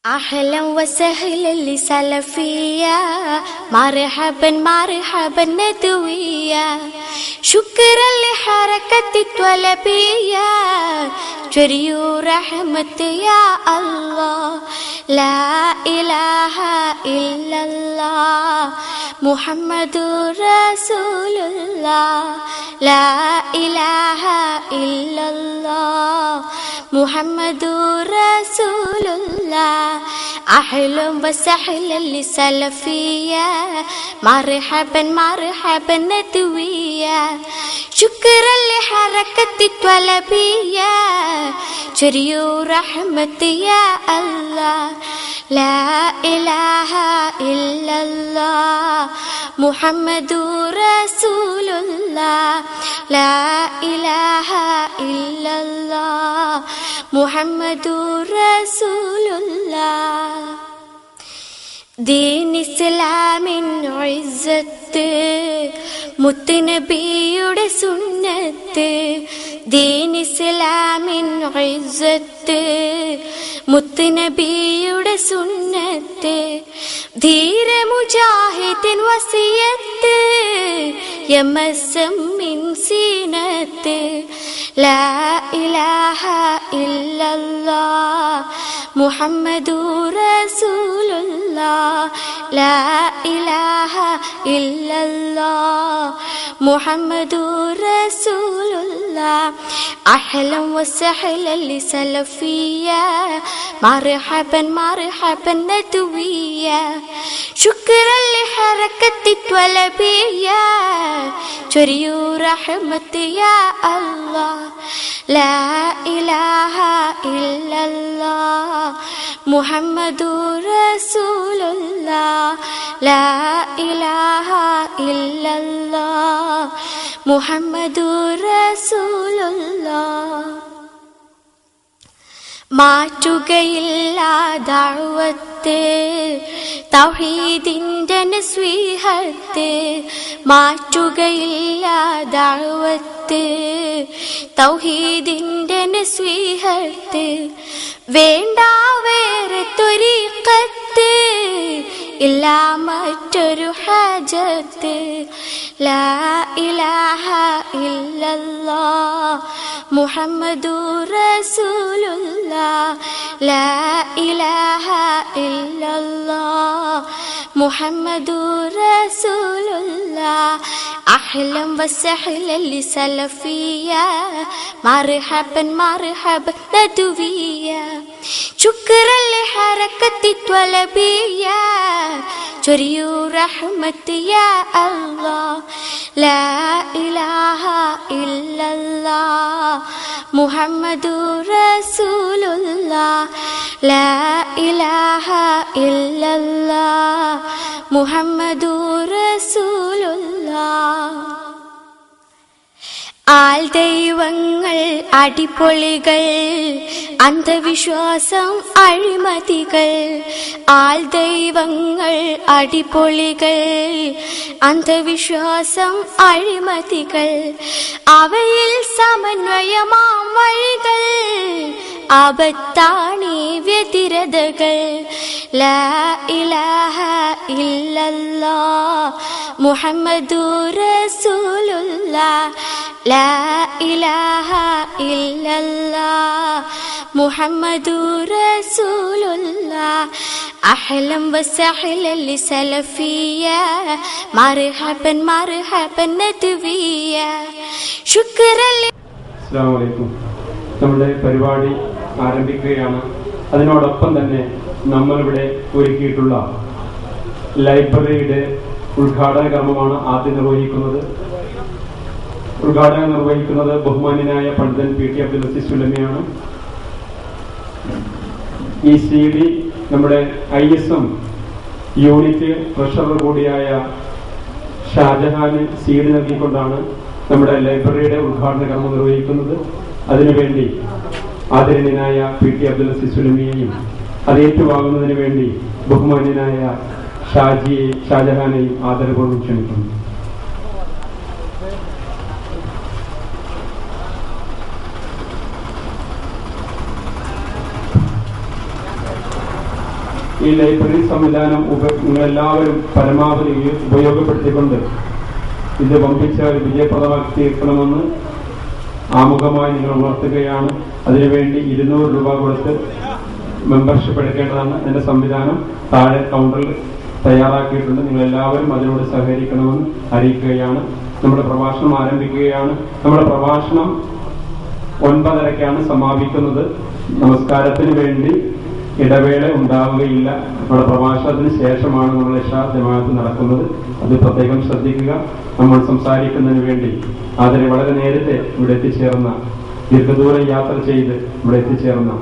أهلا وسهلا لسلفية، مرحبا مرحبا ندوية، شكرا لحركة الطلبية، جري رحمة يا الله، لا إله إلا الله محمد رسول الله، لا إله إلا الله محمد رسول الله. أهلا وسهلا لسلفية، مرحبا مرحبا ندوية، شكرا لحركة الطلبية، جري رحمة يا الله، لا إله إلا الله محمد رسول الله، لا إله إلا الله محمد رسول الله. دين ഇസ്ലാമിൻ ഇസ്സത്ത് മുത്തുനബിയുടെ സുന്നത്ത്, ദീൻ ഇസ്ലാമിൻ ഇസ്സത്ത് മുത്തുനബിയുടെ സുന്നത്ത്, ധീര മുജാഹിദിൻ വസിയത്ത് യമസം മിൻ സീനത്ത്, ലാ ഇലാഹ ഇല്ലല്ലാഹ് മുഹമ്മദുർ റസൂലുള്ളാഹ്, ലാ ഇലാഹ ഇല്ലല്ലാഹ് മുഹമ്മദുർ റസൂലുള്ളാഹ്. أهلا وسهلا لسلفية، مرحبا مرحبا ندوية، شكرا لحركة الطلبية، جري رحمة يا الله، لا إله إلا الله محمد رسول الله، لا إله إلا الله محمد رسول الله. മാറ്റുകയില്ല ദഅവത്ത് തൗഹീദിന്റെ നസ്വീഹത്ത്, മാറ്റുകയില്ല ദഅവത്ത് തൗഹീദിന്റെ നസ്വീഹത്ത്, വേണ്ട വേറെ ത്വരീഖത്ത് ഇല്ല മറ്റൊരു ഹാജത്ത്, ലാ ഇലാഹ ഇല്ലല്ലാഹ് മുഹമ്മദുർ റസൂലുള്ളാഹ്, ലാ ഇലാഹ ഇല്ലല്ലാഹ് മുഹമ്മദുർ റസൂലുള്ളാഹ്. أهلا وسهلا لسلفية، مرحبا مرحبا ندوية، شكرا لحركة الطلبية، جري رحمة يا الله، لا إله إلا الله محمد رسول الله، لا إله إلا الله محمد رسول الله. ആൾ ദൈവങ്ങൾ അടിപൊളികൾ, അന്ധവിശ്വാസം അഴിമതികൾ, ആൾ ദൈവങ്ങൾ അടിപൊളികൾ, അന്ധവിശ്വാസം അഴിമതികൾ, അവയിൽ സമന്വയമാം വഴികൾ, ആപത്താണീ വ്യതിരതകൾ, ലാ ഇലാഹ ഇല്ലല്ലാഹ് മുഹമ്മദുർ റസൂലുള്ളാഹ്, ലാ ഇലാഹ ഇല്ലല്ലാഹ് മുഹമ്മദുർ റസൂലുള്ളാഹ്. أهلا وسهلا لسلفية، مرحبا مرحبا ندوية، شكرا. അസ്സലാമു അലൈക്കും. നമ്മുടെ പരിപാടി ആരംഭിക്കുകയാണ്. അതിനോടൊപ്പം തന്നെ നമ്മളിവിടെ ഒരുക്കിയിട്ടുള്ള ലൈബ്രറിയുടെ ഉദ്ഘാടന കർമ്മമാണ് ആദ്യം നിർവഹിക്കുന്നത്. ഉദ്ഘാടനം നിർവഹിക്കുന്നത് ബഹുമാന്യനായ പണ്ഡിതൻ പി ടി അബ്ദുൽ അസീസ് സുലമിയാണ്. ഈ CD നമ്മുടെ ISM യൂണിറ്റ് ട്രഷറർ കൂടിയായ ഷാജഹാന് CD നൽകിക്കൊണ്ടാണ് നമ്മുടെ ലൈബ്രറിയുടെ ഉദ്ഘാടന കർമ്മം നിർവഹിക്കുന്നത്. അതിനുവേണ്ടി ആദരണീയനായ പി ടി അബ്ദുൽ അസീസ് സുലമിയെയും അത് ഏറ്റുവാങ്ങുന്നതിന് വേണ്ടി ബഹുമാന്യനായ ഷാജഹാനെയും ആദരപൂർവ്വം ക്ഷണിക്കുന്നു. ഈ ലൈബ്രറി സംവിധാനം നിങ്ങളെല്ലാവരും പരമാവധി ഉപയോഗപ്പെടുത്തിക്കൊണ്ട് ഇത് വമ്പിച്ച ഒരു വിജയപ്രദമാക്കി തീർക്കണമെന്ന് ആമുഖമായി നിങ്ങൾ ഉണർത്തുകയാണ്. അതിനുവേണ്ടി 200 രൂപ കൊടുത്ത് മെമ്പർഷിപ്പ് എടുക്കേണ്ടതാണ്. അതിന്റെ സംവിധാനം താഴെ കൗണ്ടറിൽ തയ്യാറാക്കിയിട്ടുണ്ട്. നിങ്ങളെല്ലാവരും അതിനോട് സഹകരിക്കണമെന്ന് അറിയിക്കുകയാണ്. നമ്മുടെ പ്രഭാഷണം ആരംഭിക്കുകയാണ്. നമ്മുടെ പ്രഭാഷണം 9:30-ക്കാണ് സമാപിക്കുന്നത്. നമസ്കാരത്തിന് വേണ്ടി ഇടവേള ഉണ്ടാവുകയില്ല. നമ്മുടെ പ്രഭാഷണത്തിന് ശേഷമാണ് നമ്മൾ ഇശാ ജമാഅത്ത് നടക്കുന്നത്. അത് പ്രത്യേകം ശ്രദ്ധിക്കുക. നമ്മൾ സംസാരിക്കുന്നതിന് വേണ്ടി വളരെ നേരത്തെ ഇവിടെ എത്തിച്ചേർന്ന, ദീർഘദൂരം യാത്ര ചെയ്ത് ഇവിടെ എത്തിച്ചേർന്ന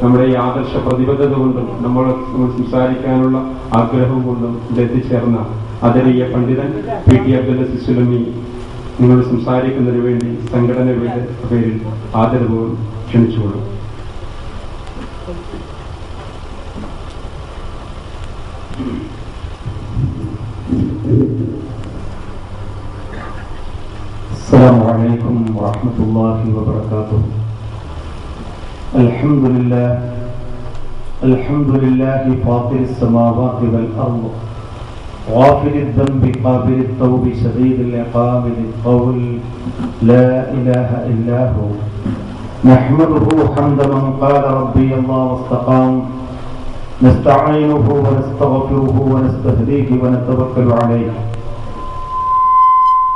നമ്മുടെ ഈ ആദർശ പ്രതിബദ്ധത കൊണ്ടും നമ്മൾ സംസാരിക്കാനുള്ള ആഗ്രഹം കൊണ്ടും ഇവിടെ എത്തിച്ചേർന്ന ആദരണീയ പണ്ഡിതൻ PT അബ്ദുൽ അസീസ് സുലമി നിങ്ങൾ സംസാരിക്കുന്നതിന് വേണ്ടി സംഘടനയുടെ പേരിൽ ആദരവും ക്ഷണിച്ചുകൊള്ളും. السلام عليكم ورحمة الله وبركاته. الحمد لله فاطر السماوات والأرض غافر الذنب قابل التوب شديد العقاب للقول لا إله إلا هو نحمده حمد من قال ربي الله واستقام نستعينه ونستغفره ونستهديه ونتوكل عليه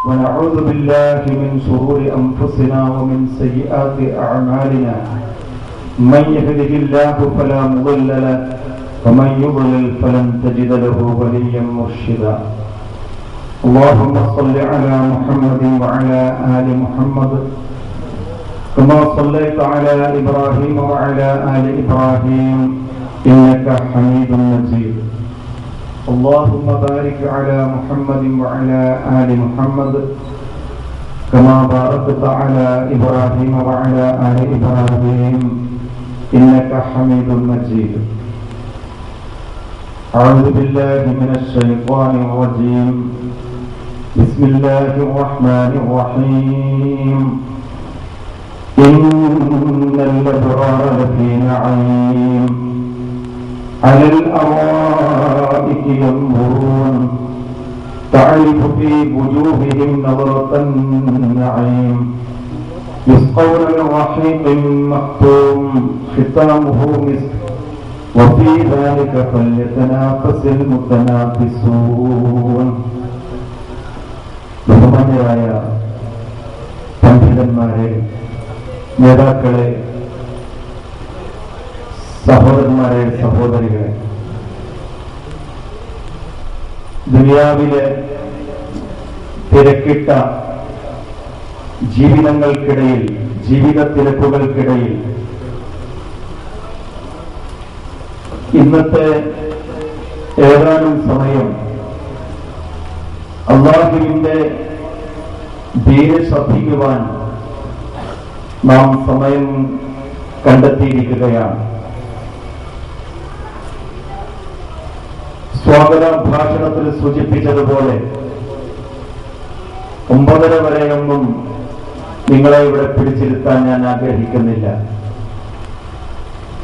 ونعوذ بالله من شرور أنفسنا ومن سيئات أعمالنا من يهده الله فلا مضل له ومن يضلل فلن تجد له وليا مرشدا. اللهم صل على محمد وعلى آل محمد كما صليت على إبراهيم وعلى آل إبراهيم إنك حميد مجيد. اللهم بارك على محمد وعلى آل محمد كما باركت على إبراهيم وعلى آل إبراهيم إنك حميد مجيد. أعوذ بالله من الشيطان الرجيم. بسم الله الرحمن الرحيم. إن الأبرار لفي نعيم على الأرائك ينظرون تعرف في وجوههم نظرة النعيم يسقون من رحيق مختوم ختامه مسك وفي ذلك فليتنافس المتنافسون. ബഹുമാന്യരായ പണ്ഡിതന്മാരെ, നേതാക്കളെ, സഹോദരന്മാരെ, സഹോദരികളെ, ദുനിയാവിലെ തിരക്കിട്ട ജീവിതങ്ങൾക്കിടയിൽ, ജീവിത തിരക്കുകൾക്കിടയിൽ ഇന്നത്തെ ഏതാനും സമയം അല്ലാഹുവിന്റെ ദീന് ശ്രദ്ധിക്കുവാൻ നാം സമയം കണ്ടെത്തിയിരിക്കുകയാണ്. സ്വാഗത ഭാഷണത്തിൽ സൂചിപ്പിച്ചതുപോലെ 9:30 വരെയൊന്നും നിങ്ങളെ ഇവിടെ പിടിച്ചിരുത്താൻ ഞാൻ ആഗ്രഹിക്കുന്നില്ല.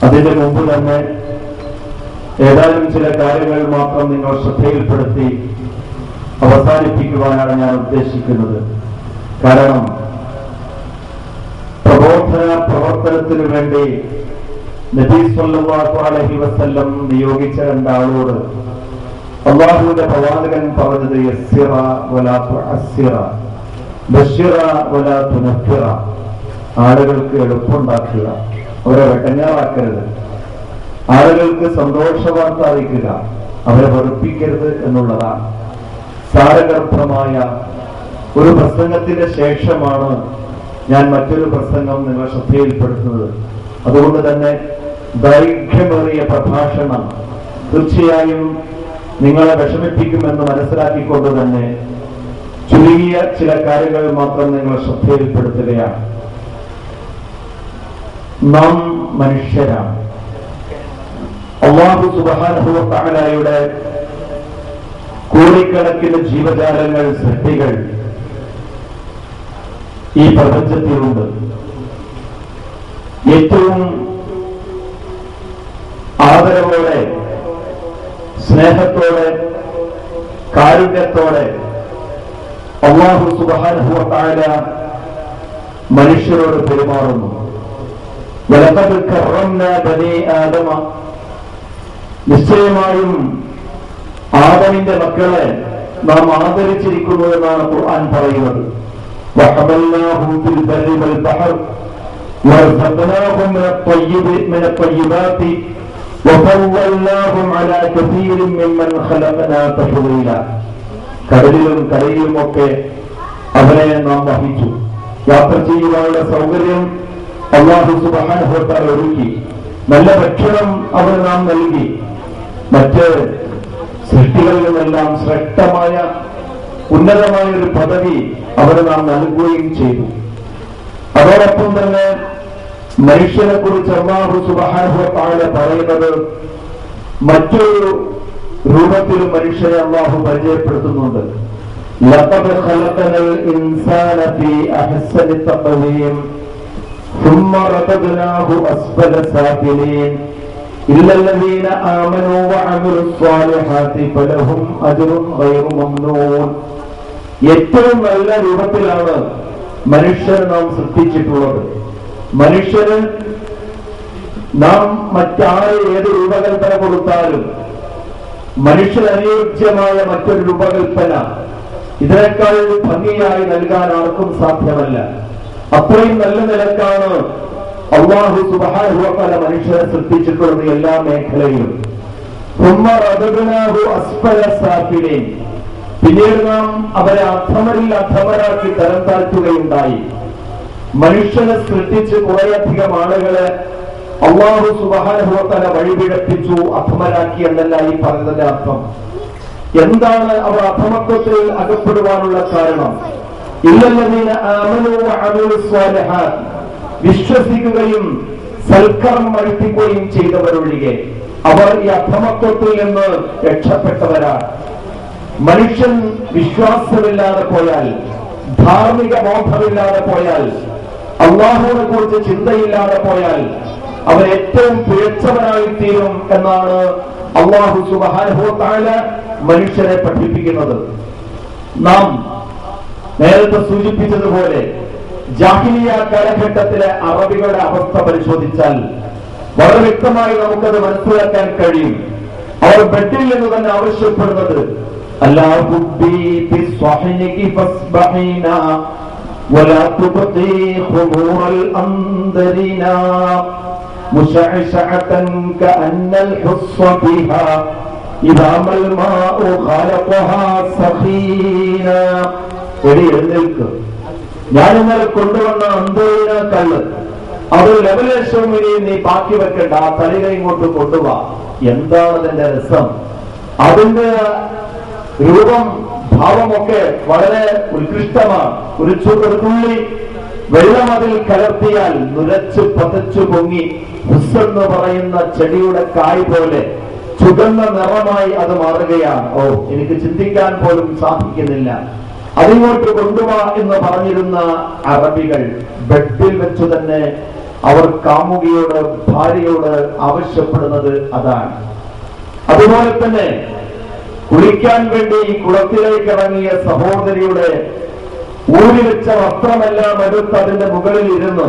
അതിന് മുമ്പ് തന്നെ ഏതായാലും ചില കാര്യങ്ങൾ മാത്രം നിങ്ങൾ ശ്രദ്ധയിൽപ്പെടുത്തി അവസാനിപ്പിക്കുവാനാണ് ഞാൻ ഉദ്ദേശിക്കുന്നത്. കാരണം പ്രവർത്തനത്തിനു വേണ്ടി നബി സ്വല്ലല്ലാഹു അലൈഹി വസല്ലം നിയോഗിച്ച 2 ആളോട് അല്ലാഹുവിന്റെ പ്രവാചകൻ പറഞ്ഞത് യസ്സിറ വലാ തുഅസ്സിറ ബശ്ശിറ വലാ തുനഫിറ. ആളുകൾക്ക് എളുപ്പമുണ്ടാക്കുക, അവരെ വെട്ടഞ്ഞാറാക്കരുത്. ആളുകൾക്ക് സന്തോഷവാർത്ത അറിയിക്കുക, അവരെ വെറുപ്പിക്കരുത് എന്നുള്ളതാണ്. സാരഗർഭമായ ഒരു പ്രസംഗത്തിന്റെ ശേഷമാണ് ഞാൻ മറ്റൊരു പ്രസംഗം നിങ്ങളെ ശ്രദ്ധയിൽപ്പെടുത്തുന്നത്. അതുകൊണ്ട് തന്നെ ദൈർഘ്യമേറിയ പ്രഭാഷണം തീർച്ചയായും നിങ്ങളെ വിഷമിപ്പിക്കുമെന്ന് മനസ്സിലാക്കിക്കൊണ്ട് തന്നെ ചുരുങ്ങിയ ചില കാര്യങ്ങൾ മാത്രം നിങ്ങളെ ശ്രദ്ധയിൽപ്പെടുത്തുകയാണ്. നാം മനുഷ്യരാണ്. അല്ലാഹു സുബ്ഹാനഹു വ തആലയുടെ കോടിക്കണക്കിന് ജീവജാലങ്ങൾ, സൃഷ്ടികൾ ഈ പ്രപഞ്ചത്തിലുണ്ട്. ഏറ്റവും ആദരവോടെ സ്നേഹത്തോടെ കാരുണ്യത്തോടെ അല്ലാഹു സുബ്ഹാനഹു വ തആല മനുഷ്യരോട് പെരുമാറുന്നു. വലഖദ് കറംനാ ബനീ ആദമ, നിശ്ചയമായും ആദമിന്റെ മക്കളെ നാം ആദരിച്ചിരിക്കുന്നു എന്നാണ് ഖുർആൻ പറയുന്നത്. വഹമൽനാഹും ഫിൽ ബർരി വൽ ബഹർ വറസഖ്നാഹും മിനൽ ത്വയ്യിബാതി വഫളൽനാഹും അലാ കസീരിൻ മിമ്മൻ ഖലഖനാ തഫ്ളീല. കടലിലും കരയിലും ഒക്കെ അവരെ നാം വഹിച്ചു. യാത്ര ചെയ്യുവാനുള്ള സൗകര്യം അല്ലാഹു സുബ്ഹാനഹു വ തആല ഒരുക്കി. നല്ല ഭക്ഷണം അവന് നാം നൽകി. മറ്റ് സൃഷ്ടികളിൽ നിന്നെല്ലാം ശ്രേഷ്ഠമായ ഉന്നതമായ ഒരു പദവി അവന് നാം നൽകുകയും ചെയ്തു. അതോടൊപ്പം തന്നെ മനുഷ്യനെ കുറിച്ച് അല്ലാഹു സുബ്ഹാനഹു വ തആല പറയുന്നത് മറ്റൊരു രൂപത്തിലും മനുഷ്യനെ അല്ലാഹു പരിചയപ്പെടുത്തുന്നുണ്ട്. ലഖദ് ഖലഖനൽ ഇൻസാന ഫീ അഹ്സനി തഖ്വീം ثم رددناه أسفل سافلين إلا الذين آمنوا وعملوا الصالحات فلهم أجر غير ممنون. ഏറ്റവും നല്ല രൂപത്തിലാണ് മനുഷ്യനെ നാം സൃഷ്ടിച്ചിട്ടുള്ളത്. മനുഷ്യന് നാം മറ്റാര് ഏത് രൂപകൽപ്പന കൊടുത്താലും മനുഷ്യന് അനുയോജ്യമായ മറ്റൊരു രൂപകൽപ്പന ഇതിനേക്കാൾ ഭംഗിയായി നൽകാൻ ആർക്കും സാധ്യമല്ല. അത്രയും നല്ല നിലക്കാണ് അല്ലാഹു സുബ്ഹാനഹു വ തആല മനുഷ്യരെ സൃഷ്ടിച്ചിട്ടുള്ളത് എല്ലാ മേഖലയിലും. പിന്നീട് നാം അവരെ അധമരാക്കി തരം താഴ്ത്തുകയുണ്ടായി. മനുഷ്യനെ സൃഷ്ടിച്ച് കുറേയധികം ആളുകളെ അല്ലാഹു സുബ്ഹാനഹു വ തആല വഴിപിഴപ്പിച്ചു, അധമരാക്കി എന്നല്ല ഈ പറഞ്ഞതിന്റെ അർത്ഥം. എന്താണ് അവർ അധമത്വത്തിൽ അകപ്പെടുവാനുള്ള കാരണം? ഇല്ലല്ലദീന ആമനൂ വഅമിലുസ് സ്വാലിഹാത്ത്, വിശ്വസിക്കുകയും സൽക്കർമ്മം അനുഷ്ഠിക്കുകയും ചെയ്തവരൊഴികെ അവർ ഈ അധമത്വത്തിൽ നിന്ന് രക്ഷപ്പെട്ടവരാണ്. മനുഷ്യൻ വിശ്വാസമില്ലാതെ പോയാൽ, ധാർമ്മിക ബോധമില്ലാതെ പോയാൽ, അല്ലാഹുവിനെ കുറിച്ച് ചിന്തയില്ലാതെ പോയാൽ അവൻ ഏറ്റവും പിഴച്ചവനായി തീരും എന്നാണ് അല്ലാഹു സുബ്ഹാനഹു വ തആല മനുഷ്യരെ പഠിപ്പിക്കുന്നത്. നാം നേരത്തെ സൂചിപ്പിച്ചതുപോലെ ജാഹിലിയ കാലഘട്ടത്തിലെ അറബികളുടെ അവസ്ഥ പരിശോധിച്ചാൽ വളരെ വ്യക്തമായി നമുക്കത് മനസ്സിലാക്കാൻ കഴിയും. അവർ ബെഡിൽ നിന്ന് തന്നെ ആവശ്യപ്പെടുന്നത് എഴുന്നേൽക്ക്, ഞാൻ ഇന്നലെ കൊണ്ടുവന്ന അന്തോയിന കല്ല് അത് ലവലേശവും ഇനി നീ ബാക്കി വെക്കണ്ട, ആ തലിക ഇങ്ങോട്ട് കൊണ്ടുപോവാ. എന്താണ് അതിന്റെ രസം? അതിന്റെ രൂപം ഭാവമൊക്കെ വളരെ ഉത്കൃഷ്ടമാണ്. ഒരു തുള്ളി വെള്ളം അതിൽ കലർത്തിയാൽ നുരച്ചു പതച്ചു പൊങ്ങി ഹുസ്സെന്ന് പറയുന്ന ചെടിയുടെ കായ് പോലെ ചുവന്ന നിറമായി അത് മാറുകയാണ്. ഓ, എനിക്ക് ചിന്തിക്കാൻ പോലും സാധിക്കുന്നില്ല. അതിങ്ങോട്ട് കൊണ്ടുപോവാ എന്ന് പറഞ്ഞിരുന്ന അറബികൾ ബെഡിൽ വെച്ചു തന്നെ അവർ കാമുകിയോട്, ഭാര്യയോട് ആവശ്യപ്പെടുന്നത് അതാണ്. അതുപോലെ തന്നെ കുളിക്കാൻ വേണ്ടി ഈ കുളത്തിലേക്ക് ഇറങ്ങിയ സഹോദരിയുടെ ഊരി വെച്ച വസ്ത്രമെല്ലാം എടുത്ത് അതിന്റെ മുകളിൽ ഇരുന്ന്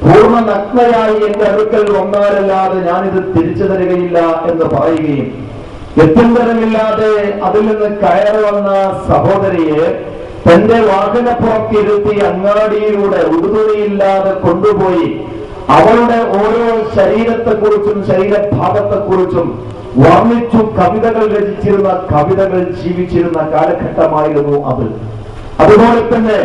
പൂർണ്ണ നഗ്നയായി എന്റെ അടുക്കൽ വന്നാലല്ലാതെ ഞാനിത് തിരിച്ചു തരികയില്ല എന്ന് പറയുകയും ഗത്യന്തരമില്ലാതെ അതിൽ നിന്ന് കയറി വന്ന സഹോദരിയെ തന്റെ വാഹനപ്പുറത്തിരുത്തി അങ്ങാടിയിലൂടെ ഉടുതുണിയില്ലാതെ കൊണ്ടുപോയി അവളുടെ ഓരോ ശരീരത്തെക്കുറിച്ചും ശരീരഭാഗത്തെക്കുറിച്ചും വർണ്ണിച്ചു കവിതകൾ രചിച്ചിരുന്ന, കവിതകൾ ജീവിച്ചിരുന്ന കാലഘട്ടമായിരുന്നു അത്. അതുപോലെ തന്നെ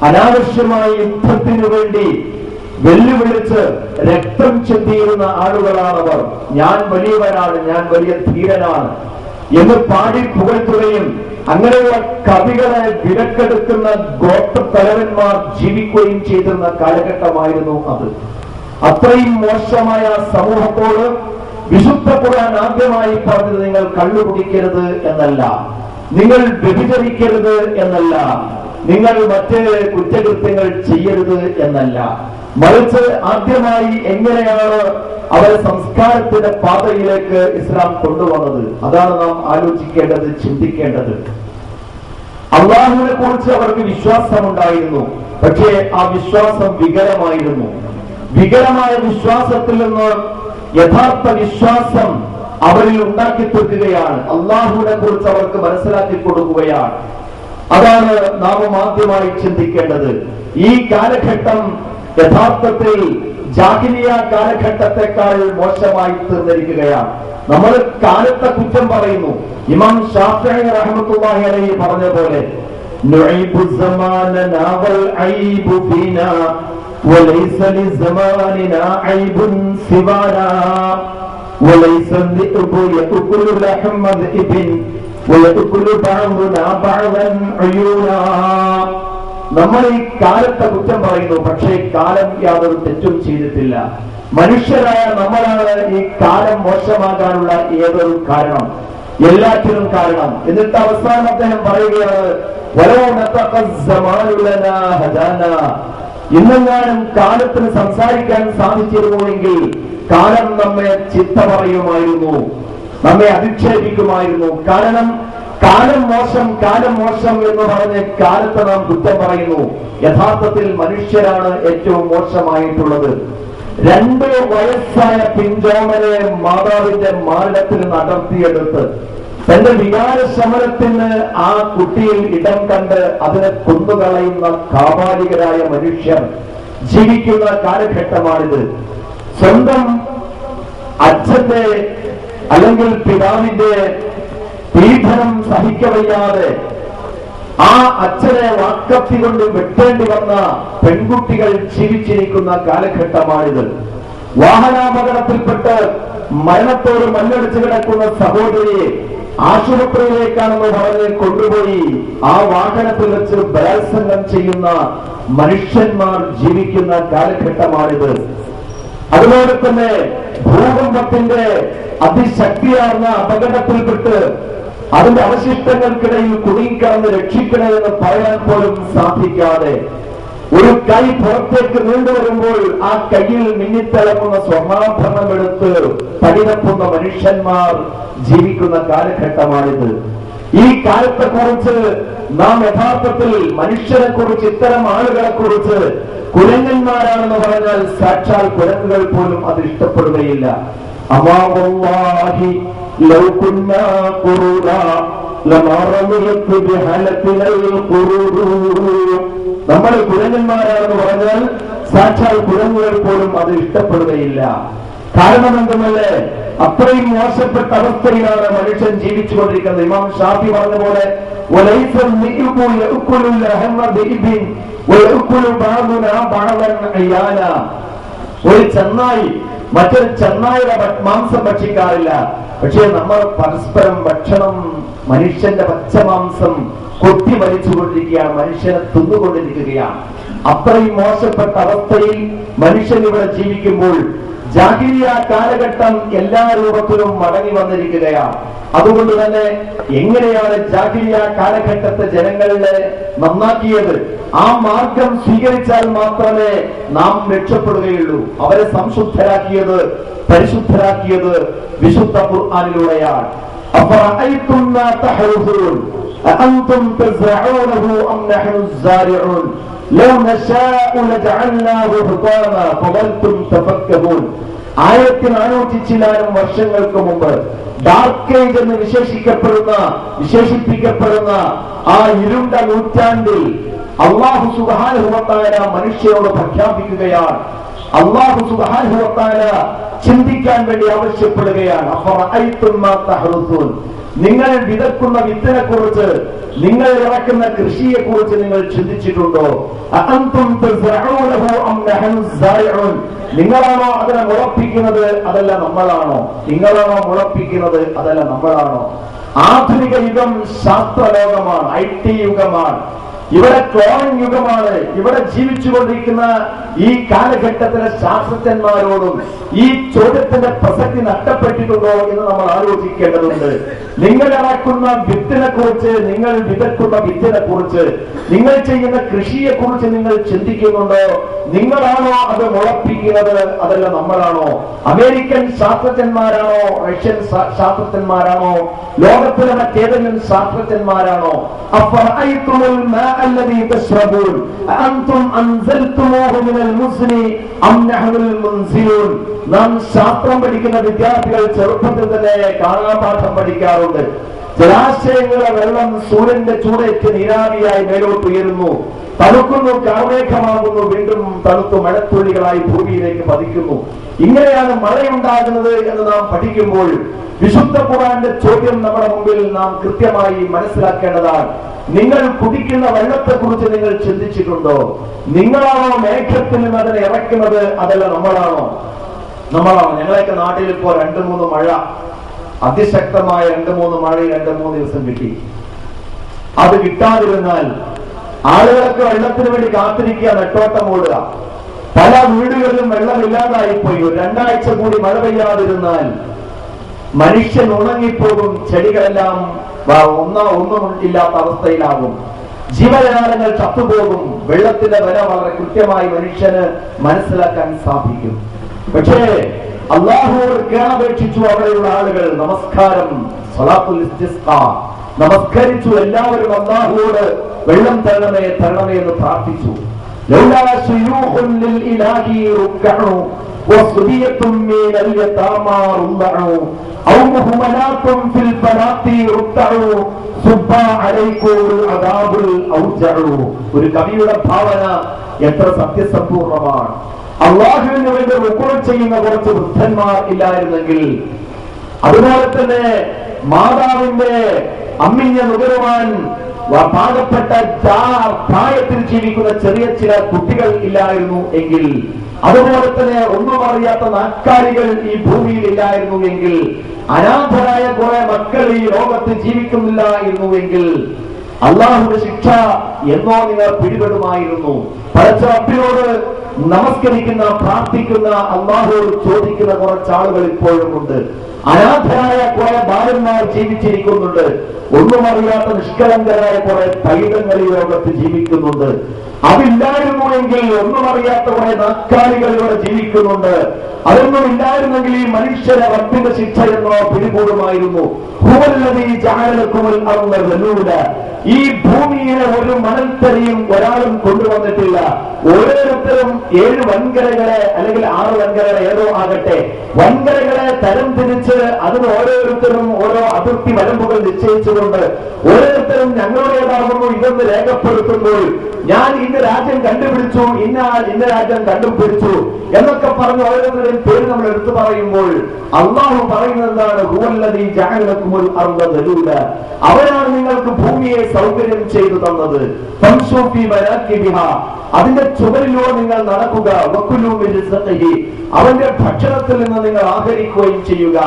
അനാവശ്യമായ യുദ്ധത്തിനു വേണ്ടി വെല്ലുവിളിച്ച് രക്തം ചെന്തിയിരുന്ന ആളുകളാണവർ. ഞാൻ വലിയവനാണ്, ഞാൻ വലിയ ധീരനാണ് എന്ന് പാടി പുകഴ്ത്തുകയും അങ്ങനെയുള്ള കവികളെ വിലക്കെടുക്കുന്ന ഗോത്രത്തലവന്മാർ ജീവിക്കുകയും ചെയ്തിരുന്ന കാലഘട്ടമായിരുന്നു അത്. അത്രയും മോശമായ സമൂഹത്തോട് വിശുദ്ധ ഖുർആൻ ആദ്യമായി പറഞ്ഞത് നിങ്ങൾ കള്ളുകുടിക്കരുത് എന്നല്ല, നിങ്ങൾ വ്യഭിചരിക്കരുത് എന്നല്ല, നിങ്ങൾ മറ്റ് കുറ്റകൃത്യങ്ങൾ ചെയ്യരുത് എന്നല്ല, മറിച്ച് ആദ്യമായി എങ്ങനെയാണ് അവരെ സംസ്കാരത്തിന്റെ പാതയിലേക്ക് ഇസ്ലാം കൊണ്ടുവന്നത്, അതാണ് നാം ആലോചിക്കേണ്ടത്, ചിന്തിക്കേണ്ടത്. അള്ളാഹുവിനെ കുറിച്ച് അവർക്ക് വിശ്വാസമുണ്ടായിരുന്നു, പക്ഷേ ആ വിശ്വാസം വികലമായിരുന്നു. വികലമായ വിശ്വാസത്തിൽ നിന്ന് യഥാർത്ഥ വിശ്വാസം അവരിൽ ഉണ്ടാക്കി തീർക്കുകയാണ്, അള്ളാഹുവിനെ കുറിച്ച് അവർക്ക് മനസ്സിലാക്കി കൊടുക്കുകയാണ്. അതാണ് നാം ആദ്യമായി ചിന്തിക്കേണ്ടത്. ഈ കാലഘട്ടം യഥാർത്ഥത്തിൽ ജാഹിലിയ കാലഘട്ടത്തെക്കാൾ മോശമായി തീർന്നിരിക്കുകയാണ്. നമ്മൾ കാലത്തെ കുറ്റം പറയുന്നു. ഇമാം ശാഫിഈ റഹ്മത്തുള്ളാഹി അലൈഹി പറഞ്ഞ പോലെ നുഈബു സമാനനാ വൽ ഐബു ഫീനാ വലൈസ ലിസമാനിനാ ഐബുൻ സിവാനാ വലൈസ ദിഅബു യഅകുലു ലഹമ ദിഅബിൻ വയഅകുലു ബഅദുനാ ബഅദൻ ഉയൂനാ. നമ്മൾ ഈ കാലത്തെ കുറ്റം പറയുന്നു, പക്ഷേ കാലം യാതൊരു തെറ്റും ചെയ്തിട്ടില്ല. മനുഷ്യരായ നമ്മളാണ് ഈ കാലം മോശമാകാനുള്ള ഏതൊരു കാരണം, എല്ലാറ്റിനും കാരണം. എന്നിട്ട് അവസാനം അദ്ദേഹം പറയുകയാണ്, ഇന്നെങ്ങാനും കാലത്തിന് സംസാരിക്കാൻ സാധിച്ചിരുന്നുവെങ്കിൽ കാലം നമ്മെ ചിത്ത പറയുമായിരുന്നു, നമ്മെ അധിക്ഷേപിക്കുമായിരുന്നു. കാരണം കാലം മോശം, കാലം മോശം എന്ന് പറഞ്ഞ് കാലത്തെ നാം കുറ്റം പറയുന്നു. യഥാർത്ഥത്തിൽ മനുഷ്യരാണ് ഏറ്റവും മോശമായിട്ടുള്ളത്. 2 വയസ്സായ പിഞ്ചോമനെ മാതാവിന്റെ മാറിടത്തിൽ നടത്തിയെടുത്ത് തന്റെ വികാര ശമനത്തിന് ആ കുട്ടിയിൽ ഇടം കണ്ട് അതിനെ കൊന്നുകളയുന്ന കാപാലികരായ മനുഷ്യർ ജീവിക്കുന്ന കാലഘട്ടമാണിത്. സ്വന്തം അച്ഛന്റെ അല്ലെങ്കിൽ പിതാവിന്റെ പീഡനം സഹിക്കവയ്യാതെ ആ അച്ഛനെ വാക്കത്തി കൊണ്ട് വെട്ടേണ്ടി വന്ന പെൺകുട്ടികൾ ജീവിച്ചിരിക്കുന്ന കാലഘട്ടമാണിത്. വാഹനാപകടത്തിൽപ്പെട്ട് മരണത്തോട് മല്ലടിച്ചു കിടക്കുന്ന സഹോദരിയെ ആശുപത്രിയിലേക്കാണെന്ന് പറഞ്ഞ് കൊണ്ടുപോയി ആ വാഹനത്തിൽ വെച്ച് ബലാത്സംഗം ചെയ്യുന്ന മനുഷ്യന്മാർ ജീവിക്കുന്ന കാലഘട്ടമാണിത്. അതുപോലെ തന്നെ ഭൂകമ്പത്തിന്റെ അതിശക്തിയാർന്ന അപകടത്തിൽപ്പെട്ട് അതിന്റെ അവശിഷ്ടങ്ങൾക്കിടയിൽ കുടുങ്ങിക്കിടന്ന് രക്ഷിക്കണേ എന്ന് പറയാൻ പോലും സാധിക്കാതെ ഒരു കൈ പുറത്തേക്ക് നീണ്ടുവരുമ്പോൾ ആ കയ്യിൽ മിന്നിത്തിളങ്ങുന്ന സ്വർണ്ണാഭരണം എടുത്ത് തടിതപ്പുന്ന മനുഷ്യന്മാർ ജീവിക്കുന്ന കാലഘട്ടമാണിത്. ഈ കാലത്തെ കുറിച്ച് നാം യഥാർത്ഥത്തിൽ മനുഷ്യരെ കുറിച്ച്, ഇത്തരം ആളുകളെ കുറിച്ച് കുരങ്ങന്മാരാണെന്ന് പറഞ്ഞാൽ സാക്ഷാൽ കുരങ്ങുകൾ പോലും അത് ഇഷ്ടപ്പെടുകയില്ല. അമാവല്ലാഹി ലൗ കുന്നാ ഖുറൂറാ ലമാ റമിയത് ബിഹലത്തിനൽ ഖുറൂറു. നമ്മൾ കുരങ്ങന്മാരാണെന്ന് പറഞ്ഞാൽ സാക്ഷാൽ കുരങ്ങുകൾ പോലും അത് ഇഷ്ടപ്പെടുകയില്ല. കാരണം എന്തെന്നല്ലേ, അത്രയും മോശപ്പെട്ട അവസ്ഥയിലാണ് മനുഷ്യൻ ജീവിച്ചുകൊണ്ടിരിക്കുന്നത്. ഇമാം ഷാഫി പറഞ്ഞ പോലെ ഒരു ചെന്നായി മറ്റൊരു ചെന്നായുടെ മാംസം ഭക്ഷിക്കാറില്ല. പക്ഷേ നമ്മൾ പരസ്പരം ഭക്ഷണം, മനുഷ്യന്റെ പച്ചമാംസം കൊത്തി വലിച്ചുകൊണ്ടിരിക്കുകയാണ്, മനുഷ്യനെ തിന്നുകൊണ്ടിരിക്കുകയാണ്. അത്രയും മോശപ്പെട്ട അവസ്ഥയിൽ മനുഷ്യൻ ഇവിടെ ജീവിക്കുമ്പോൾ ജാഹിലിയ കാലഘട്ടം എല്ലാ രൂപത്തിലും മടങ്ങി വന്നിരിക്കുകയാണ്. അതുകൊണ്ട് തന്നെ എങ്ങനെയാണ് ജാഹിലിയ കാലഘട്ടത്തെ ജനങ്ങളെ നന്നാക്കിയത്? ആ മാർഗം സ്വീകരിച്ചാൽ മാത്രമേ നാം രക്ഷപ്പെടുകയുള്ളൂ. അവരെ സംശുദ്ധരാക്കിയത്, പരിശുദ്ധരാക്കിയത് വിശുദ്ധ ഖുർആനിലൂടെയാണ്. അഫറഅയ്തും മാ തഹ്റുസൂൻ അഅൻതും തസ്റഊനഹു അം നഹ്നു الزارعون ലൗ നശാഉ ലജഅൽനാഹു ഹുതാമാ ഫളൽതും തഫക്കഹൂൻ. 1400 വർഷങ്ങൾക്ക് മുമ്പ് ഡാർക്ക് ഏജ് എന്ന് വിശേഷിപ്പിക്കപ്പെടുന്ന ആ ഇരുണ്ട നൂറ്റാണ്ടിൽ അല്ലാഹു സുബ്ഹാനഹു വ തആല മനുഷ്യരോട് പ്രഖ്യാപിക്കുകയാണ്. അല്ലാഹു സുബ്ഹാനഹു വ തആല ചിന്തിക്കാൻ വേണ്ടി ആവശ്യപ്പെടുകയാണ്. അഫറഅയ്തും മാ തഹ്റുസൂൻ. നിങ്ങൾ വിതക്കുന്ന വിത്തിനെ കുറിച്ച്, നിങ്ങൾ ഇറക്കുന്ന കൃഷിയെ കുറിച്ച് നിങ്ങൾ ചിന്തിച്ചിട്ടുണ്ടോ? അഅൻതും തസ്റഊനഹു അം നഹ്നു الزارعون. നിങ്ങളാണോ അതിനെ മുളപ്പിക്കുന്നത്, അതല്ല നമ്മളാണോ? നിങ്ങളാണോ മുളപ്പിക്കുന്നത്, അതല്ല നമ്മളാണോ? ആധുനിക യുഗം ശാസ്ത്രലോകമാണ്, IT യുഗമാണ്. ഇവിടെ ക്ലോണിംഗ് യുഗമാണ്. ഇവിടെ ജീവിച്ചുകൊണ്ടിരിക്കുന്ന ഈ കാലഘട്ടത്തിലെ ശാസ്ത്രജ്ഞന്മാരോടും ഈ ചോദ്യത്തിന്റെ പ്രസക്തി നഷ്ടപ്പെട്ടിട്ടുണ്ടോ എന്ന് നമ്മൾ ആലോചിക്കേണ്ടതുണ്ട്. നിങ്ങൾ ഇറക്കുന്ന വിത്തിനെ കുറിച്ച്, നിങ്ങൾ വിതക്കുന്ന വിത്തിനെ കുറിച്ച്, നിങ്ങൾ ചെയ്യുന്ന കൃഷിയെ കുറിച്ച് നിങ്ങൾ ചിന്തിക്കുന്നുണ്ടോ? നിങ്ങളാണോ അത് മുളപ്പിക്കുന്നത്, അതല്ല നമ്മളാണോ? അമേരിക്കൻ ശാസ്ത്രജ്ഞന്മാരാണോ? റഷ്യൻ ശാസ്ത്രജ്ഞന്മാരാണോ? ലോകത്തിലെ മറ്റേതെങ്കിലും ശാസ്ത്രജ്ഞന്മാരാണോ? നാം ശാസ്ത്രം പഠിക്കുന്ന വിദ്യാർത്ഥികൾ ചെറുപ്പത്തിൽ തന്നെ കാണാപാഠം പഠിക്കാറുണ്ട്. ജലാശയങ്ങളെ വെള്ളം സൂര്യന്റെ ചൂടേറ്റ് നീരാവിയായി മേലോട്ട് ഉയരുന്നു, തണുക്കുന്നു, കാർമേഘമാകുന്നു, വീണ്ടും തണുത്തു മഴത്തുള്ളികളായി ഭൂമിയിലേക്ക് പതിക്കുന്നു. ഇങ്ങനെയാണ് മഴയുണ്ടാകുന്നത് എന്ന് നാം പഠിക്കുമ്പോൾ വിശുദ്ധ ഖുർആന്റെ ചോദ്യം നമ്മുടെ മുമ്പിൽ നാം കൃത്യമായി മനസ്സിലാക്കേണ്ടതാണ്. നിങ്ങൾ കുടിക്കുന്ന വെള്ളത്തെ കുറിച്ച് നിങ്ങൾ ചിന്തിച്ചിട്ടുണ്ടോ? നിങ്ങളാണോ മേഘത്തിൽ നിന്ന് അതിനെ ഇറക്കുന്നത്, അതല്ല നമ്മളാണോ? നമ്മളാണോ? ഞങ്ങളൊക്കെ നാട്ടിൽ ഇപ്പോ 2-3 മഴ, അതിശക്തമായ 2-3 മഴ 2-3 ദിവസം കിട്ടി. അത് കിട്ടാതിരുന്നാൽ ആളുകളൊക്കെ വെള്ളത്തിന് വേണ്ടി കാത്തിരിക്കുക, നെട്ടോട്ടം ഓടുക. പല വീടുകളിലും വെള്ളമില്ലാതായിപ്പോയി. 2 ആഴ്ച കൂടി മഴ പെയ്യാതിരുന്നാൽ മനുഷ്യൻ ഉണങ്ങിപ്പോകും, ചെടികളെല്ലാം ഒന്നും ഇല്ലാത്ത അവസ്ഥയിലാകും, ജീവജാലങ്ങൾ ചത്തുപോകും. വെള്ളത്തിന്റെ വില വളരെ കൃത്യമായി മനുഷ്യന് മനസ്സിലാക്കാൻ സാധിക്കും. പക്ഷേ അള്ളാഹുവോട് കേണപേക്ഷിച്ചു അവിടെയുള്ള ആളുകൾ. നമസ്കാരം, സ്വലാത്തുൽ ഇസ്തിസ്ഖാ, നമസ്കരിച്ചു. എല്ലാവരും അള്ളാഹുവോട് വെള്ളം തരണമേ തരണമേ എന്ന് പ്രാർത്ഥിച്ചു. ലൗലാ ശുയൂഖുൻ ലിൽ ഇലാഹി റുക്കഉ വസ്ദിയത്തും മിനൽ യതാമാ റുദഉ ഔ മുഹ്മനാത്തും ഫിൽ ഫലാത്തി റുക്കഉ സുബ്ബാ അലൈകുൽ അദാബുൽ ഔജഉ. ഒരു കവിയുടെ ഭാവന എത്ര സത്യസമ്പൂർണമാണ്. അള്ളാഹുവിന് വേണ്ടി റുക്കൂ ചെയ്യുന്ന കുറച്ച് വൃദ്ധന്മാർ ഇല്ലായിരുന്നെങ്കിൽ, അതുപോലെ തന്നെ മാതാവിന്റെ അമ്മിഞ്ഞ നുകരുവാൻ പാകപ്പെട്ട പ്രായത്തിൽ ജീവിക്കുന്ന ചെറിയ ചില കുട്ടികൾ ഇല്ലായിരുന്നു എങ്കിൽ, അതുപോലെ തന്നെ ഒന്നും അറിയാത്ത നാക്കാലികൾ ഈ ഭൂമിയിൽ ഇല്ലായിരുന്നു എങ്കിൽ, അനാഥരായ കുറെ മക്കൾ ഈ ലോകത്ത് ജീവിക്കുന്നില്ല എന്നുവെങ്കിൽ അള്ളാഹുവിന്റെ ശിക്ഷ എന്നോ നിങ്ങൾ പിടിപെടുമായിരുന്നു. പടച്ച റബ്ബിനോട് നമസ്കരിക്കുന്ന, പ്രാർത്ഥിക്കുന്ന, അള്ളാഹുവോട് ചോദിക്കുന്ന കുറച്ച് ആളുകൾ ഇപ്പോഴും ഉണ്ട്. അനാഥരായ കുറെ ബാലന്മാർ ജീവിച്ചിരിക്കുന്നുണ്ട്. ഒന്നും അറിയാത്ത നിഷ്കളങ്കരായ കുറെ പൈതങ്ങൾ ഈ ലോകത്ത് ജീവിക്കുന്നുണ്ട്. അതില്ലായിരുന്നു എങ്കിൽ ഒന്നും അറിയാത്ത കുറെ നാക്കാലികൾ ഇവിടെ ജീവിക്കുന്നുണ്ട്. അതൊന്നും ഇല്ലായിരുന്നെങ്കിൽ ഈ മനുഷ്യരെ റബ്ബിന്റെ ശിക്ഷ എന്നോ പിടികൂടുമായിരുന്നു. ഈ ഭൂമിയിലെ ഒരു മണൽത്തരിയും ഒരാളും കൊണ്ടുവന്നിട്ടില്ല. ഓരോരുത്തരും 7 വൻകരകളെ അല്ലെങ്കിൽ 6 വൻകരകളെ ഏതോ ആകട്ടെ, വൻകരകളെ തരം തിരിച്ച് അതിന് ഓരോരുത്തരും ഓരോ അതിർത്തി വരമ്പുകൾ നിശ്ചയിച്ചുകൊണ്ട് ഓരോരുത്തരും ഞങ്ങളുടേതാകുന്നു ഇതെന്ന് രേഖപ്പെടുത്തുമ്പോൾ, ഞാൻ ഇന്ന രാജ്യം കണ്ടുപിടിച്ചു, ഇന്ന രാജ്യം കണ്ടുപിടിച്ചു എന്നൊക്കെ പറഞ്ഞ് ഓരോരുത്തരുടെയും പേര് നമ്മൾ എടുത്തു പറയുമ്പോൾ അള്ളാഹു പറയുന്നത് എന്താണ്? ഹുവല്ലദീ ജഅലകുമുൽ അർദ ദലൂല, അവനാണ് നിങ്ങൾക്ക് ഭൂമിയെ സൗകര്യം ചെയ്തു തന്നത്. ഫംശൂ ഫീ മനാകിബിഹാ, അതിന്റെ ചുവരിലൂടെ നിങ്ങൾ നടക്കുക. വകുലൂ മിൻ റിസ്ഖിഹി, അവന്റെ ഭക്ഷണത്തിൽ നിന്ന് നിങ്ങൾ ആഹരിക്കുകയും ചെയ്യുക.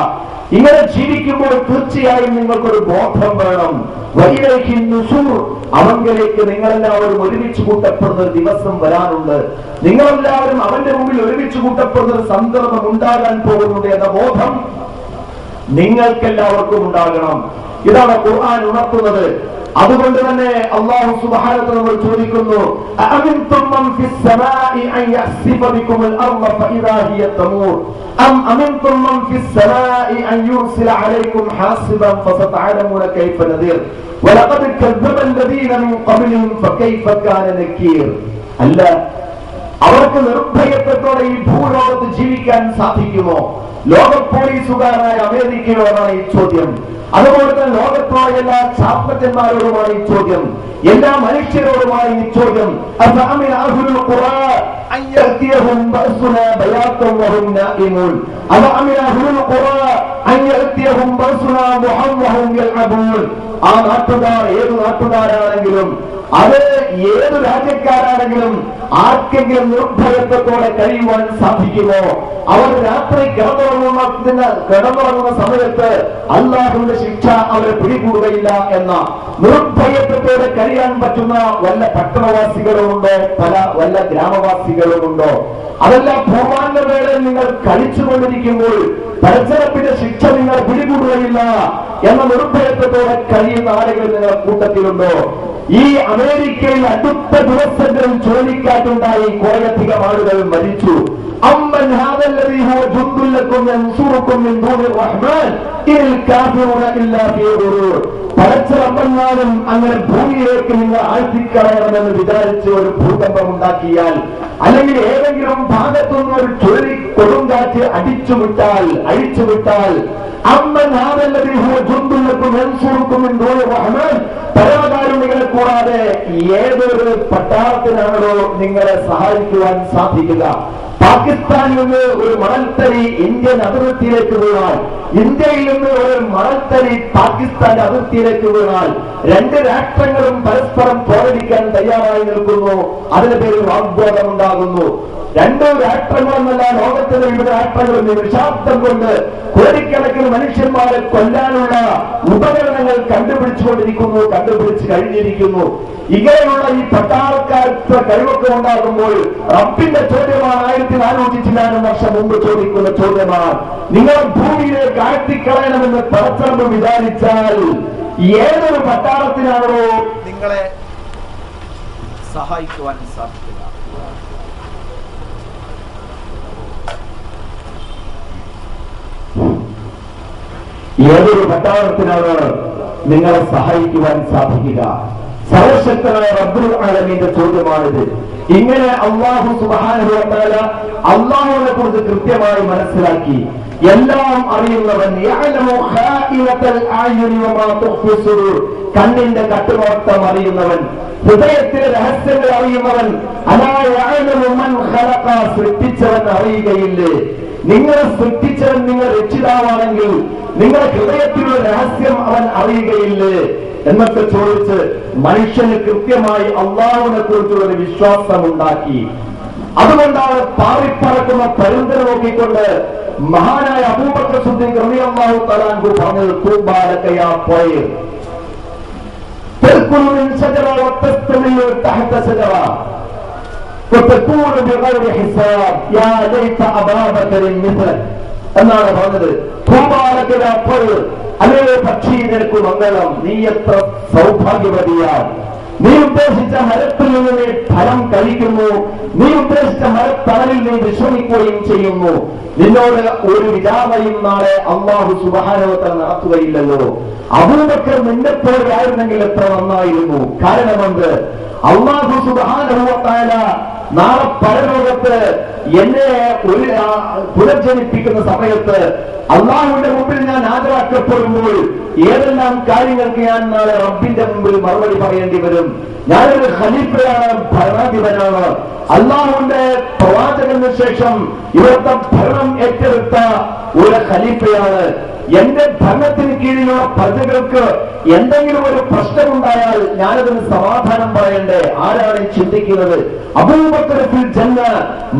ഇങ്ങനെ ജീവിക്കുമ്പോൾ തീർച്ചയായും നിങ്ങൾക്കൊരു ബോധം വേണം. വഇലൈഹി നുശൂർ, അവങ്കലേക്ക് നിങ്ങളെല്ലാവരും ഒരുമിച്ച് കൂട്ടപ്പെടുന്ന ഒരു ദിവസം വരാനുണ്ട്. നിങ്ങളെല്ലാവരും അവന്റെ മുമ്പിൽ ഒരുമിച്ച് കൂട്ടപ്പെടുന്ന ഒരു സന്ദർഭം ഉണ്ടാകാൻ പോകുന്നുണ്ട് എന്ന ബോധം നിങ്ങൾക്കെല്ലാവർക്കും ഉണ്ടാകണം. ഇതാണ് ഖുർആൻ ഉണർത്തുന്നത്. അതുകൊണ്ട് തന്നെ അല്ലാഹു സുബ്ഹാനഹു വ തആല ചോദിക്കുന്നു, അഅമിൻതും മൻ ഫിസ് സമാഇ അൻ യഖ്സിഫ ബികുമുൽ അർള ഫഇദാ ഹിയ തമൂർ അം അമിൻതും മൻ ഫിസ് സമാഇ അൻ യുർസില അലൈക്കും ഹാസിബൻ ഫസതഅലമുന കൈഫ നദീർ വലഖദ് കദ്ദബ അൽദീന മിൻ ഖബ്ലിഹിം ഫകൈഫ കാന നകീർ. അല്ല, അവർക്ക് നിർഭയത്വത്തോടെ ഈ ഭൂലോകത്ത് ജീവിക്കാൻ സാധിക്കുമോ? ലോക പോലീസുകാരായ അമേരിക്കയോടാണ് ഈ ചോദ്യം. അതുപോലെ തന്നെ ലോകത്തോടെ എല്ലാ ശാസ്ത്രജ്ഞന്മാരോടുമാണ് ഈ ചോദ്യം, എല്ലാ മനുഷ്യരോടുമാണ് ഈ ചോദ്യം. ആ നാട്ടുകാർ ഏത് നാട്ടുകാരാണെങ്കിലും അത് ഏത് രാജ്യക്കാരാണെങ്കിലും ആർക്കെങ്കിലും നിർഭയത്വത്തോടെ കഴിയുവാൻ സാധിക്കുമോ? അവർ രാത്രി കിടന്നുറങ്ങുന്ന സമയത്ത് അല്ലാഹുവിന്റെ ശിക്ഷ അവരെ പിടികൂടുകയില്ല എന്ന നിർഭയത്വത്തോടെ കഴിയാൻ പറ്റുന്ന വല്ല പട്ടണവാസികളുമുണ്ടോ, വല്ല ഗ്രാമവാസികളുമുണ്ടോ? അതല്ല, പൂർവാംഗവേളയിൽ നിങ്ങൾ കളിച്ചുകൊണ്ടിരിക്കുമ്പോൾ പരസ്പരത്തിന്റെ ശിക്ഷ നിങ്ങൾ പിടികൂടുകയില്ല എന്ന നിർഭയത്വത്തോടെ കഴിയുന്ന ആളുകൾ നിങ്ങളുടെ കൂട്ടത്തിലുണ്ടോ? ഈ അമേരിക്കയിൽ അടുത്ത ദിവസങ്ങളിൽ ചുഴലിക്കാറ്റുണ്ടായി കുറേയധികം ആളുകൾ മരിച്ചു. അമ്മൻ ഹാദല്ലദീ ഹുവ ജുന്ദുൽ ലക്കും യൻസുറുക്കും മിൻ ദൂനിർ റഹ്മാൻ ഇൽ കാഫിറൂന ഇല്ലാ ഫീ ഗുറൂർ. പടച്ചറമ്പെങ്ങാനും അങ്ങനെ ഭൂമിയിലേക്ക് നിങ്ങൾ ആഴ്ത്തിക്കളയണമെന്ന് വിചാരിച്ച് ഒരു ഭൂകമ്പം ഉണ്ടാക്കിയാൽ, അല്ലെങ്കിൽ ഏതെങ്കിലും ഭാഗത്തുനിന്ന് ഒരു ചുഴലി കൊടുങ്കാറ്റ് അഴിച്ചുവിട്ടാൽ അമ്മൻ ഹാദല്ലദീ ഹുവ ജുന്ദുൽ ലക്കും യൻസുറുക്കും മിൻ ദൂനിർ റഹ്മാൻ, പരമകാരുണികളെ കൂടാതെ ഏതൊരു പട്ടാളത്തിനാണോ നിങ്ങളെ സഹായിക്കുവാൻ സാധിക്കുക? പാകിസ്ഥാനിൽ നിന്ന് ഒരു മണൽത്തരി ഇന്ത്യൻ അതിർത്തിയിലേക്ക് വീണാൽ, ഇന്ത്യയിൽ നിന്ന് ഒരു മണൽത്തരി പാകിസ്ഥാന്റെ അതിർത്തിയിലേക്ക് വീണാൽ, രണ്ട് രാഷ്ട്രങ്ങളും പരസ്പരം പോരടിക്കാൻ തയ്യാറായി നിൽക്കുന്നു. അതിന്റെ പേരിൽ വാഗ്വാദം ഉണ്ടാകുന്നു. രണ്ട് രാഷ്ട്രങ്ങളെന്നല്ല, ലോകത്തിലെ വിവിധ രാഷ്ട്രങ്ങളും നിമിഷാബ്ദം കൊണ്ട് കോടിക്കണക്കിന് മനുഷ്യന്മാരെ കൊല്ലാനുള്ള ഉപകരണങ്ങൾ കണ്ടുപിടിച്ചു കഴിഞ്ഞിരിക്കുന്നു. ഇങ്ങനെയുള്ള ഈ പട്ടാളക്കാർക്ക് കഴിവൊക്കെ ഉണ്ടാകുമ്പോൾ റബ്ബിന്റെ ചോദ്യമാണ് 1400 വർഷം മുമ്പ് ചോദിക്കുന്ന ചോദ്യമാണ്. നിങ്ങൾ ഭൂമിയിലേക്ക് ആഴ്ത്തിക്കളയണമെന്ന് പടച്ചറമ്പ് വിചാരിച്ചാൽ ഏതൊരു പട്ടാളത്തിനാണോ നിങ്ങളെ സഹായിക്കുവാൻ സാധിക്കുക? ഏതൊരു പട്ടാളത്തിനാണ് നിങ്ങളെ സഹായിക്കുവാൻ സാധിക്കുക? സർവശക്തനായ റബ്ബുൽ ആലമീന്റെ ചോദ്യമാണിത്. ഇങ്ങനെ അല്ലാഹു സുബ്ഹാനഹു വ തആല അല്ലാഹുവിനെ കുറിച്ച് കൃത്യമായി മനസ്സിലാക്കി, എല്ലാം അറിയുന്നവൻ, യഅലമു ഖായിനത്തൽ അയുനി വമാ തുഖ്ഫി സുദൂർ, കണ്ണിന്റെ കട്ടുനോട്ടം അറിയുന്നവൻ, ഹൃദയത്തിലെ രഹസ്യങ്ങൾ അറിയുന്നവൻ, അലാ യഅലമു മൻ ഖലഖ, സൃഷ്ടിച്ചവൻ അറിയുകയില്ലേ? നിങ്ങളെ സൃഷ്ടിച്ചവൻ നിങ്ങൾ രക്ഷിതാവാണെങ്കിൽ നിങ്ങളുടെ ഹൃദയത്തിലുള്ള രഹസ്യം അവൻ അറിയുകയില്ലേ എന്നൊക്കെ ചോദിച്ച് മനുഷ്യന് കൃത്യമായി അല്ലാഹുവിനെ കുറിച്ചുള്ള ഒരു വിശ്വാസം ഉണ്ടാക്കി. അതുകൊണ്ടാണ് പാറിപ്പറക്കുന്ന പരുന്തിനെ നോക്കിക്കൊണ്ട് മഹാനായ അബൂബക്കർ സിദ്ദീഖ് റളിയല്ലാഹു തആല അൻഹു പറഞ്ഞത്, തൂബാ ലക യാ ത്വയ്ർ തൽകുലു മിൻ ശജറ വതസ്തമിലു തഹത ശജറ വതകൂനു ബിഗൈരി ഹിസാബ് യാ ലൈത അബാ ബക്കറിൻ മിസ്ലക് എന്നാണ് പറഞ്ഞത്. തൂബാ ലക യാ ത്വയ്ർ, അല്ലേ പക്ഷി, നിനക്ക് മംഗളം, നീ എത്ര സൗഭാഗ്യവതിയാണ്. നീ ഉദ്ദേശിച്ച മരത്തിൽ നിന്ന് നീ ഫലം കഴിക്കുന്നു, നീ ഉദ്ദേശിച്ച മരത്തണലിൽ നീ വിശ്രമിക്കുകയും ചെയ്യുന്നു. നിന്നോട് ഒരു വിചാരണയും നാളെ അല്ലാഹു സുബ്ഹാനഹു വ തആല നടത്തുകയില്ലല്ലോ. അബൂബക്കർ നിന്നെപ്പോലെയായിരുന്നെങ്കിൽ എത്ര നന്നായിരുന്നു. കാരണമെന്ത്? അല്ലാഹു സുബ്ഹാനഹു വ തആല നാളെ പരലോകത്ത് എന്നെ പുനർജനിപ്പിക്കുന്ന സമയത്ത് അള്ളാഹുവിന്റെ മുമ്പിൽ ഞാൻ ഹാജരാക്കപ്പെടുമ്പോൾ ഏതെല്ലാം കാര്യങ്ങൾക്ക് ഞാൻ നാളെ റബ്ബിന്റെ മുമ്പിൽ മറുപടി പറയേണ്ടി വരും. ഞാനൊരു ഖലീഫയാണ്, ഭരണാധിപനാണ്. അള്ളാഹുവിന്റെ പ്രവാചകന് ശേഷം ഇവിടുത്തെ ഭരണം ഏറ്റെടുത്ത ഒരു ഖലീഫയാണ്. എന്റെ ഭരണത്തിന് കീഴിലുള്ള പ്രജകൾക്ക് എന്തെങ്കിലും ഒരു പ്രശ്നമുണ്ടായാൽ ഞാനതിന് സമാധാനം പറയണ്ടേ? ആരാണ് ചിന്തിക്കുന്നത്? അബൂബക്കർ ഫിൽ ജന്ന,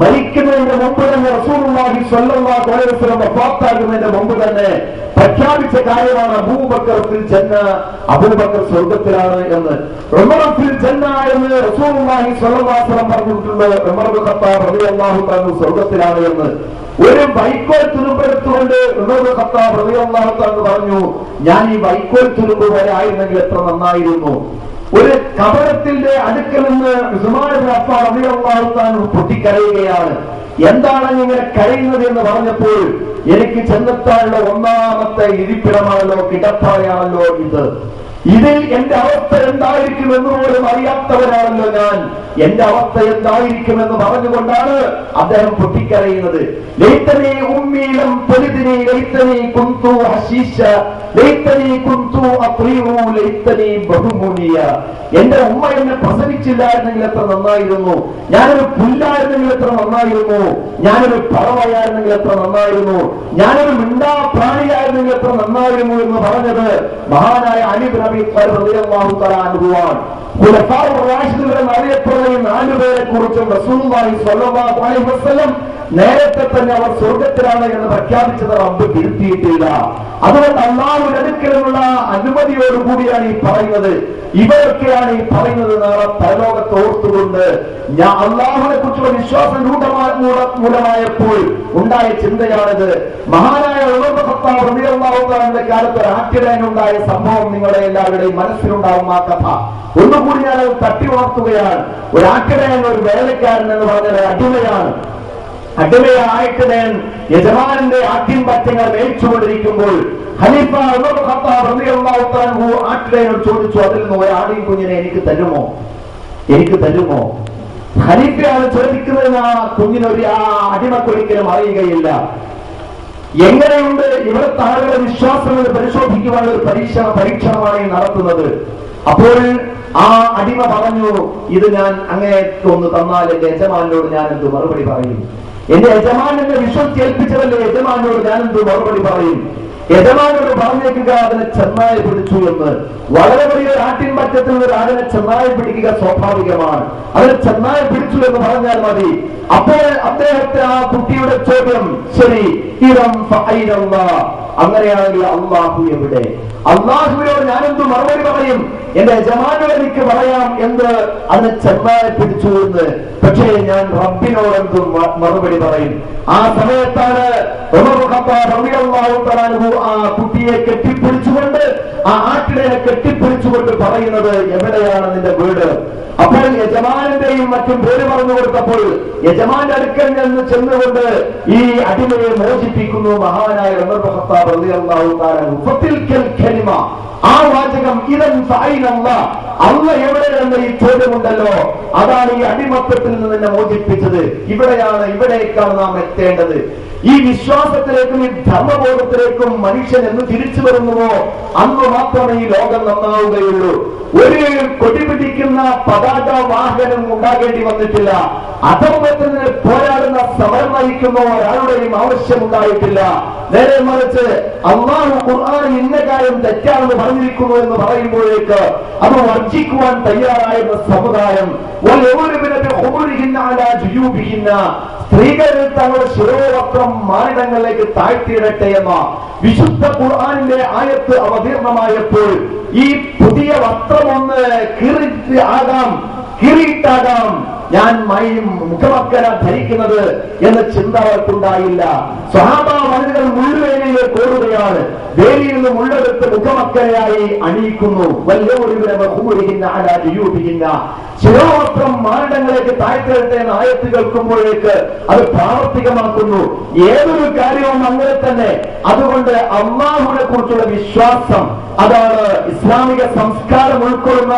മരിക്കുന്നതിന് മുമ്പ് തന്നെ റസൂലുള്ളാഹി സ്വല്ലല്ലാഹു അലൈഹി വസല്ലം വഫാത്താകുന്നതിന് മുമ്പ് തന്നെ പ്രഖ്യാപിച്ച കാര്യമാണ് അബൂബക്കർ ഫിൽ ജന്ന, അബൂബക്കർ സ്വർഗ്ഗത്തിലാണ് എന്ന്. ഉമർ ഫിൽ ജന്ന എന്ന് റസൂലുള്ളാഹി സ്വല്ലല്ലാഹു അലൈഹി വസല്ലം പറഞ്ഞിട്ടുണ്ട്. ഉമർ ഇബ്നു ഖത്താബ് റളിയല്ലാഹു തആല സ്വർഗ്ഗത്തിലാണ് എന്ന്. ഒരു വൈക്കോൽ തുരുമ്പെടുത്തുകൊണ്ട് ഉമർ ഇബ്നു ഖത്താബ് റളിയല്ലാഹു തആല പറഞ്ഞു, ഞാൻ ഈ വൈക്കോൽ തുരുമ്പ് വരെ ആയിരുന്നെങ്കിൽ എത്ര നന്നായിരുന്നു. ഒരു കബറത്തിന്റെ അടുക്കൽ നിന്ന് ഉസ്മാൻ ഇബ്നു അഫ്ഫാൻ റളിയല്ലാഹു തആല പൊട്ടിക്കരയുകയാണ്. എന്താണ് ഇങ്ങനെ കരയുന്നത് എന്ന് പറഞ്ഞപ്പോൾ, എനിക്ക് ചെന്നെത്താനുള്ള ഒന്നാമത്തെ ഇരിപ്പിടമാണല്ലോ, കിടപ്പായാണല്ലോ ഇത്. ഇതിൽ എന്റെ അവസ്ഥ എന്തായിരിക്കുമെന്ന് പോലും അറിയാത്തവരാണല്ലോ ഞാൻ. എന്റെ അവസ്ഥ എന്തായിരിക്കുമെന്ന് പറഞ്ഞുകൊണ്ടാണ് അദ്ദേഹം പൊട്ടിക്കരയുന്നത്. ലൈതനി ഉമ്മീ ലം തലിദ്നി ലൈതനി കുന്തു ഹശീശ ലൈതനി കുന്തു അത്രീറു ലൈതനി ബഹുമുനിയ. എന്റെ ഉമ്മ എന്നെ പ്രസവിച്ചില്ലായിരുന്നെങ്കിൽ എത്ര നന്നായിരുന്നു. ഞാനൊരു പുല്ലായിരുന്നെങ്കിൽ എത്ര നന്നായിരുന്നു. ഞാനൊരു പറവയായിരുന്നെങ്കിൽ എത്ര നന്നായിരുന്നു. ഞാനൊരു മിണ്ടാ പ്രാണിയായിരുന്നെങ്കിൽ എത്ര നന്നായിരുന്നു എന്ന് പറഞ്ഞത് മഹാനായ അലി ഇബ്നു അബീ അബീ ത്വാലിബ് റളിയല്ലാഹു തആല അൻഹുവാണ്. ഖുലഫാഉർ റാഷിദുകൾ എന്നറിയപ്പെടുന്ന 4 പേരെ കുറിച്ചും റസൂലുള്ളാഹി സ്വല്ലല്ലാഹു അലൈഹി വസല്ലം നേരത്തെ തന്നെ അവർ സ്വർഗത്തിലാണ് എന്ന് പ്രഖ്യാപിച്ചത് റബ്ബ് തിരുത്തിയിട്ടില്ല. അതുകൊണ്ട് അല്ലാഹുവിന്റെ അടുക്കൽ നിന്നുള്ള അനുമതിയോടുകൂടിയാണ് ഈ പറയുന്നത്. ഇവരൊക്കെയാണ് ഈ പറയുന്നത്. നാളെ പരലോകത്ത് ഓർത്തുകൊണ്ട് ഞാൻ അല്ലാഹുവിനെ കുറിച്ചുള്ള വിശ്വാസം മൂലമായപ്പോൾ ഉണ്ടായ ചിന്തയാണിത്. മഹാനായ ഉമർ ഇബ്നു ഖത്താബ് റളിയല്ലാഹു അൻഹുവിന്റെ കാലത്ത് ഒരു ആക്സിഡന്റ് ഉണ്ടായ സംഭവം നിങ്ങളുടെ എല്ലാവരുടെയും മനസ്സിലുണ്ടാവും. ആ കഥ ഒന്നുകൂടി ഞാൻ തട്ടി ഉണർത്തുകയാണ്. ഒരു ആക്സിഡന്റ്, ഒരു വേലക്കാരൻ എന്ന് പറഞ്ഞത് അടിമയാണ്. അടിമയായിട്ട് യജമാനന്റെ ആട്ടിൻപറ്റങ്ങൾ മേയിച്ചുകൊണ്ടിരിക്കുമ്പോൾ ഖലീഫ ഉമർ ഇബ്നു ഖത്താബ് റളിയല്ലാഹു അൻഹു ആട്ടിടയനോട് ചോദിച്ചു, അതിൽ നിന്ന് ഒരു ആടിൻ കുഞ്ഞിനെ എനിക്ക് തരുമോ? ഖലീഫയാണ് ചോദിക്കുന്നത്. ആ കുഞ്ഞിനൊരു അടിമക്കൊരിക്കലും അറിയുകയില്ല. എങ്ങനെയുണ്ട് ഇവിടുത്തെ ആളുകളുടെ വിശ്വാസം എന്ന് പരിശോധിക്കുവാനുള്ള ഒരു പരീക്ഷണമാണ് നടത്തുന്നത്. അപ്പോൾ ആ അടിമ പറഞ്ഞു, ഇത് ഞാൻ അങ്ങേക്ക് ഒന്ന് തന്നാൽ എന്റെ യജമാനോട് ഞാൻ എന്ത് മറുപടി പറയും? എന്റെ യജമാനെ വിശ്വസിച്ചേൽപ്പിച്ചതല്ലേ, യജമാനോട് ഞാൻ എന്ത് മറുപടി പറയും? യജമാനോട് പറഞ്ഞേക്കുക അതിനെ ചെന്നായി പിടിച്ചു എന്ന്. വളരെ വലിയ ആട്ടിൻപറ്റത്തിൽ നിന്ന് അതിനെ ചെന്നായി പിടിക്കുക സ്വാഭാവികമാണ്. അതിനെ ചെന്നായി പിടിച്ചു എന്ന് പറഞ്ഞാൽ മതി. അപ്പോൾ അദ്ദേഹത്തെ ആ കുട്ടിയുടെ ചോദ്യം, ശരി അങ്ങനെയാണെങ്കിൽ അള്ളാഹു എവിടെ? അള്ളാഹുവിനോട് ഞാൻ എന്ത് മറുപടി പറയും? എന്റെ യജമാനോട് എനിക്ക് പറയാം എന്ത് അതിനെ ചെന്നായി പിടിച്ചു എന്ന്. പക്ഷേ ഞാൻ റബ്ബിനോട് എന്തും മറുപടി പറയും. ആ സമയത്താണ് ഉമർ ഇബ്നു ഖത്താബ് റളിയല്ലാഹു തആല അൻഹു ആ കുട്ടിയെ കെട്ടിപ്പിടിച്ചുകൊണ്ട്, ആ ആട്ടിടയനെ കെട്ടിപ്പിടിച്ചുകൊണ്ട് പറയുന്നത്, എവിടെയാണ് നിന്റെ വീട്? അപ്പോൾ യജമാനന്റെയും മറ്റും പേര് പറഞ്ഞു കൊടുത്തപ്പോൾ യജമാന്റെ അടുക്കൽ നിന്ന് ചെന്നുകൊണ്ട് ഈ അടിമയെ മോചിപ്പിക്കുന്നു മഹാനായ ഉമർ ഇബ്നു ഖത്താബ് റളിയല്ലാഹു തആല അൻഹു. ഫതിൽകൽ കലിമ, ആ വാചകം ഇദൻ ഫഅയിനല്ലാഹ്, അല്ലാഹ് എവിടെയെന്ന ഈ ചോദ്യമുണ്ടല്ലോ, അതാണ് ഈ അടിമത്തത്തിൽ നിന്ന് നിന്നെ മോചിപ്പിച്ചത്. ഇവിടേക്കാണ് നാം എത്തേണ്ടത്. ഈ വിശ്വാസത്തിലേക്കും ഈ ധർമ്മബോധത്തിലേക്കും മനുഷ്യൻ എന്ന് തിരിച്ചു വരുന്നുവോ അന്ന് മാത്രമേ ഈ ലോകം നന്നാവുകയുള്ളൂ. ഒരു കൊടിപിടിക്കുന്ന പതാക വാഹനം ഉണ്ടാകേണ്ടി വന്നിട്ടില്ല. അധർമ്മത്തിന് പോരാടുന്ന സമരം നയിക്കുന്ന ഒരാളുടെയും ആവശ്യമുണ്ടായിട്ടില്ല. നേരെ മറിച്ച് അല്ലാഹു ഖുർആനിൽ ഇന്ന കാര്യം തെറ്റാണെന്ന് പറഞ്ഞിരിക്കുന്നു എന്ന് പറയുമ്പോഴേക്ക് അത് വർജിക്കുവാൻ തയ്യാറായിരുന്ന സമുദായം, സ്ത്രീകൾ തങ്ങളുടെ ശിരോവസ്ത്രം മാനിടങ്ങളിലേക്ക് താഴ്ത്തിയിടട്ടെ എന്ന വിശുദ്ധ ഖുർആനിന്റെ ആയത്ത് അവതീർണമായപ്പോൾ ഈ പുതിയ വസ്ത്രമൊന്ന് കീറിയിട്ടാകാം ഞാൻ മുഖമക്കര ധരിക്കുന്നത് എന്ന ചിന്ത അവർക്കുണ്ടായില്ല. സ്വഹാബാ വനിതകൾ മുള്ളുവേലിയിലേക്ക് ഓടുകയാണ്. വേലിയിൽ നിന്ന് മുള്ളെടുത്ത് മുഖമക്കരയായി അണിയിക്കുന്നു. ശിരോവസ്ത്രം മാനിടങ്ങളിലേക്ക് താഴ്ത്തിയിടട്ടെ എന്ന ആയത്ത് കേൾക്കുമ്പോഴേക്ക് അത് പ്രാവർത്തികമാക്കുന്നു. ഏതൊരു കാര്യവും അങ്ങനെ തന്നെ. അതുകൊണ്ട് അല്ലാഹുവിനെ കുറിച്ചുള്ള വിശ്വാസം, അതാണ് ഇസ്ലാമിക സംസ്കാരം ഉൾക്കൊള്ളുന്ന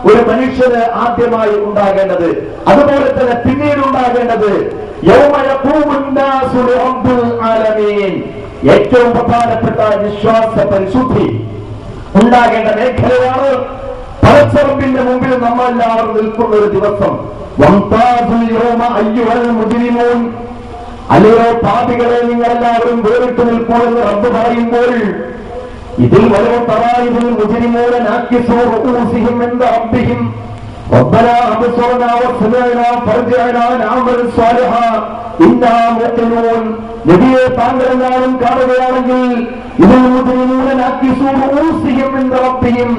ഒരു മനുഷ്യന് ആദ്യമായി ഉണ്ടാകേണ്ടത്. അതുപോലെ തന്നെ പിന്നീട് ഉണ്ടാകേണ്ടത് ഏറ്റവും പ്രധാനപ്പെട്ട വിശ്വാസ പരിശുദ്ധി ഉണ്ടാകേണ്ട മേഖലയാണ് പടച്ചറബിന്റെ മുമ്പിൽ നമ്മളെല്ലാവരും നിൽക്കുന്ന ഒരു ദിവസം. അല്ലയോ പാപികളെ, നിങ്ങളെല്ലാവരും വേറിട്ട് നിൽക്കൂ എന്ന് റബ്ബ് പറയുമ്പോൾ ഇതിൽ വരും തറായിബുൽ മുജ്രിമൂന നാകിസൂ റൂസിഹിം ഇൻദ റബ്ബിഹിം റബ്ബനാ അബ്സറനാ വസ്മഅനാ ഫർജിഅനാ നഅമൽ സ്വാലിഹാ ഇന്നാ മുഖിനൂൻ. നബിയെ, താങ്കളെല്ലാവരും കാണുകയാണെങ്കിൽ ഇതിൽ മുജ്രിമൂന നാകിസൂ റൂസിഹിം ഇൻദ റബ്ബിഹിം,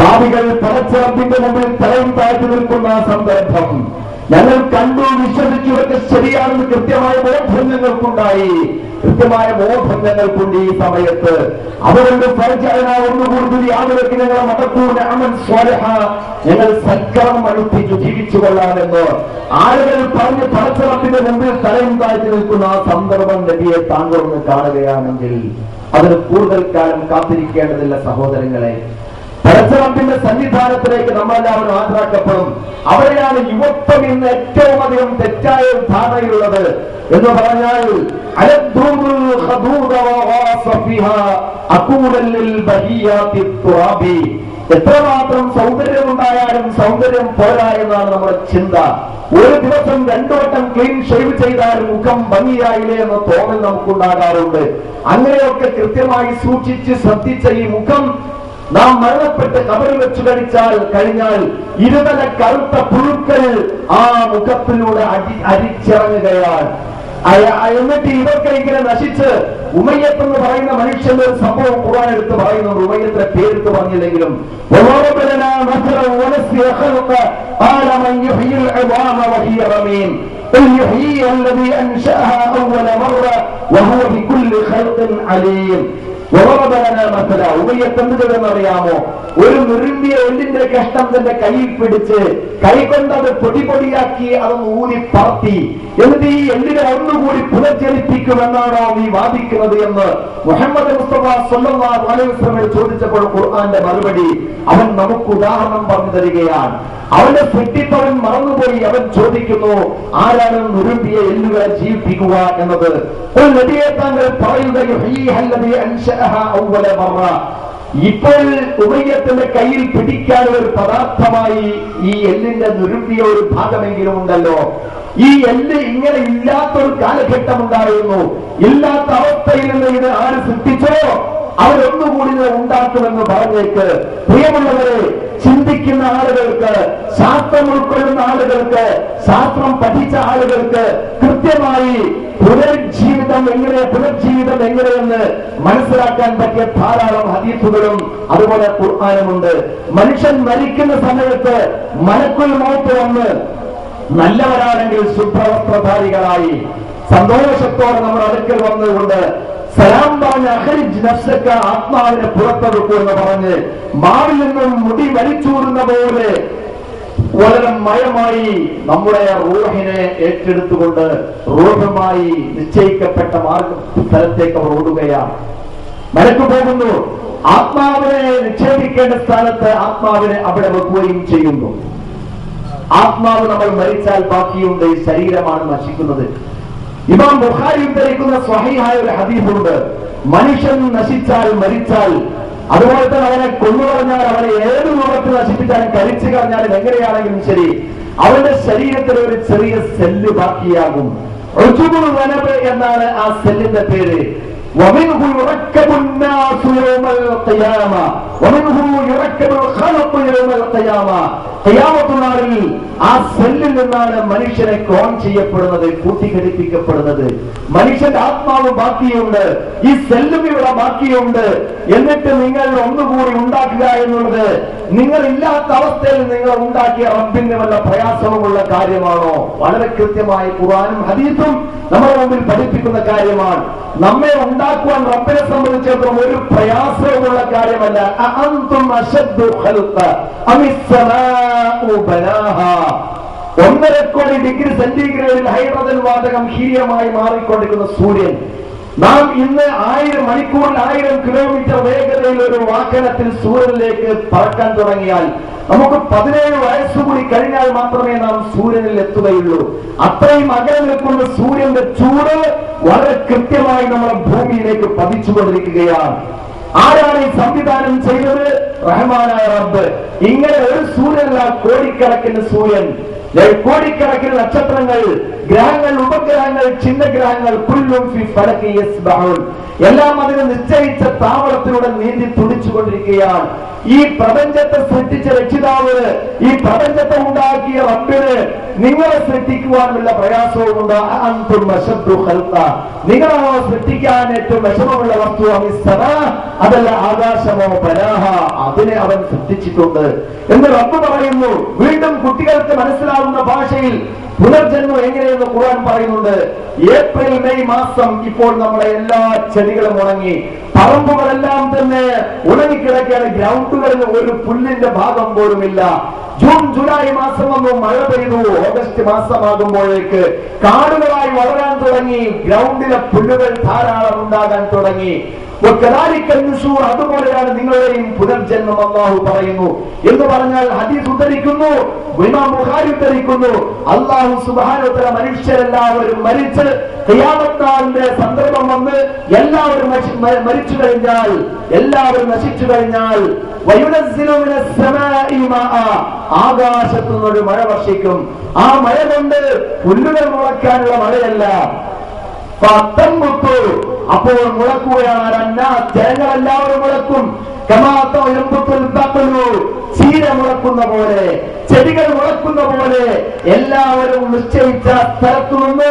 പാപികൾ പടച്ച റബ്ബിന്റെ മുമ്പിൽ തലയും താഴ്ത്തി നിൽക്കുന്ന സന്ദർഭം ഞങ്ങൾ കണ്ടു, വിശ്വസിച്ചു. ഇവർക്ക് ശരിയാണെന്ന് കൃത്യമായ ബോധം ഞങ്ങൾക്കുണ്ടായി. ഈ സമയത്ത് അതുകൊണ്ട് ഞങ്ങൾ സൽക്കർമ്മം അനുഷ്ഠിച്ചു ജീവിച്ചു കൊള്ളാമെന്ന് ആളുകൾ പറഞ്ഞ് പടച്ചറപ്പിന്റെ മുമ്പിൽ തലയും താഴ്ത്തി നിൽക്കുന്ന ആ സന്ദർഭം നബിയെ താങ്കളൊന്ന് കാണുകയാണെങ്കിൽ അതിന് കൂടുതൽ കാലം കാത്തിരിക്കേണ്ടതില്ല സഹോദരങ്ങളെ. പടച്ചറപ്പിന്റെ സന്നിധാനത്തിലേക്ക് നമ്മളെല്ലാവരും ഹാജരാക്കപ്പെടും. അവിടെയാണ് യുവത്വം ഇന്ന് ഏറ്റവും അധികം തെറ്റായ ധാരണയുള്ളത് എന്ന് പറഞ്ഞാൽ എത്രമാത്രം സൗന്ദര്യമുണ്ടായാലും സൗന്ദര്യം പോരാ എന്നാണ് നമ്മുടെ ചിന്ത. ഒരു ദിവസം 2 വട്ടം ക്ലീൻ ഷേവ് ചെയ്താൽ മുഖം ഭംഗിയായില്ലേ എന്ന തോന്നൽ നമുക്കുണ്ടാകാറുണ്ട്. അങ്ങനെയൊക്കെ കൃത്യമായി സൂക്ഷിച്ച് ശ്രദ്ധിച്ച ഈ മുഖം നാം മരണപ്പെട്ട് കബറിൽ വെച്ച് കഴിഞ്ഞാൽ ഇരുതല കറുത്ത പുഴുക്കൾ ആ മുഖത്തിലൂടെ അരിച്ചിറങ്ങുകയാണ്. എന്നിട്ട് ഇതൊക്കെ ഇങ്ങനെ നശിച്ച് ഉമയ്യത്ത് എന്ന് പറയുന്ന മനുഷ്യന്റെ ഒരു സംഭവം ഖുർആൻ എടുത്ത് പറയുന്നുണ്ട്. ഉമയ്യത്തിന്റെ പേരെടുത്ത് പറഞ്ഞില്ലെങ്കിലും അറിയാമോ? ഒരു നുറുമ്പിയ എല്ലിന്റെ കഷ്ണം തന്റെ കയ്യിൽ പിടിച്ച് കൈകൊണ്ട് അത് പൊടി പൊടിയാക്കി അതൊന്ന് ഊരി പറത്തി, എന്നിട്ട് ഈ എല്ലിനെ ഒന്നുകൂടി പുനർജനിപ്പിക്കുമെന്നാണോ നീ വാദിക്കുന്നത് എന്ന് മുഹമ്മദ് മുസ്തഫ സ്വല്ലല്ലാഹു അലൈഹി വസല്ലം ചോദിച്ചപ്പോൾ ഖുർആന്റെ മറുപടി അവൻ നമുക്ക് ഉദാഹരണം പറഞ്ഞു തരികയാണ്. അവന്റെ സൃഷ്ടിപ്പവൻ മറന്നുപോയി. അവൻ ചോദിക്കുന്നു, ആരാണ് നുറുമ്പിയ എല്ലുകളെ ജീവിപ്പിക്കുക എന്നത്? ഒരു നബിയെ താങ്കൾ പറയുക, ഇപ്പോൾ ഉമയ്യത്തിന്റെ കയ്യിൽ പിടിക്കാൻ ഒരു പദാർത്ഥമായി ഈ എല്ലിന്റെ നുരുമ്പിയ ഒരു ഭാഗമെങ്കിലും ഉണ്ടല്ലോ. ഈ എല്ല് ഇങ്ങനെ ഇല്ലാത്തൊരു കാലഘട്ടം ഉണ്ടായിരുന്നു. ഇല്ലാത്ത അവസ്ഥയിൽ നിന്ന് ഇത് ആര് സൃഷ്ടിച്ചോ അവരൊന്നുകൂടി ഉണ്ടാക്കുമെന്ന് പറഞ്ഞേക്ക്. പ്രിയമുള്ളവരെ, ചിന്തിക്കുന്ന ആളുകൾക്ക്, ശാസ്ത്രം ഉൾക്കൊള്ളുന്ന ആളുകൾക്ക്, ശാസ്ത്രം പഠിച്ച ആളുകൾക്ക് കൃത്യമായി പുനർജീവിതം എങ്ങനെയെന്ന് മനസ്സിലാക്കാൻ പറ്റിയ ധാരാളം ഹദീസുകളും അതുപോലെ ഖുർആനുമുണ്ട്. മനുഷ്യൻ മരിക്കുന്ന സമയത്ത് മലക്കുൽ മൗത്ത് വന്ന് നല്ലവരാണെങ്കിൽ ശുഭ്രവസ്ത്രധാരികളായി സന്തോഷത്തോടെ നമ്മുടെ അടുക്കൽ വന്നുകൊണ്ട് സലാം പറഞ്ഞ് അഖ്രിജ് നഫ്സക, ആത്മാവിനെ പുറത്തെടുക്കൂ എന്ന് പറഞ്ഞ് മാവിൽ നിന്നും മുടി വലിച്ചൂറുന്ന പോലെ വളരെ മയമായി നമ്മുടെ റൂഹിനെ ഏറ്റെടുത്തുകൊണ്ട് റൂഹുമായി നിശ്ചയിക്കപ്പെട്ട സ്ഥലത്തേക്ക് അവർ ഓടുകയാണ്. മലക്ക് പോകുന്നു. ആത്മാവിനെ നിക്ഷേപിക്കേണ്ട സ്ഥാനത്ത് ആത്മാവിനെ അവിടെ വെക്കുകയും ചെയ്യുന്നു. ആത്മാവ് നമ്മൾ മരിച്ചാൽ ബാക്കിയുണ്ട്, ശരീരമാണ് നശിക്കുന്നത്. ഇമാം ബുഖാരി ഉദ്ധരിക്കുന്ന സ്വഹീഹായ ഒരു ഹദീസുണ്ട്. മനുഷ്യൻ നശിച്ചാൽ, മരിച്ചാൽ, അതുപോലെ തന്നെ അവനെ കൊന്നുകളഞ്ഞാൽ, അവനെ ഏത് രൂപത്തിൽ നശിപ്പിച്ചാലും കരിച്ചു കളഞ്ഞാലും എങ്ങനെയാണെങ്കിലും ശരി, അവന്റെ ശരീരത്തിൽ ഒരു ചെറിയ സെല്ല് ബാക്കിയാകും. ഉജുബുൽ വനബ് എന്നാണ് ആ സെല്ലിന്റെ പേര്. ومنه يركب الناس يوم القيامة ومنه يركب الخلق يوم القيامة. ഖിയാമത്ത് നാളിൽ ആ സെല്ലിൽ നിന്നാണ് മനുഷ്യനെ ക്ലോൺ ചെയ്യപ്പെടുന്നത്, കൂട്ടിഘടിപ്പിക്കപ്പെടുന്നത്. മനുഷ്യന്റെ ആത്മാവ് ബാക്കിയുണ്ട്, ഈ സെല്ലും ഇവിടെ ബാക്കിയുണ്ട്. എന്നിട്ട് നിങ്ങൾ ഒന്നുകൂടി ഉണ്ടാക്കുക എന്നുള്ളത് നിങ്ങൾ ഇല്ലാത്ത അവസ്ഥയിൽ നിങ്ങൾ ഉണ്ടാക്കിയ റബ്ബിന് വല്ല പ്രയാസവുമുള്ള കാര്യമാണോ? വളരെ കൃത്യമായി ഖുർആനും ഹദീസും നമ്മുടെ മുമ്പിൽ പഠിപ്പിക്കുന്ന കാര്യമാണ്. നമ്മെ ഉണ്ടാക്കുവാൻ റബ്ബിനെ സംബന്ധിച്ചിടത്തോളം ഒരു പ്രയാസവുമുള്ള കാര്യമല്ല. അഅൻതും അശദ്ദു ഖൽഖ അമിസ്സമാഉ ബനാഹാ. 1.5 കോടി ഡിഗ്രി സെന്റിഗ്രേഡിൽ ഹൈഡ്രജൻ വാതകം ഹീലിയമായി മാറിക്കൊണ്ടിരിക്കുന്ന സൂര്യൻ, നാം ഇന്ന് 1000 മണിക്കൂറിൽ 1000 കിലോമീറ്റർ വേഗതയിൽ ഒരു വാഹനത്തിൽ സൂര്യനിലേക്ക് പറക്കാൻ തുടങ്ങിയാൽ നമുക്ക് 17 വയസ്സുകൂടി കഴിഞ്ഞാൽ മാത്രമേ നാം സൂര്യനിൽ എത്തുകയുള്ളൂ. അത്രയും അകലെ നിൽക്കുന്ന സൂര്യന്റെ ചൂട് വളരെ കൃത്യമായി നമ്മുടെ ഭൂമിയിലേക്ക് പതിച്ചുകൊണ്ടിരിക്കുകയാണ്. ആരാണ് ഈ സംവിധാനം ചെയ്തത്? റഹ്മാനായ റബ്ബ്. ഇങ്ങനെ ഒരു സൂര്യനല്ല, കോടിക്കണക്കിന് സൂര്യൻ, കോടിക്കണക്കിന് നക്ഷത്രങ്ങൾ, ഗ്രഹങ്ങൾ, ഉപഗ്രഹങ്ങൾ, ചിഹ്നഗ്രഹങ്ങൾ, കുല്ലും ഫി ഫലകി യസ്ബഹൂൻ, എല്ലാം അതിന് നിശ്ചയിച്ച താവളത്തിലൂടെ നീന്തി തുടിച്ചുകൊണ്ടിരിക്കുകയാണ്. ഈ പ്രപഞ്ചത്തെ സൃഷ്ടിച്ച രക്ഷിതാവ്, ഈ പ്രപഞ്ചത്തെ ഉണ്ടാക്കിയ റബ്ബിന് നിങ്ങളെ സൃഷ്ടിക്കുവാൻ വല്ല പ്രയാസവുമുണ്ട്? അഅൻതും അശദ്ദു ഖൽഖ, നിങ്ങളാണോ സൃഷ്ടിക്കാൻ ഏറ്റവും വിഷമമുള്ള വസ്തു? അമിസ്സമാ, അതല്ല ആകാശമോ? ബനാഹ, അതിനെ അവൻ സൃഷ്ടിച്ചിട്ടുണ്ട് എന്ന് റബ്ബ് പറയുന്നു. വീണ്ടും കുട്ടികൾക്ക് മനസ്സിലാവുന്ന ഭാഷയിൽ പുനർജന്മം എങ്ങനെയെന്ന് ഖുർആൻ പറയുന്നുണ്ട്. ഏപ്രിൽ മെയ് മാസം ഇപ്പോൾ നമ്മുടെ എല്ലാ ചെടികളും ഉണങ്ങി, പറമ്പുകളെല്ലാം തന്നെ ഉണങ്ങിക്കിടക്കുകയാണ്. ഗ്രൗണ്ടുകളിൽ ഒരു പുല്ലിന്റെ ഭാഗം പോലുമില്ല. ജൂൺ ജൂലൈ മാസം വന്നു, മഴ പെയ്തു. ഓഗസ്റ്റ് മാസമാകുമ്പോഴേക്ക് കാടുകളായി വളരാൻ തുടങ്ങി, ഗ്രൗണ്ടിലെ പുല്ലുകൾ ധാരാളം ഉണ്ടാകാൻ തുടങ്ങി. അതുപോലെയാണ് നിങ്ങളുടെയും പുനർജന്മം അല്ലാഹു പറയുന്നു എന്ന് പറഞ്ഞാൽ ഹദീസ് ഉദ്ധരിക്കുന്നു, ഇമാം ബുഖാരി ഉദ്ധരിക്കുന്നു. അല്ലാഹു സുബ്ഹാനഹു വ തആല മനുഷ്യരെല്ലാവരും മരിച്ച് ഖിയാമത്ത് നാളിന്റെ സന്ദർഭം വന്ന് എല്ലാവരും മരിച്ചു കഴിഞ്ഞാൽ, എല്ലാവരും നശിച്ചു കഴിഞ്ഞാൽ, വയുനസ്സിലു മിനസ് സമാഇ മാഅ, ആകാശത്തു നിന്നൊരു മഴ വർഷിക്കും. ആ മഴ കൊണ്ട് പുല്ലുകൾ മുളയ്ക്കാനുള്ള മഴയല്ല, അപ്പോൾ മുളക്കുകയാണ്. ജനങ്ങളെല്ലാവരും മുളക്കും. ചീര മുളക്കുന്ന പോലെ, ചെടികൾ മുളക്കുന്ന പോലെ എല്ലാവരും നിശ്ചയിച്ച സ്ഥലത്തു നിന്ന്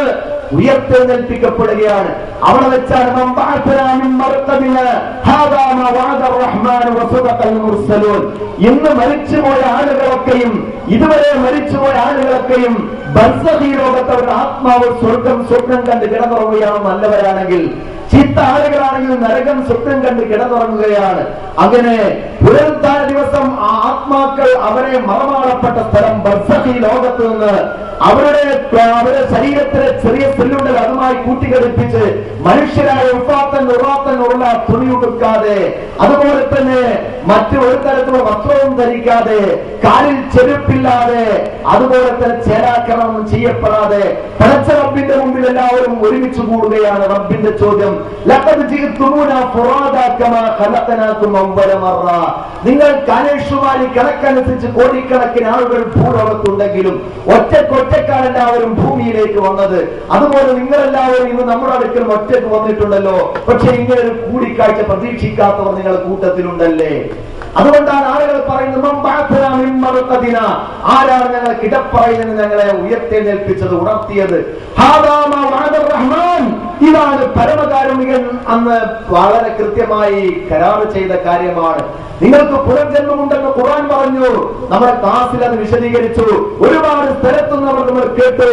ഉയർത്തെഴുന്നേൽപ്പിക്കപ്പെടുകയാണ്. അവിടെ വെച്ചാണ് ഇന്ന് മരിച്ചുപോയ ആളുകളൊക്കെയും ഇതുവരെ മരിച്ചുപോയ ആളുകളൊക്കെയും ബർസഖി ലോകത്ത് അവരുടെ ആത്മാവ് സ്വർഗം സ്വപ്നം കണ്ട് കിടന്നുറങ്ങുകയാണ്. നല്ലവരാണെങ്കിൽ, ചീത്ത ആളുകളാണെങ്കിൽ നരകം സ്വപ്നം കണ്ട് കിടന്നുറങ്ങുകയാണ്. അങ്ങനെ പുനരുദ്ധാന ദിവസം ആ ആത്മാക്കൾ അവരെ മറമാടപ്പെട്ട സ്ഥലം ബർസഖി ലോകത്ത് നിന്ന് അവരുടെ ശരീരത്തിലെ ചെറിയ സെല്ലുകൾ അതുമായി കൂട്ടിഘടിപ്പിച്ച് മനുഷ്യരായ ഉള്ള തുണിയുടുക്കാതെ, അതുപോലെ തന്നെ മറ്റു ഒരു തരത്തിലുള്ള വസ്ത്രവും ധരിക്കാതെ, കാലിൽ ചെരുപ്പില്ലാതെ, അതുപോലെ തന്നെ ചേലാക്രമണം ചെയ്യപ്പെടാതെ പടച്ച റബ്ബിന്റെ മുമ്പിൽ എല്ലാവരും ഒരുമിച്ച് കൂടുകയാണ്. റബ്ബിന്റെ ചോദ്യം, നിങ്ങൾ കാലേഷുമാരി കണക്കനുസരിച്ച് കോടിക്കണക്കിന് ആളുകൾ ഭൂലോകത്തുണ്ടെങ്കിലും ഒറ്റക്കാണ് എല്ലാവരും ഭൂമിയിലേക്ക് വന്നത്. അതുപോലെ നിങ്ങളെല്ലാവരും ഇന്ന് നമ്മുടെ അടുക്കൽ ഒറ്റക്ക് വന്നിട്ടുണ്ടല്ലോ. പക്ഷെ ഇങ്ങനെ ഒരു കൂടിക്കാഴ്ച പ്രതീക്ഷിക്കാത്തവർ നിങ്ങളുടെ കൂട്ടത്തിലുണ്ടല്ലേ? അതുകൊണ്ടാണ് ആളുകൾ പറയുന്നത്, ആരാണ് ഞങ്ങളെ കിടപ്പറയിൽ ഞങ്ങളെ ഉയർത്തെഴുന്നേൽപ്പിച്ചത്, ഉണർത്തിയത്? ഇതാണ് പരമകാരുണികൻ അന്ന് വളരെ കൃത്യമായി കരാറ് ചെയ്ത കാര്യമാണ്. നിങ്ങൾക്ക് പുനർജന്മമുണ്ടെന്ന് ഖുർആൻ പറഞ്ഞു. നമ്മുടെ ക്ലാസ്സിൽ അത് വിശദീകരിച്ചു. ഒരുപാട് സ്ഥലത്തുനിന്ന് നമ്മൾ കേട്ടു.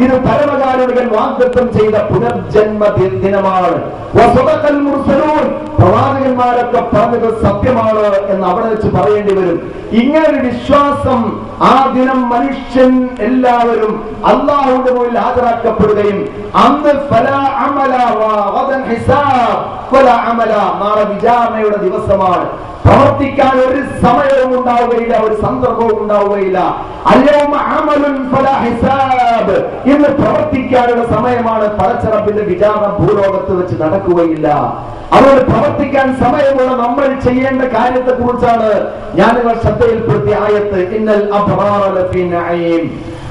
ഇത് പരമകാരുണികൻ വാഗ്ദത്തം ചെയ്ത പുനർജന്മ ദിനമാണ്. പ്രവാചകന്മാരൊക്കെ പറഞ്ഞത് സത്യമാണ് എന്ന് അവിടെ വെച്ച് പറയേണ്ടി വരും. ഇങ്ങനൊരു വിശ്വാസം ആ ദിനം മനുഷ്യൻ എല്ലാവരും അല്ലാഹുവിന്റെ മുന്നിൽ ഹാജരാക്കപ്പെടുകയും അന്ന് നാളെ വിചാരണയുടെ ദിവസമാണ്. പ്രവർത്തിക്കാൻ ഒരു സമയവും ഉണ്ടാവുകയില്ല, ഒരു സന്ദർഭവും ഉണ്ടാവുകയില്ല. ഇന്ന് പ്രവർത്തിക്കാനുള്ള സമയമാണ്. പടച്ച റബ്ബിന്റെ വിചാരണ ഭൂലോകത്ത് വെച്ച് നടക്കുകയില്ല. അതുകൊണ്ട് പ്രവർത്തിക്കാൻ സമയമുള്ള നമ്മൾ ചെയ്യേണ്ട കാര്യത്തെ കുറിച്ചാണ് ഞാൻ നിങ്ങൾ ശ്രദ്ധയിൽപ്പെടുത്തിയ ആയത്ത്. ഇന്നൽ അബ്റാറ ലഫീ നഈം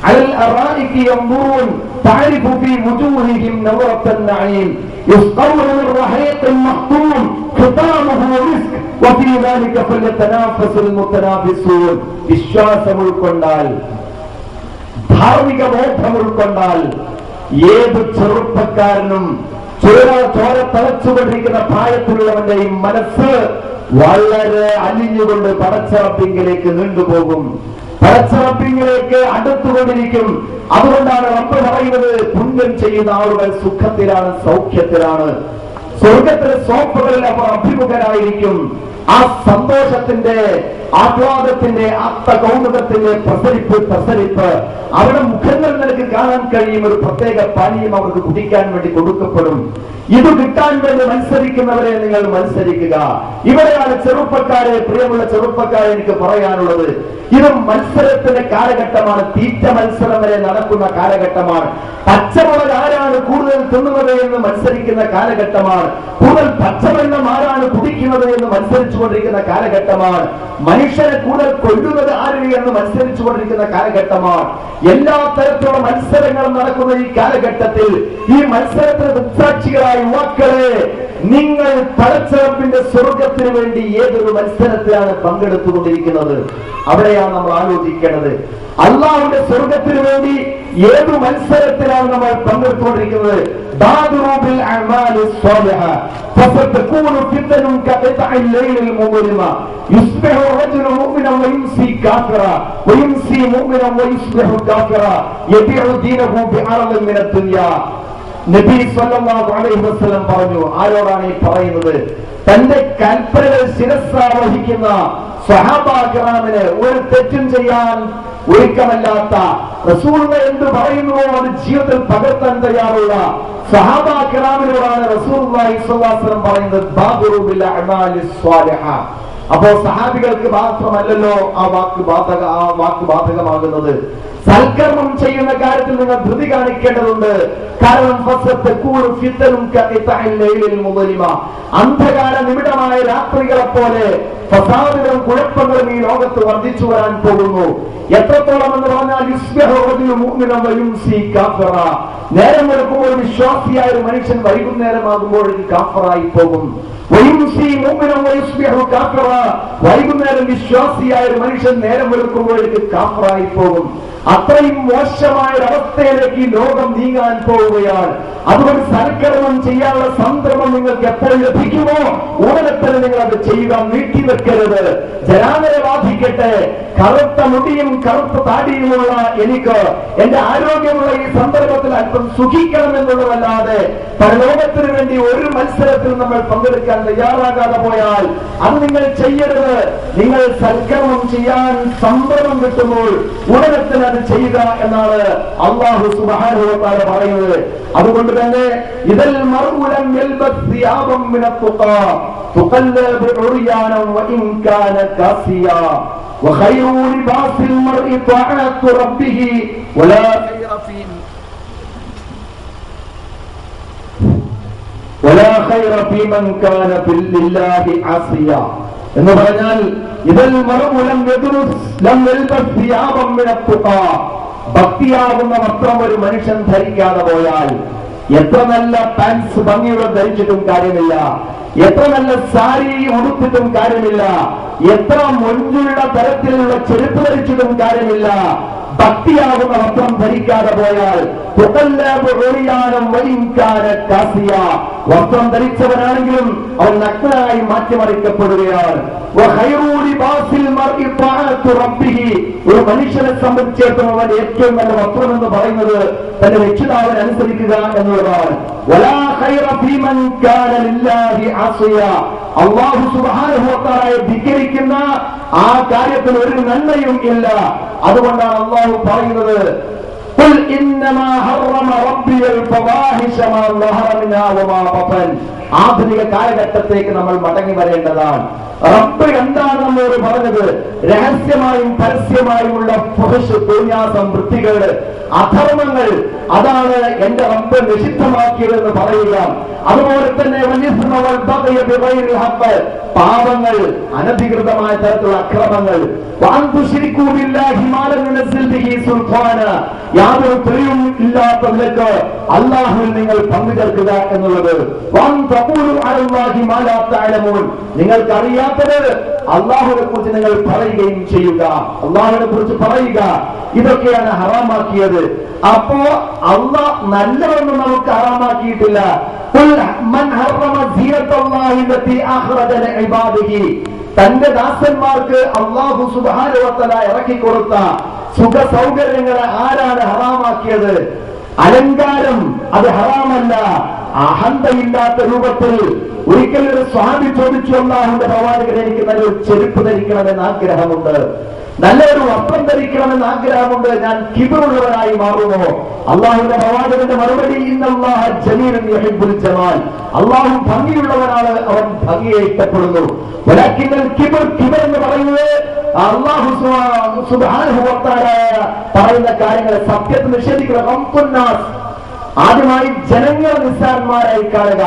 അലൽ അറായികി യൻദുറൂൻ തഅരിഫു ഫീ വുജൂഹിഹിം നദറത്തൻ നഈം യുസ്ഖൗന മിൻ റഹീഖിൻ മഖ്തൂം ഖിതാമുഹു മിസ്ക് വഫീ ദാലിക ഫല്യതനാഫസുൽ മുതനാഫിസൂൻ. വിശ്വാസം ഉൾക്കൊണ്ടാൽ, ധാർമ്മിക ബോധം ഉൾക്കൊണ്ടാൽ ഏത് ചെറുപ്പക്കാരനും ചോര തളച്ചുകൊണ്ടിരിക്കുന്ന പ്രായത്തിലുള്ളവന്റെയും മനസ്സ് വളരെ അലിഞ്ഞുകൊണ്ട് പടച്ചറപ്പിങ്കിലേക്ക് നീണ്ടുപോകും, പടച്ചറപ്പിങ്കിലേക്ക് അടുത്തുകൊണ്ടിരിക്കും. അതുകൊണ്ടാണ് റബ്ബ് പറയുന്നത്, പുണ്യം ചെയ്യുന്ന ആളുകൾ സുഖത്തിലാണ്, സൗഖ്യത്തിലാണ്, സ്വർഗത്തിലെ സോപ്പുകളിൽ അവർ അഭിമുഖരായിരിക്കും. ആ സന്തോഷത്തിന്റെ, ആഹ്ലാദത്തിന്റെ, ആത്മകൗതുകത്തിന്റെ പ്രസരിപ്പ് അവരുടെ മുഖങ്ങൾ നിനക്ക് കാണാൻ കഴിയും. ഒരു പ്രത്യേക പാനീയം അവർക്ക് കുടിക്കാൻ വേണ്ടി കൊടുക്കപ്പെടും. ഇത് കിട്ടാൻ വേണ്ടി മത്സരിക്കുന്നവരെ നിങ്ങൾ മത്സരിക്കുക. ഇവിടെയാണ് ചെറുപ്പക്കാരെ, പ്രിയമുള്ള ചെറുപ്പക്കാരെ, എനിക്ക് പറയാനുള്ളത്. ഇത് മത്സരത്തിന്റെ കാലഘട്ടമാണ്. തീറ്റ മത്സരം വരെ നടക്കുന്ന കാലഘട്ടമാണ്. പച്ചമുളക് ആരാണ് കൂടുതൽ തിന്നുന്നത് എന്ന് മത്സരിക്കുന്ന കാലഘട്ടമാണ്. കൂടുതൽ പച്ചവെള്ളം ആരാണ് കുടിക്കുന്നത് എന്ന് മത്സരിച്ചുകൊണ്ടിരിക്കുന്ന കാലഘട്ടമാണ്. മനുഷ്യനെ കൂടുതൽ കൊല്ലുന്നത് ആര് എന്ന് മത്സരിച്ചുകൊണ്ടിരിക്കുന്ന കാലഘട്ടമാണ്. എല്ലാ തരത്തിലുള്ള മത്സരങ്ങളും നടക്കുന്ന ഈ കാലഘട്ടത്തിൽ ഈ മത്സരത്തിന് ദൃക്സാക്ഷികളായ യുവാക്കളെ, നിങ്ങൾ പടച്ചറപ്പിന്റെ സ്വർഗത്തിന് വേണ്ടി ഏതൊരു മത്സരത്തിലാണ് പങ്കെടുത്തുകൊണ്ടിരിക്കുന്നത്? അവിടെയാണ് നമ്മൾ ആലോചിക്കേണ്ടത്. അല്ലാഹുവിന്റെ സ്വർഗത്തിന് വേണ്ടി ഏതു മത്സരത്തിലാണ് നമ്മൾ പങ്കെടുത്തുകൊണ്ടിരിക്കുന്നത്? നബി സല്ലല്ലാഹു അലൈഹി വസല്ലം പറഞ്ഞു. ആരോടാണ് ഈ പറയുന്നത്? തന്റെ കൽപ്പനകൾ ശിരസാവഹിക്കുന്ന സ്വഹാബാക്കിറാമിന് ഒരു തെറ്റും ചെയ്യാൻ ഒരുക്കമല്ലാത്ത, റസൂലുള്ളാഹി എന്ത് പറയുന്നുവോ അത് ജീവിതത്തിൽ പകർത്താൻ തയ്യാറുള്ള സ്വഹാബാക്കിറാമിനോടാണ് റസൂലുള്ളാഹി സ്വല്ലല്ലാഹു അലൈഹി വസല്ലം പറയുന്നത്, ബാദിറു ബിൽ അഅമാലിസ് സ്വാലിഹ. അപ്പോ സഹാബികൾക്ക് മാത്രമല്ലല്ലോ ആ വാക്ക് ബാധകമാകുന്നത്. സൽക്കർമ്മം ചെയ്യുന്ന കാര്യത്തിൽ നിങ്ങൾ ധൃതി കാണിക്കേണ്ടതുണ്ട്. കാരണം അന്ധകാര നിമിടമായ രാത്രികളെ പോലെ ഫസാദുകളും കുഴപ്പങ്ങളും ഈ ലോകത്ത് വർദ്ധിച്ചു വരാൻ പോകുന്നു. എത്രത്തോളം എന്ന് പറഞ്ഞാൽ നേരം എടുക്കുമ്പോൾ വിശ്വാസിയായ ഒരു മനുഷ്യൻ വൈകുന്നേരമാകുമ്പോഴേക്ക് കാഫറായി പോകും. വൈകുന്നേരം വിശ്വാസിയായ ഒരു മനുഷ്യൻ നേരം വെളുക്കുമ്പോഴേക്ക് കാഫറായി പോകും. അത്രയും മോശമായ ഒരവസ്ഥയിലേക്ക് ഈ ലോകം നീങ്ങാൻ പോവുകയാണ്. അതുകൊണ്ട് സൽക്കർമ്മം ചെയ്യാനുള്ള സന്ദർഭം നിങ്ങൾക്ക് എപ്പോൾ ലഭിക്കുമോ ഉടനെ തന്നെ നിങ്ങൾ അത് ചെയ്യുക, നീട്ടിവെക്കരുത്. ജനാലയെ ബാധിക്കട്ടെ, കറുത്ത മുടിയും കറുത്ത താടിയുമുള്ള എനിക്ക് എന്റെ ആരോഗ്യമുള്ള ഈ സന്ദർഭത്തിൽ അല്പം സുഖിക്കണമെന്നുള്ളതല്ലാതെ പരലോകത്തിന് വേണ്ടി ഒരു മത്സരത്തിൽ നമ്മൾ പങ്കെടുക്കാൻ തയ്യാറാകാതെ പോയാൽ അത് നിങ്ങൾ ചെയ്യരുത്. നിങ്ങൾ സൽക്കർമ്മം ചെയ്യാൻ സന്ദർഭം കിട്ടുമ്പോൾ ഉടനെ തന്നെ അത് ചെയ്യുക എന്നാണ് അല്ലാഹു സുബ്ഹാനഹു വ തആല പറയുന്നത്. അതുകൊണ്ട് തന്നെ ഇദൽ മർഉ ലം യൽബസ് സിയാബൻ മിനൽ തുഖാ തുഖല്ലബു ഉറിയാനൻ വഇൻ കാന കാസിയാ വഖൈറു ലിബാസിൽ മർഇ തഅഅത്തു റബ്ബിഹി വലാ ഖൈറ ഫീമൻ കാന ലില്ലാഹി ആസിയ എന്ന് പറഞ്ഞാൽ ഇദൽ മർഉ ലം യൽബസ് സിയാബൻ മിനൽ തുഖാ ഭക്തിയാകുന്ന വസ്ത്രം ഒരു മനുഷ്യൻ ധരിക്കാതെ പോയാൽ എത്ര നല്ല പാൻസ് ഭംഗിയുള്ള ധരിച്ചിട്ടും കാര്യമില്ല, എത്ര നല്ല സാരി ഉടുത്തിട്ടും കാര്യമില്ല, എത്ര മൊഞ്ചുള്ള തരത്തിലുള്ള ചെരുപ്പ് ധരിച്ചിട്ടും കാര്യമില്ല. ഭക്തിയാകുന്ന വസ്ത്രം ധരിക്കാതെ പോയാൽ വസ്ത്രം ധരിച്ചവനാണെങ്കിലും അവൻ നഗ്നനായി മാറ്റിമറിക്കപ്പെടുകയാണ്. ഒരു മനുഷ്യനെ സംബന്ധിച്ചിടത്തോളം അവൻ ഏറ്റവും നല്ല വസ്ത്രം എന്ന് പറയുന്നത് തന്റെ രക്ഷിതാവിനെ അനുസരിക്കുക എന്നുള്ളതാണ്. അല്ലാഹു സുബ്ഹാനഹു വ തആലയെ ധിക്കരിക്കുന്ന ആ കാര്യത്തിൽ ഒരു നന്മയും ഇല്ല. അതുകൊണ്ടാണ് അല്ലാഹു പറയുന്നത് ഖുൽ ഇന്നമാ ഹറമ റബ്ബിയൽ ഫവാഹിശ മാ ളഹറ മിൻഹാ വമാ ബതൻ. ആധുനിക കാലഘട്ടത്തേക്ക് നമ്മൾ മടങ്ങി വരേണ്ടതാണ്. റബ്ബ് എന്താണ് നമ്മോട് പറഞ്ഞത്? രഹസ്യമായും പരസ്യമായുമുള്ള ഫഹ്ശ്, തോന്നിയാസം, വൃത്തികേട്, അധർമ്മങ്ങൾ, അതാണ് എന്റെ റബ്ബ് നിഷിദ്ധമാക്കിയതെന്ന് പറയുക. അതുപോലെ തന്നെ പാപങ്ങൾ, അനധികൃതമായ തരത്തിലുള്ള അക്രമങ്ങൾ, യാതൊരു തെളിവും ഇല്ലാത്ത നിലക്ക് അല്ലാഹുവിൽ നിങ്ങൾ പങ്കുചേർക്കുക എന്നുള്ളത്. നിങ്ങൾക്ക് അറിയാത്തത് അല്ലാഹുവിനെ കുറിച്ച് നിങ്ങൾ പറയുകയും ചെയ്യുക, അല്ലാഹുവിനെ കുറിച്ച് പറയുക. ഇതൊക്കെയാണ് ഹറാമാക്കിയത്. അപ്പോ അല്ലാഹ് നല്ലതൊന്നും നമുക്ക് ഹറാമാക്കിയിട്ടില്ല. തന്റെ ദാസന്മാർക്ക് അല്ലാഹു സുബ്ഹാനഹു വ തആല ഇറക്കിക്കൊടുത്ത സുഖ സൗകര്യങ്ങളെ ആരാണ് ഹറാമാക്കിയത്? അലങ്കാരം അത് ഹറാമല്ല. അഹന്തയില്ലാത്ത രൂപത്തിൽ ഒരിക്കൽ ഒരു സ്വഹാബി ചോദിച്ചു, അല്ലാഹുവിന്റെ പ്രവാചകൻ, എനിക്ക് നല്ലൊരു ചെരുപ്പ് ധരിക്കണമെന്ന് ആഗ്രഹമുണ്ട്, നല്ലൊരു വസ്ത്രം ധരിക്കണമെന്ന് ആഗ്രഹമുണ്ട്, ഞാൻ കിബറുള്ളവനായി മാറുമോ? അല്ലാഹുവിന്റെ പ്രവാചകന്റെ മറുപടി, ഇന്നല്ലാഹ ജമീലുൻ യുഹിബ്ബുൽ ജമാൽ. അല്ലാഹു ഭംഗിയുള്ളവനാണ്, അവൻ ഭംഗിയെ ഇഷ്ടപ്പെടുന്നു. വലാകിന്നൽ കിബർ, കിബർ എന്ന് പറയുന്നത് അല്ലാഹു സുബ്ഹാനഹു വ തആല പറയുന്ന കാര്യങ്ങളെ സത്യത്തെ നിഷേധിക്കുക. ഖംതുന്നാസ്, ആദ്യമായി ജനങ്ങൾ നിസ്സാരന്മാരായി കാണുക,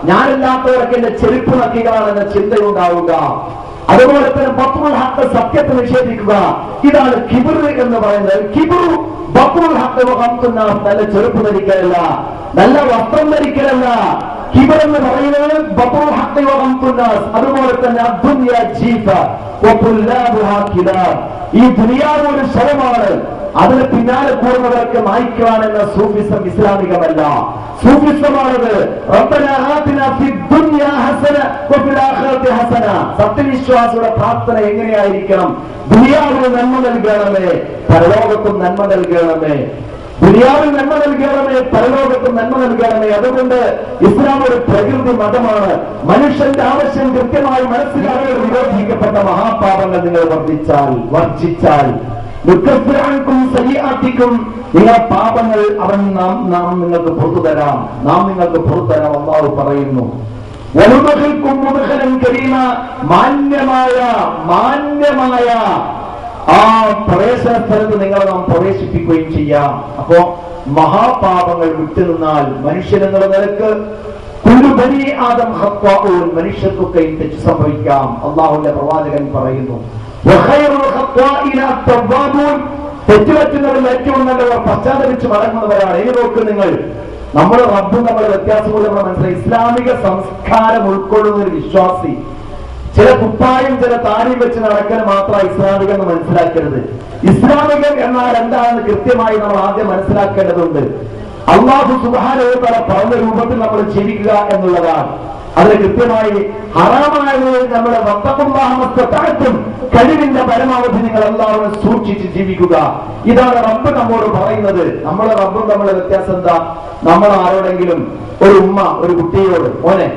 ഞാനില്ലാത്തവർക്ക് എന്റെ ചെരുപ്പ് നക്കികളാണെന്ന ചിന്തയുണ്ടാവുക. അതുപോലെ തന്നെ ബത്റുൽ ഹഖ്, സത്യത്തെ നിഷേധിക്കുക. ഇതാണ് കിബർ എന്ന് പറയുന്നത്. കിബറു ബത്റുൽ ഹഖ് വ ഖംതുന്നാസ്, നല്ല ചെരുപ്പ് ധരിക്കലല്ല, നല്ല വസ്ത്രം ധരിക്കലല്ല. കിബർ എന്ന് പറയുന്നത് ബത്റുൽ ഹഖ് വ ഖംതുന്നാസ്. അതുപോലെ തന്നെ അദ്ദുനിയ ജീഫ വ തുല്ലാബുഹാ കിലാബ്, ഈ ദുനിയാവ് ഒരു ശവമാണ്, അതിന് പിന്നാലെ കൂടുന്നവർക്ക് മായ്ക്കുവാനെന്ന സൂഫിസം ഇസ്ലാമികമല്ല, സൂഫിസമാണത്. റബ്ബനാ ആതിനാ ഫിദ് ദുനിയാ ഹസന വഫിൽ ആഖിറതി ഹസന. സത്യവിശ്വാസിയുടെ പ്രാർത്ഥന എങ്ങനെയായിരിക്കണം? ദുനിയാവിൽ നന്മ നൽകണമേ, പരലോകത്തും നന്മ നൽകണമേ. ദുനിയാവിൽ നന്മ നൽകണമേ, പരലോകത്തും നന്മ നൽകണമേ. അതുകൊണ്ട് ഇസ്ലാം ഒരു പ്രകൃതി മതമാണ്. മനുഷ്യന്റെ ആവശ്യം കൃത്യമായി മനസ്സിലാക്കി വിരോധിക്കപ്പെട്ട മഹാപാപങ്ങൾ നിങ്ങൾ വർജിച്ചാൽ നിങ്ങളുടെ പാപങ്ങൾ അവൻ നാം നിങ്ങൾക്ക് പുറത്തു തരാം, നാം നിങ്ങൾക്ക് പുറത്തു തരാം. അല്ലാഹു പറയുന്നു, മാന്യമായ ആ പ്രവേശന സ്ഥലത്ത് നിങ്ങളെ നാം പ്രവേശിപ്പിക്കുകയും ചെയ്യാം. അപ്പോ മഹാപാപങ്ങൾ വിട്ടുനിന്നാൽ മനുഷ്യൻ എന്നുള്ള നിലക്ക് കുല്ലുബനി ആദം ഖത്വാഊൻ, മനുഷ്യർക്കൊക്കെയും തെറ്റ് സംഭവിക്കാം. അല്ലാഹുവിന്റെ പ്രവാചകൻ പറയുന്നു, തെറ്റുപറ്റുന്നവരിൽ ഏറ്റവും നല്ലവർ പശ്ചാത്തലിച്ച് മടങ്ങുന്നവരാണ്. ഇനി നോക്ക് നിങ്ങൾ, നമ്മുടെ റബ്ബും നമ്മുടെ വ്യത്യാസവും നമ്മൾ മനസ്സിലായി. ഇസ്ലാമിക സംസ്കാരം ഉൾക്കൊള്ളുന്ന ഒരു വിശ്വാസി ചില കുപ്പായും ചില താടിയും വെച്ച് നടക്കാൻ മാത്രം ഇസ്ലാമികം എന്ന് മനസ്സിലാക്കരുത്. ഇസ്ലാമികം എന്നാൽ എന്താണെന്ന് കൃത്യമായി നമ്മൾ ആദ്യം മനസ്സിലാക്കേണ്ടതുണ്ട്. അല്ലാഹു സുബ്ഹാനഹു വ തആല പറഞ്ഞ രൂപത്തിൽ നമ്മൾ ജീവിക്കുക എന്നുള്ളതാണ്. അതിന് കൃത്യമായി ഹറാമായത് നമ്മുടെ വത്തഖുല്ലാഹമസ്തതഅതും, കഴിവിന്റെ പരമാവധി നിങ്ങൾ എല്ലാവരും സൂക്ഷിച്ച് ജീവിക്കുക. ഇതാണ് റബ്ബ് നമ്മോട് പറയുന്നത്. നമ്മളെ റബ്ബും നമ്മളെ വ്യത്യാസം എന്താ? നമ്മൾ ആരോടെങ്കിലും ഒരു ഉമ്മ ഒരു കുട്ടിയോട് മോനെ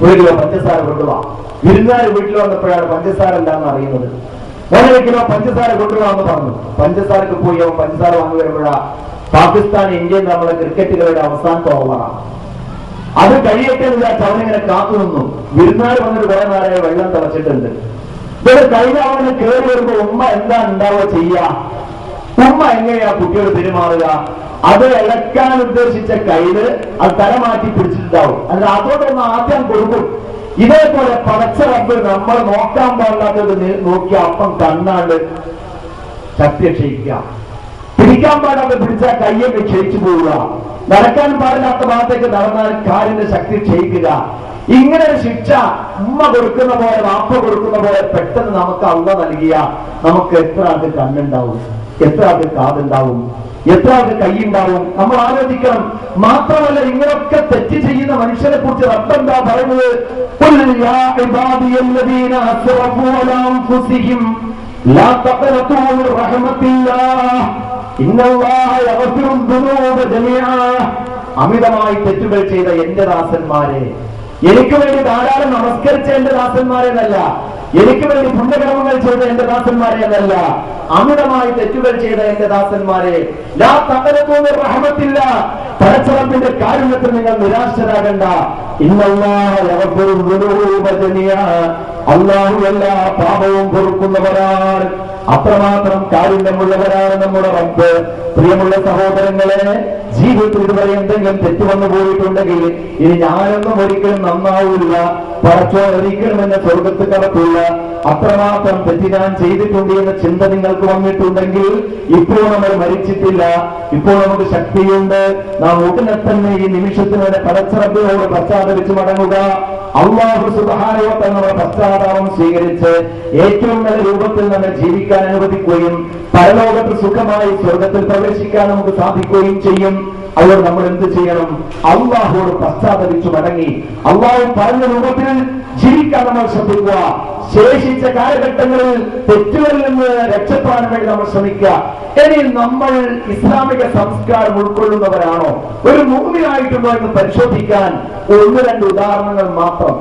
1 കിലോ പഞ്ചസാര കൊണ്ടുപോവാ, വിരുന്നുകാർ വീട്ടിൽ വന്നപ്പോഴാണ് പഞ്ചസാര എന്താണെന്ന് അറിയുന്നത്. 1 കിലോ പഞ്ചസാര കൊണ്ടുപോകാമെന്ന് പറഞ്ഞു. പഞ്ചസാരക്ക് പോയി അവൻ പഞ്ചസാര വാങ്ങി വരുമ്പോഴാ പാകിസ്ഥാൻ ഇന്ത്യയും നമ്മളെ ക്രിക്കറ്റുകളുടെ അവസാനത്തെ ഓവറാണ്. അത് കഴിയട്ടെ അവനിങ്ങനെ കാത്തു നിന്നു. വിരുന്നുകാർ വന്നിട്ട് കുറെ നേരം വെള്ളം തിളച്ചിട്ടുണ്ട്. ഇത് കഴിഞ്ഞ അവന് കയറി വരുമ്പോ ഉമ്മ എന്താ ഉണ്ടാവുക ചെയ്യുക? ഉമ്മ എങ്ങനെയാ കുട്ടിയോട് പെരുമാറുക? അത് ഇളക്കാൻ ഉദ്ദേശിച്ച കയ്യില് അത് തലമാറ്റി പിടിച്ചിട്ടുണ്ടാവും. അല്ല അതോടൊന്ന് ആദ്യം കൊടുക്കും. ഇതേപോലെ പടച്ച റബ്ബ് നമ്മൾ നോക്കാൻ പാടില്ലാത്തത് നോക്കി അപ്പം കണ്ണാണ്ട് ശക്തി ക്ഷയിക്കുക, പിടിക്കാൻ പാടാത്ത പിടിച്ച കയ്യൊക്കെ ക്ഷയിച്ചു പോവുക, നടക്കാൻ പാടില്ലാത്ത ഭാഗത്തേക്ക് നടന്നാൽ കാലിന്റെ ശക്തി ക്ഷയിക്കുക. ഇങ്ങനെ ഒരു ശിക്ഷ ഉമ്മ കൊടുക്കുന്ന പോലെ വാപ്പ കൊടുക്കുന്ന പോലെ പെട്ടെന്ന് നമുക്ക് അള്ളാഹ് നൽകിയ നമുക്ക് എത്ര ആൾക്ക് കണ്ണുണ്ടാവും, എത്ര ആൾക്ക് കാതുണ്ടാവും, എത്ര ആൾക്ക് കൈയുണ്ടാവും? നമ്മൾ ആലോചിക്കണം. മാത്രമല്ല ഇങ്ങനെയൊക്കെ തെറ്റ് ചെയ്യുന്ന മനുഷ്യനെ കുറിച്ച് റബ്ബെന്താ പറയുന്നത്? ഖുൽ യാ ഇബാദിയല്ലദീന അസ്റഫൂ അലാ അൻഫുസിഹിം ലാ തഖ്നതൂ മിർ റഹ്മത്തില്ലാഹ് ഇന്നല്ലാഹ യഗ്ഫിറു ദുനൂബ ജമീഅ. അമിതമായി തെറ്റുകൾ ചെയ്ത എന്റെ ദാസന്മാരെ, എനിക്ക് വേണ്ടി ധാരാളം നമസ്കരിച്ച എന്റെ ദാസന്മാരെ എന്നല്ല, എനിക്ക് വേണ്ടി പുണ്യകർമ്മങ്ങൾ ചെയ്ത എന്റെ ദാസന്മാരെ എന്നല്ല, അമിതമായി തെറ്റുകൾ ചെയ്ത എന്റെ ദാസന്മാരെ, ലാ തഖ്നതൂ മിർ റഹ്മത്തില്ലാഹ്, പടച്ചറബിന്റെ കാരുണ്യത്തിൽ നിങ്ങൾ നിരാശരാകണ്ട. ഇന്നല്ലാഹ യഗ്ഫിറു ദുനൂബ ജമീഅ, അല്ലാഹു എല്ലാ പാപവും പൊറുക്കുന്നവരാണ്. അത്രമാത്രം കാരുണ്യമുള്ളവരാണ് നമ്മുടെ റബ്ബ്. പ്രിയമുള്ള സഹോദരങ്ങളെ, ജീവിതത്തിൽ ഇതുവരെ എന്തെങ്കിലും തെറ്റ് വന്നു പോയിട്ടുണ്ടെങ്കിൽ ഇനി ഞാനൊന്നും ഒരിക്കലും നന്നാവില്ല, പടച്ചോ ഒരിക്കലും എന്നെ സ്വർഗത്ത് കടത്തില്ല, അത്രമാത്രം തെറ്റ് ഞാൻ ചെയ്തിട്ടുണ്ട് എന്ന ചിന്ത നിങ്ങൾക്ക് വന്നിട്ടുണ്ടെങ്കിൽ ഇപ്പോൾ നമ്മൾ മരിച്ചിട്ടില്ല, ഇപ്പോൾ നമുക്ക് ശക്തിയുണ്ട്. നാം ഉടനെ തന്നെ ഈ നിമിഷത്തിനെ പടച്ച റബ്ബിനോട് പശ്ചാത്തപിച്ച് മടങ്ങുക. അല്ലാഹു സുബ്ഹാനഹു വ തആല നമ്മുടെ പശ്ചാത്താപം സ്വീകരിച്ച് ഏറ്റവും നല്ല രൂപത്തിൽ നമ്മൾ ജീവിക്കാൻ അനുവദിക്കുകയും പരലോകത്ത് സുഖമായി സ്വർഗത്തിൽ പ്രവേശിക്കാൻ നമുക്ക് സാധിക്കുകയും ചെയ്യും. അതുകൊണ്ട് നമ്മൾ എന്ത് ചെയ്യണം? അല്ലാഹുവോട് പശ്ചാത്തപിച്ചു മടങ്ങി അല്ലാഹു പറഞ്ഞ രൂപത്തിൽ ജീവിക്കാൻ നമ്മൾ ശ്രദ്ധിക്കുക. ശേഷിച്ച കാലഘട്ടങ്ങളിൽ തെറ്റുകളിൽ നിന്ന് രക്ഷപ്പെടാൻ വേണ്ടി നമ്മൾ ശ്രമിക്കുക. ഇനി നമ്മൾ ഇസ്ലാമിക സംസ്കാരം ഉൾക്കൊള്ളുന്നവരാണോ, ഒരു മുഅ്മിനായിട്ടുണ്ടോ എന്ന് പരിശോധിക്കാൻ 1-2 ഉദാഹരണങ്ങൾ മാത്രം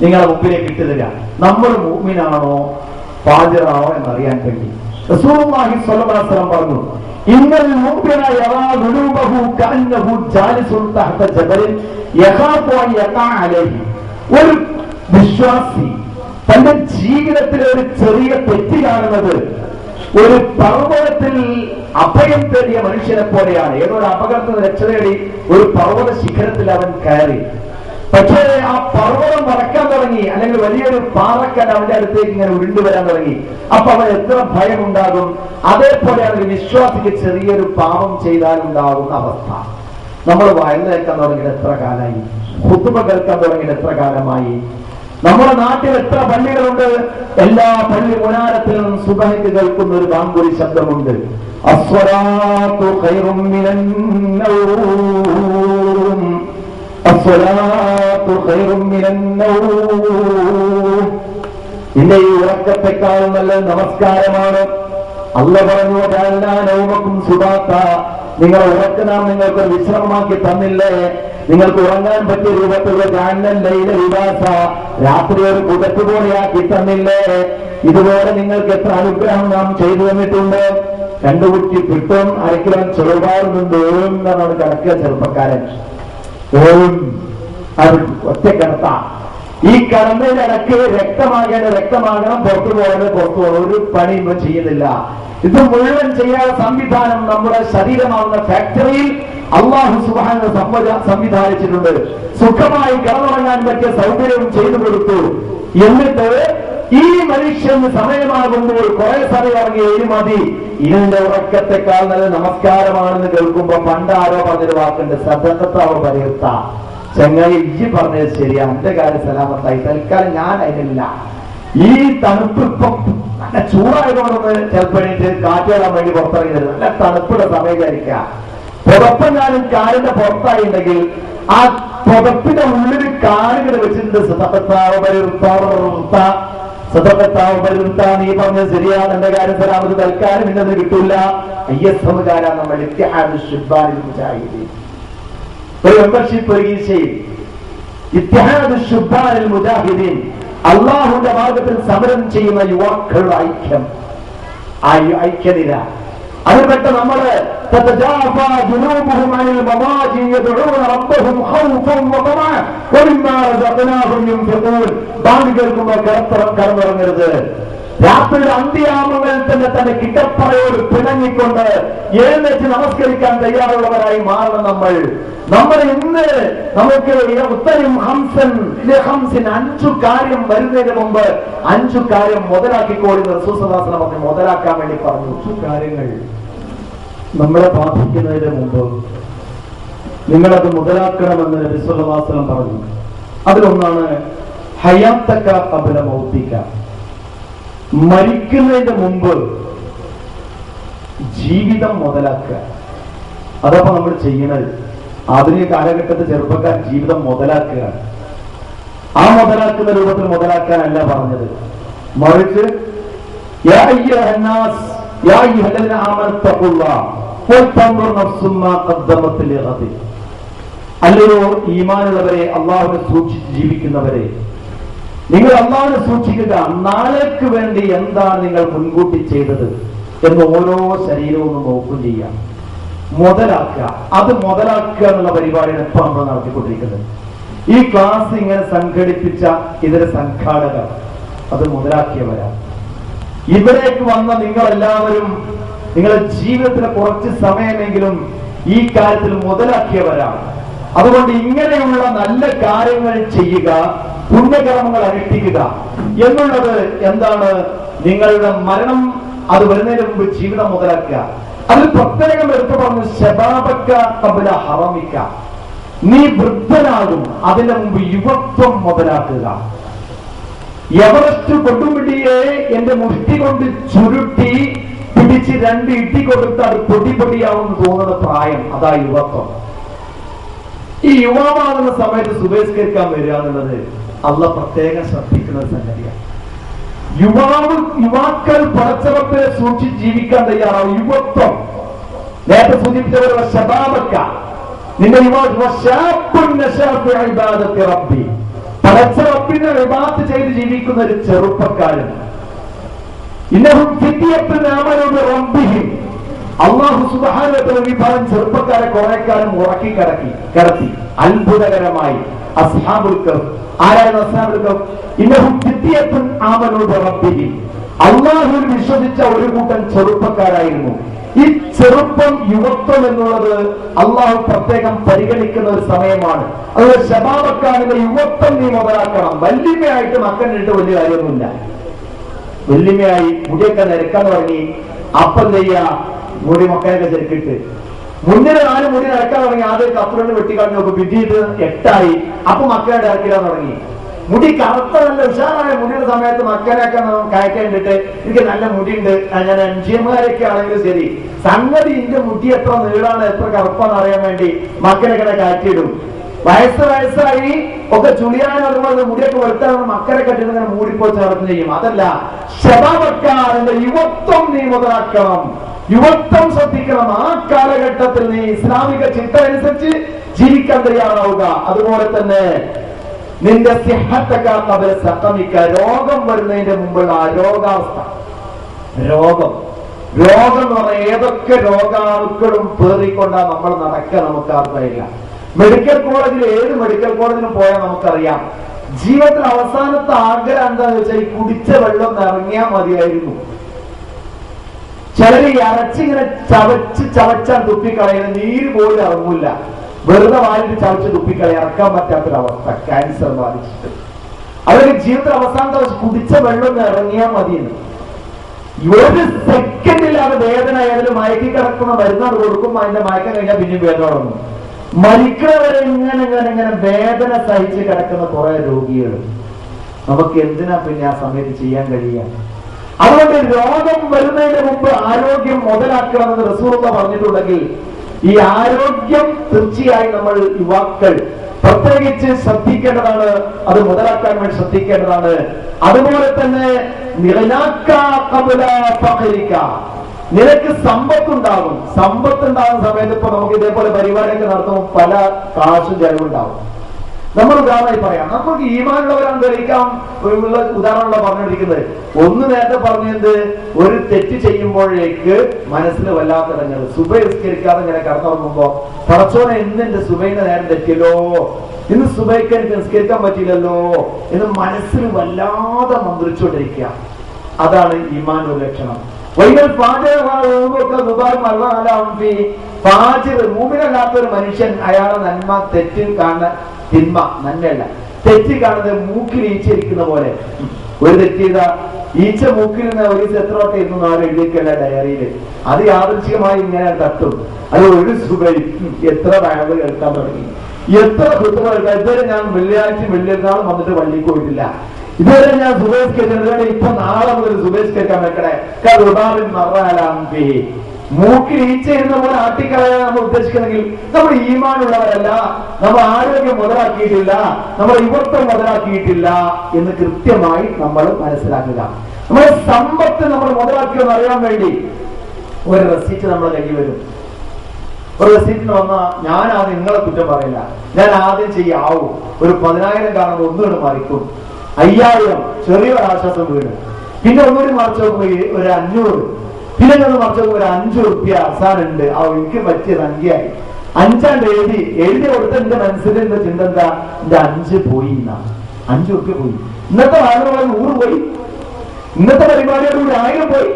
നിങ്ങളുടെ മുമ്പിലേക്ക് ഇട്ടുതരിക. നമ്മൾ മുഅ്മിനാണോ ഫാജിറാണോ എന്നറിയാൻ വേണ്ടി റസൂലുള്ളാഹി സ്വല്ലല്ലാഹു അലൈഹി വസല്ലം പറഞ്ഞു, ഇന്നൽ മുഅ്മിന യറാ ദുനൂബഹു കഅന്നഹു ജാലിസുൻ തഹത ജബലിൻ യഖാഫു അൻ യഖഅ അലൈഹി. ഒരു വിശ്വാസി തന്റെ ജീവിതത്തിലെ ഒരു ചെറിയ തെറ്റ് കാണുന്നത് ഒരു പർവ്വതത്തിൽ അഭയം തേടിയ മനുഷ്യനെ പോലെയാണ്. ഏതോ ഒരു അപകടത്തിൽ രക്ഷ തേടി ഒരു പർവ്വത ശിഖരത്തിൽ അവൻ കയറി. പക്ഷേ ആ പർവ്വതം വറക്കാൻ തുടങ്ങി, അല്ലെങ്കിൽ വലിയൊരു പാറക്കൻ അവന്റെ അടുത്തേക്ക് ഇങ്ങനെ ഉരുണ്ടുവരാൻ തുടങ്ങി. അപ്പൊ അവൻ എത്ര ഭയമുണ്ടാകും? അതേപോലെയാണ് ഒരു വിശ്വാസിക്ക് ചെറിയൊരു പാപം ചെയ്താലുണ്ടാകുന്ന അവസ്ഥ. നമ്മൾ വയന്നു കേൾക്കാൻ തുടങ്ങിയത് എത്ര കാലമായി? ഖുതുബ കേൾക്കാൻ തുടങ്ങിയത് എത്ര കാലമായി? നമ്മുടെ നാട്ടിൽ എത്ര പള്ളികളുണ്ട്? എല്ലാ പള്ളി മുനാരത്തിലും സുബഹിക്ക് കേൾക്കുന്ന ഒരു ബാങ്കുലി ശബ്ദമുണ്ട്, അസ്സലാത്തു ഖൈറും മിനൻ നൗം, അസ്സലാത്തു ഖൈറും മിനൻ നൗം. നിന്റെ ഈ ഉറക്കത്തെക്കാളും നല്ല നമസ്കാരമാണ്. അല്ലാഹു പറഞ്ഞു, വജഅൽനാ നൗമക്കും സുബാത, നിങ്ങൾ ഉറക്കം നാം നിങ്ങൾക്ക് വിശ്രമമാക്കി തന്നില്ലേ? നിങ്ങൾക്ക് ഉറങ്ങാൻ പറ്റിയ രൂപത്തിലുള്ള ജഅൽനൽ ലൈല ലിബാസ, രാത്രി ഒരു പുതപ്പ് പോലെയാക്കി തന്നില്ലേ? ഇതുപോലെ നിങ്ങൾക്ക് എത്ര അനുഗ്രഹം നാം ചെയ്തു തന്നിട്ടുണ്ട്. 2 കുറ്റി പിട്ടും 1/2 കിലോ ചെറുപാടുന്നുണ്ട്. എന്നാണ് കിടക്കുക ചെറുപ്പക്കാരൻ. ഒറ്റ കിടത്ത. ഈ കിടന്നതിനിടയ്ക്ക് രക്തമാകേണ്ട രക്തമാകണം, പുറത്തു പോകേണ്ടത് പുറത്തു പോകണം. ഒരു പണി ഇപ്പം ചെയ്യുന്നില്ല. ഇത് മുഴുവൻ ചെയ്യാനുള്ള സംവിധാനം നമ്മുടെ ശരീരമാകുന്ന ഫാക്ടറിയിൽ അല്ലാഹു സുബ്ഹാനഹു സംവിധാനിച്ചിട്ടുണ്ട്. സുഖമായി കിടന്നുറങ്ങാൻ പറ്റിയ സൗകര്യവും ചെയ്തു കൊടുത്തു. എന്നിട്ട് ഈ മനുഷ്യന് സമയമാകുമ്പോൾ കുറെ സമയം ഇറങ്ങി ഏഴ് മതി, ഇതിന്റെ ഉറക്കത്തെക്കാൾ നല്ല നമസ്കാരമാണെന്ന് കേൾക്കുമ്പോ പണ്ട് ആരോ പറഞ്ഞൊരു വാക്കുണ്ട്, സദഖത്താവ് പരിഹർത്ത. ചങ്ങായി ഇജ്ജി പറഞ്ഞത് ശരിയാ, എന്റെ കാര്യം സലാമത്തായി, തൽക്കാലം ഞാൻ അതിനില്ല. ഈ തണുപ്പ് ഇപ്പം നല്ല ചൂടായതുകൊണ്ടൊന്ന് ചിലപ്പോഴേക്ക് കാറ്റുവരാൻ വേണ്ടി പുറത്തിറങ്ങിയത്, നല്ല തണുപ്പുള്ള സമയമായിരിക്കാം. പുറപ്പെങ്ങാനും കാലിന്റെ പുറത്തായിട്ടുണ്ടെങ്കിൽ ആ പുതപ്പിന്റെ ഉള്ളിൽ കാലുകൾ വെച്ചിട്ടുണ്ട്. സദഖത്താവ് പരിഹർത്ത, നീ പറഞ്ഞത് ശരിയാണ്, എന്റെ കാര്യം സലാമത്ത്, തൽക്കാലം ഇന്നത് കിട്ടൂല. ISM-കാരാണ് നമ്മൾ ഇത്തിഹാദ് ശുബ്ബാനിൽ മുജാഹിദീൻ. ഒരു മെമ്പർഷിപ്പ് ചെയ്യും. ഇത്തിഹാദ് ശുബ്ബാനിൽ മുജാഹിദീൻ, അള്ളാഹുവിന്റെ മാർഗത്തിൽ സമരം ചെയ്യുന്ന യുവാക്കളുടെ ഐക്യം, ആ ഐക്യനിര. അതിൽപ്പെട്ട നമ്മള് ബാങ്ക് കേൾക്കുമ്പോ കടന്നിറങ്ങരുത്. രാത്രിയുടെ അന്ത്യാമങ്ങൾ തന്നെ കിടപ്പറയോട് പിണങ്ങിക്കൊണ്ട് എഴുന്നേറ്റ് നമസ്കരിക്കാൻ തയ്യാറുള്ളവരായി മാറണം നമ്മൾ. ഇന്ന് നമുക്ക് ഉത്തരം ഹംസൻ 5 കാര്യം വരുന്നതിന് മുമ്പ് 5 കാര്യം മുതലാക്കിക്കോളി റസൂൽ സ്വല്ലല്ലാഹു അലൈഹി വസല്ലം മുതലാക്കാൻ വേണ്ടി പറഞ്ഞു. 5 കാര്യങ്ങൾ നമ്മളെ ബാധിക്കുന്നതിന് മുമ്പ് നിങ്ങളത് മുതലാക്കണമെന്ന് നബി സ്വല്ലല്ലാഹു അലൈഹി വസല്ലം പറഞ്ഞു. അതിലൊന്നാണ് ഹയാത്തക ഖബ്ല മൗതിക, മരിക്കുന്നതിന് മുമ്പ് ജീവിതം മുതലാക്കുക. അതപ്പോ നമ്മൾ ചെയ്യുന്നത്. ആധുനിക കാലഘട്ടത്തിൽ ചെറുപ്പക്കാർ ജീവിതം മുതലാക്കുകയാണ്. ആ മുതലാക്കുന്ന രൂപത്തിൽ മുതലാക്കാനല്ല പറഞ്ഞത്, മറിച്ച് അല്ലയോ ഈമാനുള്ളവരെ, അള്ളാഹുവിനെ സൂക്ഷിച്ച് ജീവിക്കുന്നവരെ, നിങ്ങൾ അള്ളാഹുവിനെ സൂക്ഷിക്കുക. നാളേക്ക് വേണ്ടി എന്താണ് നിങ്ങൾ മുൻകൂട്ടി ചെയ്തത് എന്ന് ഓരോ ശരീരവും നോക്കും ചെയ്യാം. മുതലാക്കുക, അത് മുതലാക്കുക എന്നുള്ള പരിപാടിയാണ് ഇപ്പൊ നമ്മൾ നടത്തിക്കൊണ്ടിരിക്കുന്നത്. ഈ ക്ലാസ് ഇങ്ങനെ സംഘടിപ്പിച്ച ഇതര സംഘാടകർ അത് മുതലാക്കിയവരാണ്. ഇവിടേക്ക് വന്ന നിങ്ങളെല്ലാവരും നിങ്ങളുടെ ജീവിതത്തിലെ കുറച്ച് സമയമെങ്കിലും ഈ കാര്യത്തിൽ മുതലാക്കിയവരാണ്. അതുകൊണ്ട് ഇങ്ങനെയുള്ള നല്ല കാര്യങ്ങൾ ചെയ്യുക, പുണ്യകർമ്മങ്ങൾ അനുഷ്ഠിക്കുക എന്നുള്ളത് എന്താണ്? നിങ്ങളുടെ മരണം അത് വരുന്നതിന് മുമ്പ് ജീവിതം മുതലാക്കുക. അതിൽ പ്രത്യേകം എടുത്തു പറഞ്ഞു, ശബാബക ഖബ്ല ഹറമിക, നീ വൃദ്ധനാകും അതിന്റെ മുമ്പ് യുവത്വം മുതലാക്കുക. എവറസ്റ്റ് കൊടുമുടിയെ എന്റെ മുഷ്ടി കൊണ്ട് ചുരുട്ടി പിടിച്ച് 2 ഇട്ടി കൊടുത്ത് അത് പൊടിയാവുമെന്ന് തോന്നുന്ന പ്രായം, അതാ യുവത്വം. ഈ യുവാവാകുന്ന സമയത്ത് സുബഹിസ്കരിക്കാൻ വരിക എന്നുള്ളത് അള്ളാഹ് പ്രത്യേകം ശ്രദ്ധിക്കുന്ന ഒരു സംഗതിയാണ്. യുവാക്കൾ പടച്ചവത്തെ സൂക്ഷിച്ച് ജീവിക്കാൻ തയ്യാറാവും. യുവത്വം നേരത്തെ സൂചിപ്പിച്ചവരുടെ ശബാബക്ക, നിന്റെ പടച്ചറപ്പിനെ ഇബാദത്ത് ചെയ്ത് ജീവിക്കുന്ന ഒരു ചെറുപ്പക്കാരൻ. അല്ലാഹു സുബ്ഹാനഹു വ തആല വിഭാഗം ചെറുപ്പക്കാരെ കുറെ കാലം ഉറക്കി കിടത്തി അത്ഭുതകരമായി. അസ്ഹാബുൽ കഹ്ഫ്, ആരായിരുന്നു അസ്ഹാബുൽ കഹ്ഫ്? ഇന്നഹും ഫിത്യത്തുൻ ആമനൂ ബിറബ്ബിഹിം, അല്ലാഹുവിൽ വിശ്വസിച്ച ഒരു കൂട്ടം ചെറുപ്പക്കാരായിരുന്നു. ഈ ചെറുപ്പം, യുവത്വം എന്നുള്ളത് അള്ളാഹു പ്രത്യേകം പരിഗണിക്കുന്ന ഒരു സമയമാണ്. അതുകൊണ്ട് ശബാബക്കാരുടെ യുവത്വം നീ മുതലാക്കണം. വല്യമ്മയായിട്ട് മക്കളിട്ട് വലിയ കാര്യമൊന്നുമില്ല. വല്യമ്മയായി മുടിയൊക്കെ നിരക്കാൻ തുടങ്ങി, അപ്പം ചെയ്യാ മുടി മക്കളൊക്കെ ചെറുക്കിട്ട് മുന്നിലെ 4 മുടി നിരക്കാൻ തുടങ്ങി. ആദ്യം കപ്പലുകൊണ്ട് വെട്ടിക്കളഞ്ഞ് നോക്കും, പിന്നീട് 8 അപ്പൊ മക്കളെ ഇറക്കിടാൻ തുടങ്ങി. മുടി കറുത്ത നല്ല ഉഷാറായ മുടിയുടെ സമയത്ത് മക്കളെയൊക്കെ കയറ്റേണ്ടിട്ട് എനിക്ക് നല്ല മുടിയുണ്ട്, ഞാൻ എംജിഎമ്മാരൊക്കെ ആണെങ്കിലും ശരി, സംഗതി ഇന്റെ മുടി എത്ര നീളാണ് എത്ര കറുപ്പാന്ന് അറിയാൻ വേണ്ടി മക്കളെയൊക്കെ കയറ്റിയിടും. വയസ്സായി ഒക്കെ ചുളിയാൻ അതുപോലെ മുടിയൊക്കെ വെളുത്താണ് മക്കളെ കെട്ടിട്ട് ഇങ്ങനെ മൂടിപ്പോച്ച് നടന്നു ചെയ്യും. അതല്ല, ശബാബക്കാരന്റെ യുവത്വം നീ മുതലാക്കണം, യുവത്വം ശ്രദ്ധിക്കണം. ആ കാലഘട്ടത്തിൽ നീ ഇസ്ലാമിക ചിന്ത അനുസരിച്ച് ജീവിക്കാൻ തയ്യാറാവുക. അതുപോലെ തന്നെ നിന്റെ രോഗം വരുന്നതിന്റെ മുമ്പുള്ള രോഗാവസ്ഥ. രോഗം എന്ന് പറഞ്ഞാൽ ഏതൊക്കെ രോഗാണുക്കളും പേറിക്കൊണ്ടാ നമ്മൾ നടക്കുക നമുക്ക് അറിയില്ല. മെഡിക്കൽ കോളേജിൽ, ഏത് മെഡിക്കൽ കോളേജിലും പോയാൽ നമുക്കറിയാം, ജീവിതത്തിൽ അവസാനത്തെ ആഗ്രഹം എന്താന്ന് വെച്ചാൽ ഈ കുടിച്ച വെള്ളം ഇറങ്ങിയാൽ മതിയായിരുന്നു. ചിലര് ഇറച്ചിങ്ങനെ ചവച്ചാൽ തുപ്പിക്കളയുന്ന, നീര് പോലും ഇറങ്ങൂല, വെറുതെ വാലിട്ട് ചവച്ച് തുപ്പിക്കളെ, ഇറക്കാൻ പറ്റാത്തൊരവസ്ഥ, ക്യാൻസർ ബാധിച്ചിട്ട്. അവരുടെ ജീവിതത്തിൽ അവസാനത്തെ കുടിച്ച വെള്ളം ഇറങ്ങിയാൽ മതിയെന്ന്. ഒരു സെക്കൻഡിൽ അത് വേദന ഏതെങ്കിലും മയക്കി കിടക്കുന്ന മരുന്നാണ് കൊടുക്കും. അതിന്റെ മയക്കം കഴിഞ്ഞാൽ പിന്നെയും വേദന തുടങ്ങും. മരിക്കുന്നവരെ ഇങ്ങനെ വേദന സഹിച്ച് കിടക്കുന്ന കുറെ രോഗികൾ. നമുക്ക് എന്തിനാ പിന്നെ ആ സമയത്ത് ചെയ്യാൻ കഴിയുക? അതുകൊണ്ട് രോഗം വരുന്നതിന് മുമ്പ് ആരോഗ്യം മുതലാക്കണമെന്ന് റസൂലുള്ള പറഞ്ഞിട്ടുണ്ടെങ്കിൽ ഈ ആരോഗ്യം തീർച്ചയായും നമ്മൾ യുവാക്കൾ പ്രത്യേകിച്ച് ശ്രദ്ധിക്കേണ്ടതാണ്. അത് മുതലാക്കാൻ വേണ്ടി ശ്രദ്ധിക്കേണ്ടതാണ്. അതുപോലെ തന്നെ നിനക്ക് സമ്പത്തുണ്ടാകും. സമ്പത്തുണ്ടാകുന്ന സമയത്ത് ഇപ്പൊ നമുക്ക് ഇതേപോലെ പരിപാടിയൊക്കെ നടത്തുമ്പോൾ പല കാശും ചെലവുണ്ടാവും. നമ്മൾ ഉദാഹരണമായി പറയാം, നമുക്ക് ഈമാനുള്ളവരാണ് ധരിക്കാം. ഉള്ള ഉദാഹരണമുള്ള പറഞ്ഞിരിക്കുന്നത് ഒന്ന് നേരത്തെ പറഞ്ഞത്, ഒരു തെറ്റ് ചെയ്യുമ്പോഴേക്ക് മനസ്സിൽ വല്ലാത്തിറങ്ങുന്നത്. സുബൈ നിസ്കരിക്കാതെ ഇങ്ങനെ കടന്നുറങ്ങുമ്പോ പടച്ചോനെ ഇന്ന് എന്റെ സുബൈന്റെ നേരം തെറ്റിയല്ലോ, ഇന്ന് സുബൈക്ക് എനിക്ക് നിസ്കരിക്കാൻ പറ്റില്ലല്ലോ എന്ന് മനസ്സിൽ വല്ലാതെ മന്ത്രിച്ചുകൊണ്ടിരിക്കുക. അതാണ് ഈമാന്റെ ഒരു ലക്ഷണം. മൂമിനല്ലാത്ത ഒരു മനുഷ്യൻ അയാളെ നന്മ തെറ്റിൽ കാണാൻ, തിന്മ നന്മയല്ല, തെറ്റി കാണുന്നത് മൂക്കിൽ ഈച്ചിരിക്കുന്ന പോലെ. ഒരു തെറ്റ് ചെയ്ത ഈച്ച മൂക്കിൽ നിന്ന് ഒരു എത്ര വട്ടം ഇരുന്നു ആരും എഴുതിക്കല്ല ഡയറിയില്. അത് യാദൃച്ഛികമായി ഇങ്ങനെ തട്ടും. അത് ഒരു സുബൈ എത്ര വയറ് കേൾക്കാൻ തുടങ്ങി, എത്ര കുത്തുകൾ കേൾക്കാം. ഇതുവരെ ഞാൻ വെള്ളിയാഴ്ച വെള്ളിയെന്നാളും വന്നിട്ട് പള്ളിക്ക് പോയിട്ടില്ല. ഇതുവരെ ഞാൻ സുബേസ്കരിച്ചത്. ഇപ്പൊ നാളെ മുതൽ സുബേസ്കരിക്കാൻ വെക്കണേ. മൂക്കിൽ ഈച്ചയിരുന്ന പോലെ ആട്ടിക്കളയാൻ നമ്മൾ ഉദ്ദേശിക്കുന്നെങ്കിൽ നമ്മൾ ഈമാനുള്ളവരല്ല, നമ്മൾ ആരോഗ്യം മുതലാക്കിയിട്ടില്ല, നമ്മൾ യുവത്വം മുതലാക്കിയിട്ടില്ല എന്ന് കൃത്യമായി നമ്മൾ മനസ്സിലാക്കുക. നമ്മുടെ സമ്പത്ത് നമ്മൾ മുതലാക്കിയെന്ന് അറിയാൻ വേണ്ടി ഒരു റെസീറ്റ് നമ്മുടെ കയ്യിൽ വരും. ഒരു റെസീറ്റിന് വന്നാൽ ഞാൻ ആദ്യം നിങ്ങളെ കുറ്റം പറയില്ല, ഞാൻ ആദ്യം ചെയ്യാവൂ. ഒരു 10,000 കാണുമ്പോൾ ഒന്നുകൂടെ മറിക്കും. 5,000 ചെറിയൊരു ആശ്വാസം വീണ്. പിന്നെ ഒന്നുകൂടി മറിച്ച് നോക്കുമ്പോൾ ഒരു 500, പിന്നെ ഒന്ന് മറിച്ച് നോക്കുമ്പോൾ ഒരു 5 റുപ്യ അവസാനം ഉണ്ട്. ആ എനിക്ക് പറ്റിയ സംഖ്യയായി. 5 എഴുതി കൊടുത്ത എന്റെ മനസ്സിന്റെ ചിന്ത എന്താ? എന്റെ 5 പോയി എന്നാണ്. 5 റുപ്യ പോയി. ഇന്നത്തെ ആളുകൾ 100 പോയി. ഇന്നത്തെ പരിപാടിയോടുകൂടി 1000 പോയി.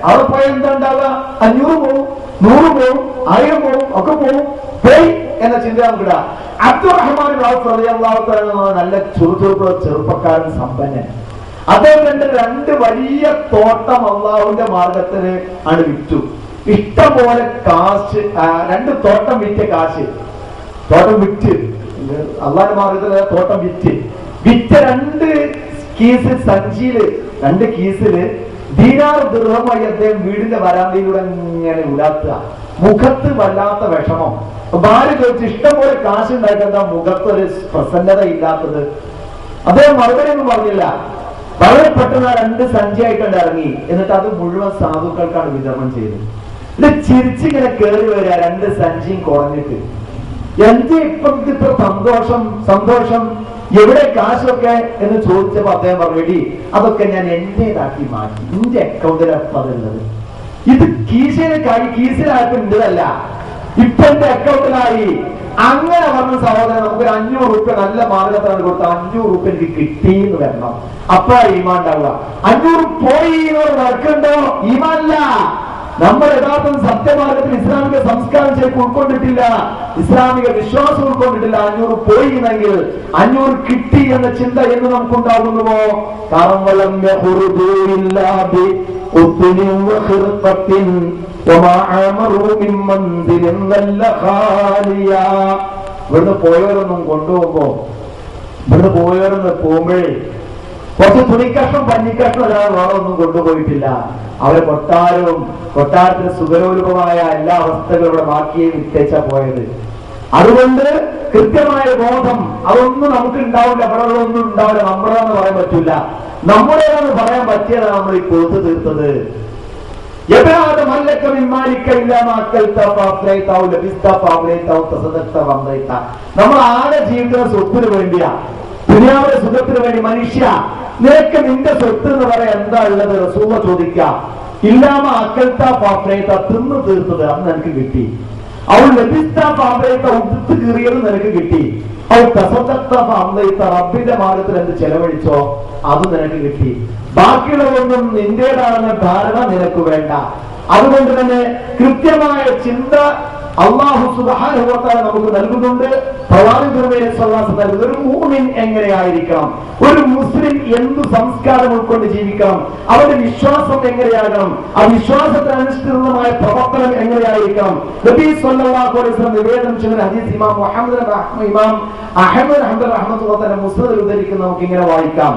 അവിടെ പോയ എന്താ ഉണ്ടാവുക? 500 പോവും, 100 പോവും, 1000 പോവും, ഒക്കെ പോവും. പോയി എന്ന ചിന്ത നമുക്കിട. അബ്ദുറഹ്മാൻ നല്ല ചുറുചുറുക്കുള്ള ചെറുപ്പക്കാരൻ, സമ്പന്നൻ. അദ്ദേഹത്തിന്റെ 2 വലിയ തോട്ടം അള്ളാഹുവിന്റെ മാർഗത്തിന് ആണ് വിറ്റു. ഇഷ്ടംപോലെ കാശ്, 2 തോട്ടം വിറ്റ കാശ്, തോട്ടം വിറ്റ് അള്ളാഹുന്റെ മാർഗത്തില് തോട്ടം വിറ്റ് 2 കീസ് സഞ്ചിയില്, 2 കീസില് ദീനാർ ദിർഹമായി അദ്ദേഹം വീടിന്റെ വരാന്തയിലൂടെ ഇങ്ങനെ ഉലാത്തുക. മുഖത്ത് വല്ലാത്ത വിഷമം. ഭാര്യ ചോദിച്ചു, ഇഷ്ടം പോലെ കാശ് ഉണ്ടായിട്ടെന്താ മുഖത്തൊരു പ്രസന്നത ഇല്ലാത്തത്? അദ്ദേഹം മറുപടി ഒന്നും പറഞ്ഞില്ല. വളരെ പെട്ടെന്ന് 2 സഞ്ചിയായിട്ടുണ്ട് ഇറങ്ങി. എന്നിട്ട് അത് മുഴുവൻ സാധുക്കൾക്കാണ് വിതരണം ചെയ്തത്. ഇത് ചിരിച്ചിങ്ങനെ കയറി വരിക, 2 സഞ്ചിയും കുറഞ്ഞിട്ട്. എന്ത് ഇപ്പൊ സന്തോഷം എവിടെ കാശൊക്കെ എന്ന് ചോദിച്ചപ്പോ അദ്ദേഹം പറഞ്ഞു, അതൊക്കെ ഞാൻ എന്റേതാക്കി മാറ്റി, എന്റെ അക്കൗണ്ടിലപ്പ അതുള്ളത്. ഇത് കീസിലായപ്പോ എന്റേതല്ല, ഇപ്പൊ എന്റെ അക്കൗണ്ടിലായി. അങ്ങനെ പറഞ്ഞ സഹോദരൻ, നമുക്കൊരു 500 റുപ്യ നല്ല മാർഗത്തിലാണ് കൊടുത്ത 500 റുപ്യ എനിക്ക് കിട്ടിയെന്ന് വരണം. അപ്പൊ ഈമാൻ ഉണ്ടാവുക. 500 പോയി നടക്കണ്ടോ? ഈമാനില്ല. നമ്മൾ യഥാർത്ഥം സത്യമാർഗത്തിൽ ഇസ്ലാമിക സംസ്കാരം ശരിക്കും ഉൾക്കൊണ്ടിട്ടില്ല, ഇസ്ലാമിക വിശ്വാസം ഉൾക്കൊണ്ടിട്ടില്ല. 500 പോയി എന്നെങ്കിൽ 500 കിട്ടി എന്ന ചിന്ത എന്ന് നമുക്കുണ്ടാകുന്നുവോ? ഇവിടുന്ന് പോയവരൊന്നും കൊണ്ടുപോകുമ്പോ, ഇവിടുന്ന് പോയവരൊന്ന് പോകുമ്പോഴേ കുറച്ച് തുണിക്കഷ്ണം പഞ്ഞിക്കഷ്ണം ഒരാൾ വേറെ ഒന്നും കൊണ്ടുപോയിട്ടില്ല. അവരെ കൊട്ടാരത്തിന് സുഖലോലുപമായ എല്ലാ അവസ്ഥകളുടെ ബാക്കിയെ വിട്ടേച്ചാ പോയത്. അതുകൊണ്ട് കൃത്യമായ ബോധം അതൊന്നും നമുക്ക് ഉണ്ടാവില്ല. അവിടെ ഒന്നും ഉണ്ടാവില്ല. നമ്മുടെന്ന് പറയാൻ പറ്റില്ല. നമ്മുടേതെന്ന് പറയാൻ പറ്റിയതാണ് നമ്മൾ ഈ കൊടുത്തു തീർത്തത്. നമ്മൾ ആകെ ജീവിക്കുന്ന സ്വത്തിന് വേണ്ടിയാ, ദുനിയാവിലെ സുഖത്തിന് വേണ്ടി. മനുഷ്യ, നിനക്ക് നിന്റെ സ്വത്ത് എന്ന് പറയാൻ എന്താ ഉള്ളത്? റസൂല ചോദിക്കാം. ഇല്ലാമ അക്കൽത്ത പാപ്രേത്ത, തിന്നു തീർത്തത് അത് നിനക്ക് കിട്ടി. അവൾ ലഭിച്ച പാപ്രേത്ത, ഉടുത്ത് കീറിയത് നിനക്ക് കിട്ടി. അവൾ തസത്ത പാപ്രേത്ത, റബ്ബിന്റെ മാർഗത്തിൽ എന്ത് ചെലവഴിച്ചോ അത് നിനക്ക് കിട്ടി. ബാക്കിയുള്ളതൊന്നും നിന്റേതാണെന്ന ധാരണ നിനക്ക് വേണ്ട. അതുകൊണ്ട് തന്നെ കൃത്യമായ ചിന്ത അല്ലാഹു സുബ്ഹാനഹു വ തആല നമുക്ക് നൽകുന്നുണ്ട്. പ്രവാചകൻ നൽകുന്ന ഒരു മുഅ്മിൻ എങ്ങനെയായിരിക്കണം, ഒരു മുസ്ലിം എന്ത് സംസ്കാരം ഉൾക്കൊണ്ട് ജീവിക്കണം, അവരുടെ വിശ്വാസം എങ്ങനെയാകണം, ആ വിശ്വാസത്തിന് അനുസൃതമായ പ്രവർത്തനം എങ്ങനെയായിരിക്കണം. നബി സല്ലല്ലാഹു അലൈഹി വസല്ലം നിവേദനം ചെയ്ത ഹദീസ് ഇമാം അഹ്മദ് റഹ്മത്തുള്ളാഹി തആല മുസ്നദിൽ ഉദ്ധരിക്കുന്ന നമുക്ക് ഇങ്ങനെ വായിക്കാം.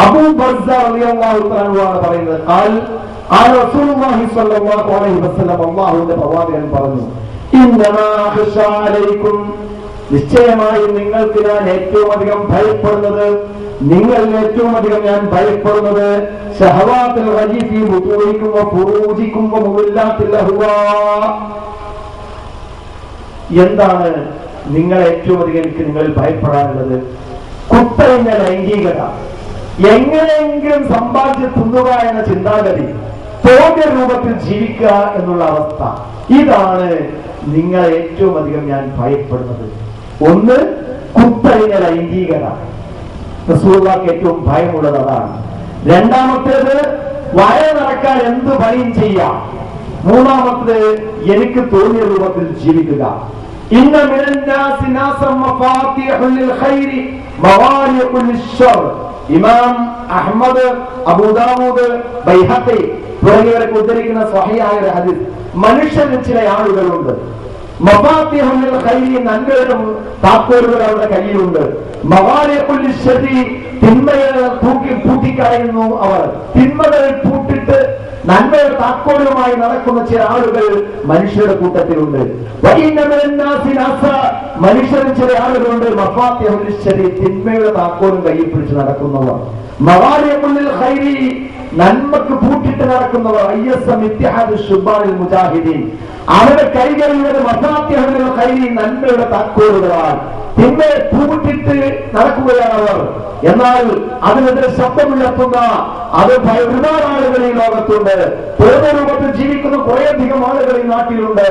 അബൂ ബർസ റളിയല്ലാഹു തആല ആണ് പറയുന്നത്, റസൂലുള്ളാഹി സ്വല്ലല്ലാഹു അലൈഹി വസല്ലം അല്ലാഹുവിന്റെ പ്രവാചകൻ പറഞ്ഞു, ഇന്നമാ ഖശാ അലൈക്കും, നിശ്ചയമായും നിങ്ങൾക്ക് ഞാൻ ഏറ്റവും അധികം ഭയപ്പെടുന്നത്, നിങ്ങളിൽ ഏറ്റവും അധികം ഞാൻ ഭയപ്പെടുന്നത് ശഹവാത്തുൽ ഖലീഫി ബുതൂരിക്കും വഫുറൂജിക്കും വമുല്ലാത്തിൽ അഹ്വാ. എന്താണ് നിങ്ങൾ ഏറ്റവും അധികം എനിക്ക് നിങ്ങളിൽ ഭയപ്പെടാനുള്ളത്? കുത്തഴിഞ്ഞ ലൈംഗികത, എങ്ങനെയെങ്കിലും സമ്പാദിച്ച് തിന്നുക എന്ന ചിന്താഗതി, തോന്നിയ രൂപത്തിൽ ജീവിക്കുക എന്നുള്ള അവസ്ഥ, ഇതാണ് നിങ്ങളെ ഏറ്റവും അധികം ഞാൻ ഭയപ്പെടുന്നത്. ഒന്ന്, കുത്തഴിഞ്ഞ ലൈംഗികത, റസൂലുള്ളാഹിക്ക് ഏറ്റവും ഭയമുള്ളത് അതാണ്. രണ്ടാമത്തേത്, വയറ് നടക്കാൻ എന്ത് പണിയും ചെയ്യാം. മൂന്നാമത്തേത്, എനിക്ക് തോന്നിയ രൂപത്തിൽ ജീവിക്കുക. ഇന്ന മിനൻ നാസി നാസൻ മഫാത്തിഹുൽ ഖൈരി മവാലിഖുൽ ശർ. ഇമാം അഹ്മദ്, അബൂ ദാവൂദ്, ബൈഹഖി തുടങ്ങിയവരൊക്കെ ഉദ്ധരിക്കുന്ന സ്വഹീഹായ ഒരു ഹദീസ്. മനുഷ്യരിൽ ചില ആളുകളുണ്ട്, മഫാത്തിഹുൽ ഖൈരി, നന്മയുടെ താക്കോലുകൾ അവരുടെ കയ്യിലുണ്ട്. മവാലിഖുൽ ശരി, തിന്മകളെ പൂട്ടിക്കളയുന്നു അവർ. തിന്മകൾ പൂട്ടിട്ട് നന്മയുടെ താക്കോലുമായി നടക്കുന്ന ചില ആളുകൾ മനുഷ്യരുടെ കൂട്ടത്തിലുണ്ട്. മനുഷ്യരിൽ ചില ആളുകളുണ്ട്, മഫാത്തിഹുൽ ശരി, തിന്മയുടെ താക്കോലും കയ്യിൽ പിടിച്ച് നടക്കുന്നവർ. മവാലിഖുൽ ഖൈരി, നന്മക്ക് പൂട്ടിട്ട് നടക്കുന്നവർ. അവരുടെ കൈകളിലുള്ള മഫാത്തിഹുൽ ഖൈരി, നന്മയുടെ താക്കോലുകളാണ്. തിന്മയെ പൂട്ടിട്ട് നടക്കുകയാണ് അവർ. എന്നാൽ അതിനെതിരെ ശബ്ദമുയർത്തുന്ന അത് ഒരുപാട് ആളുകൾ ഈ ലോകത്തുണ്ട്. തോന്നിയ രൂപത്തിൽ ജീവിക്കുന്ന കുറേയധികം ആളുകൾ ഈ നാട്ടിലുണ്ട്.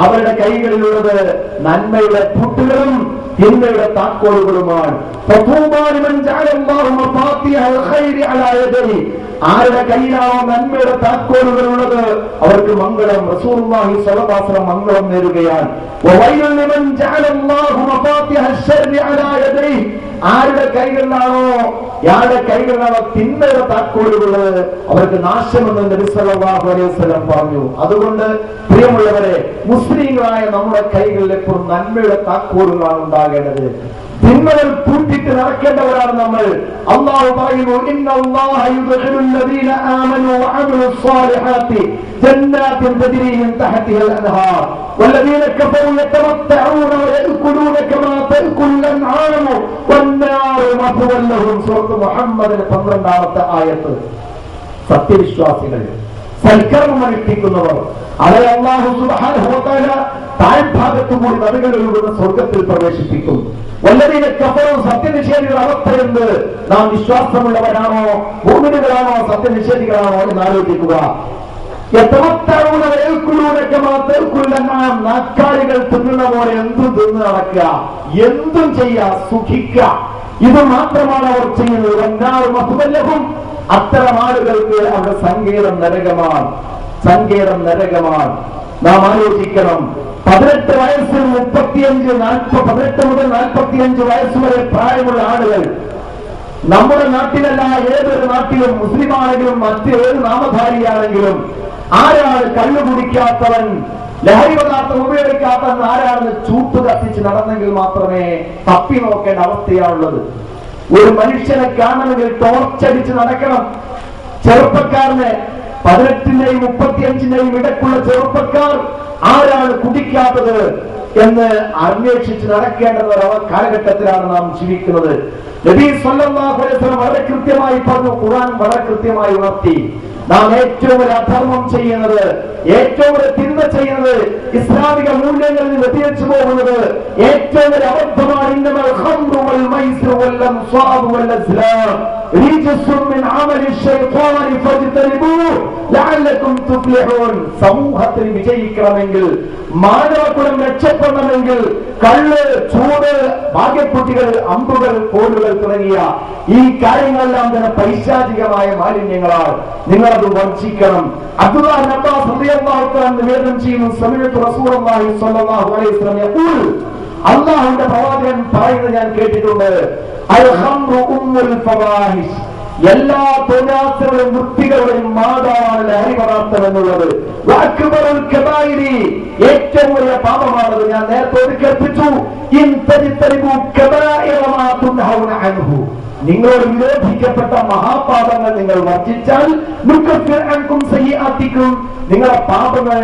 അവരുടെ കൈകളിലുള്ളത് നന്മയുടെ പൂട്ടുകളും തിന്മയുടെ താക്കോലുകളുമാണ്. ആരുടെ കയ്യിലാണോ നന്മയുടെ താക്കോലുകൾ ഉള്ളത് അവർക്ക് മംഗളം. റസൂലുള്ളാഹി സ്വല്ലല്ലാഹു അലൈഹി വസല്ലം മംഗളം നേരുകയാണ്. ആരുടെ കൈകളിലാണോ തിന്മയുടെ താക്കോലുള്ളത് അവർക്ക് നാശമെന്ന് നബി സല്ലല്ലാഹു അലൈഹി വസല്ലം പറഞ്ഞു. അതുകൊണ്ട് പ്രിയമുള്ളവരെ, മുസ്ലിങ്ങളായ നമ്മുടെ കൈകളിൽ എപ്പോഴും നന്മയുടെ താക്കോലുകളാണ് ഉണ്ടാകേണ്ടത്. തിന്മകൾ പൂട്ടിട്ട് നടക്കേണ്ടവരാണ് നമ്മൾ. അല്ലാഹു പറയുന്നു, ഇന്നല്ലാഹ യുദ്ഖിലുല്ലദീന ആമനൂ വഅമിലുസ് സ്വാലിഹാത്തി ജന്നാത്തിൻ തജ്രി മിൻ തഹ്തിഹൽ അൻഹാർ വല്ലദീന കഫറൂ യതമത്തഊന വയഅകുലൂന കമാ തഅകുൽ അൻആം വന്നാറു മത്വൽ ലഹും. സൂറത്ത് മുഹമ്മദിലെ 12ാമത്തെ ആയത്ത്. സത്യവിശ്വാസികൾ, സൽക്കർമ്മം അനുഷ്ഠിക്കുന്നവർ, അവരെ അല്ലാഹു സുബ്ഹാനഹു വ തആല താഴ്ഭാഗത്തു കൂടി നദികളിലൂടെ സ്വർഗത്തിൽ പ്രവേശിപ്പിക്കും. വല്ലദീന കഫറൂ, സത്യനിഷേധികളുടെ അവസ്ഥയെന്ത്? നാം വിശ്വാസമുള്ളവരാണോ, മുഅ്മിനുകളാണോ, സത്യനിഷേധികളാണോ എന്ന് ആലോചിക്കുക. നാക്കാലികൾ തിന്നുന്ന പോലെ എന്തും തിന്ന് നടക്കുക, എന്തും ചെയ്യുക, സുഖിക്കുക, ഇത് മാത്രമാണ് അവർ ചെയ്യുന്നത്. അത്തരം ആളുകൾക്ക് അവരുടെ സങ്കേതം നരകമാണ്, സങ്കേതം നരകമാണ്. നാം ആലോചിക്കണം, 18 വയസ്സിൽ 18 മുതൽ 45 വയസ്സ് വരെ പ്രായമുള്ള ആളുകൾ നമ്മുടെ നാട്ടിലല്ല, ഏതൊരു നാട്ടിലും, മുസ്ലിം ആണെങ്കിലും മറ്റേത് നാമധാരിയാണെങ്കിലും, ആരാണ് കള്ളു കുടിക്കാത്തവൻ, ലഹരി പദാർത്ഥം ഉപയോഗിക്കാത്തവൻ ആരാണെന്ന് ചൂട്ട് കത്തിച്ച് നടന്നെങ്കിൽ മാത്രമേ തപ്പി നോക്കേണ്ട അവസ്ഥയാണുള്ളത്. ഒരു മനുഷ്യനെ കാണണമെങ്കിൽ ടോർച്ചടിച്ച് നടക്കണം. ചെറുപ്പക്കാരനെ 18ന്റെയും 35ന്റെയും ഇടയ്ക്കുള്ള ചെറുപ്പക്കാർ ആരാണ് കുടിക്കാത്തത് എന്ന് അന്വേഷിച്ച് നടക്കേണ്ടുന്ന ഒരു കാലഘട്ടത്തിലാണ് നാം ജീവിക്കുന്നത്. നബി സല്ലല്ലാഹു അലൈഹി വസല്ലം വളരെ കൃത്യമായി പറഞ്ഞു, ഖുർആൻ വളരെ കൃത്യമായി ഉണർത്തി. നാം ഏറ്റവും വലിയ അധർമ്മം ചെയ്യുന്നത്, ഏറ്റവും വലിയ തിന്മ ചെയ്യുന്നത്, ഇസ്ലാമിക മൂല്യങ്ങളിൽ വ്യതിരിച്ചു പോകുന്നത് ഏറ്റവും വലിയ അബദ്ധമാണ്. ഇന്നമൽ ഖംറു വൽ മൈസിറു വൽ അൻസാബു വൽ അസ്ലാം റിജ്സുൻ മിൻ അമലി ശൈത്വാനി ഫജ്തനിബൂ ലഅല്ലകും തുഫ്ലിഹൂൻ. സമൂഹത്തിൽ വിജയിക്കണമെങ്കിൽ, മാനവകുലം രക്ഷപ്പെടണമെങ്കിൽ കള്ള്, ചൂട്, ഭാഗ്യക്കുട്ടികൾ, അമ്പുകൾ, കോലുകൾ തുടങ്ങിയ ഈ കാര്യങ്ങളെല്ലാം തന്നെ പൈശാചികമായ മാലിന്യങ്ങളാണ്. നിങ്ങളത് വർജിക്കണം. അബ്ദുല്ലാഹ് ഇബ്നു അബ്ബാസ് റളിയല്ലാഹു തആല നിവേദനം ചെയ്യുന്നു, സമീഅതു റസൂലുള്ളാഹി സ്വല്ലല്ലാഹു അലൈഹി വസല്ലം യഖൂൽ, അല്ലാഹുവിന്റെ പ്രവാചകൻ പറയുന്നത് ഞാൻ കേട്ടിട്ടുണ്ട്, അൽ ഖംറു ഉമ്മുൽ ഫവാഹിഷ്, എല്ലാ തോന്നാത്തവരും വൃത്തികളുടെയും മാതാവാണ് ലഹരി പദാർത്ഥം എന്നുള്ളത്. വഅക്ബറുൽ കബായിരി, ഏറ്റവും വലിയ പാപമാണത്. ഞാൻ നേരത്തെ കേൾപ്പിച്ചു, ഇൻ തജ്തനിബു കബായിറ മാ തുൻഹൗന അൻഹു, നിങ്ങളോട് വിരോധിക്കപ്പെട്ട മഹാപാപങ്ങൾ നിങ്ങൾ വർജിച്ചാൽ നുകഫിർ അൻകും സയ്യിആതികും, നിങ്ങളുടെ പാപങ്ങൾ,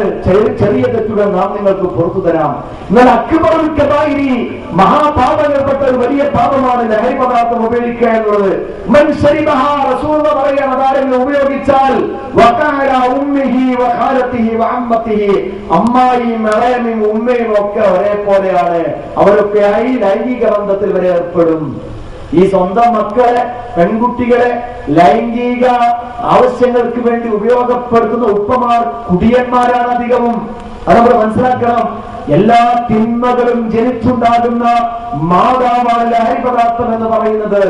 ചെറിയ തെറ്റുകൾ നാം നിങ്ങൾക്ക് പുറത്തു തരാം. എന്നാൽ അക്ബറുൽ കബായിരി, മഹാപാപങ്ങൾപ്പെട്ട ഒരു വലിയ പാപമാണ് ലഹരി പദാർത്ഥം ഉപയോഗിക്കുക എന്നുള്ളത്. മൻ ശരിബഹാ, റസൂലുള്ളാഹി പറയുകയാണ്, അതാരെങ്കിലും ഉപയോഗിച്ചാൽ വഖഅല ഉമ്മിഹി വഖാലതിഹി വഅമ്മതിഹി, അമ്മായിയും ഇളയമ്മയും ഉമ്മയും ഒക്കെ ഒരേപോലെയാണ്, അവരൊക്കെയായി ലൈംഗിക ബന്ധത്തിൽ വരെ ഏർപ്പെടും. ഈ സ്വന്തം മക്കളെ, പെൺകുട്ടികളെ ലൈംഗിക ആവശ്യങ്ങൾക്ക് വേണ്ടി ഉപയോഗപ്പെടുത്തുന്ന ഉപ്പമാർ കുടിയന്മാരാണ് അധികവും. അത് നമ്മൾ മനസ്സിലാക്കണം. എല്ലാ തിന്മകളും ജനിച്ചുണ്ടാകുന്ന മാതാവാണ് ലഹരി പദാർത്ഥം എന്ന് പറയുന്നത്.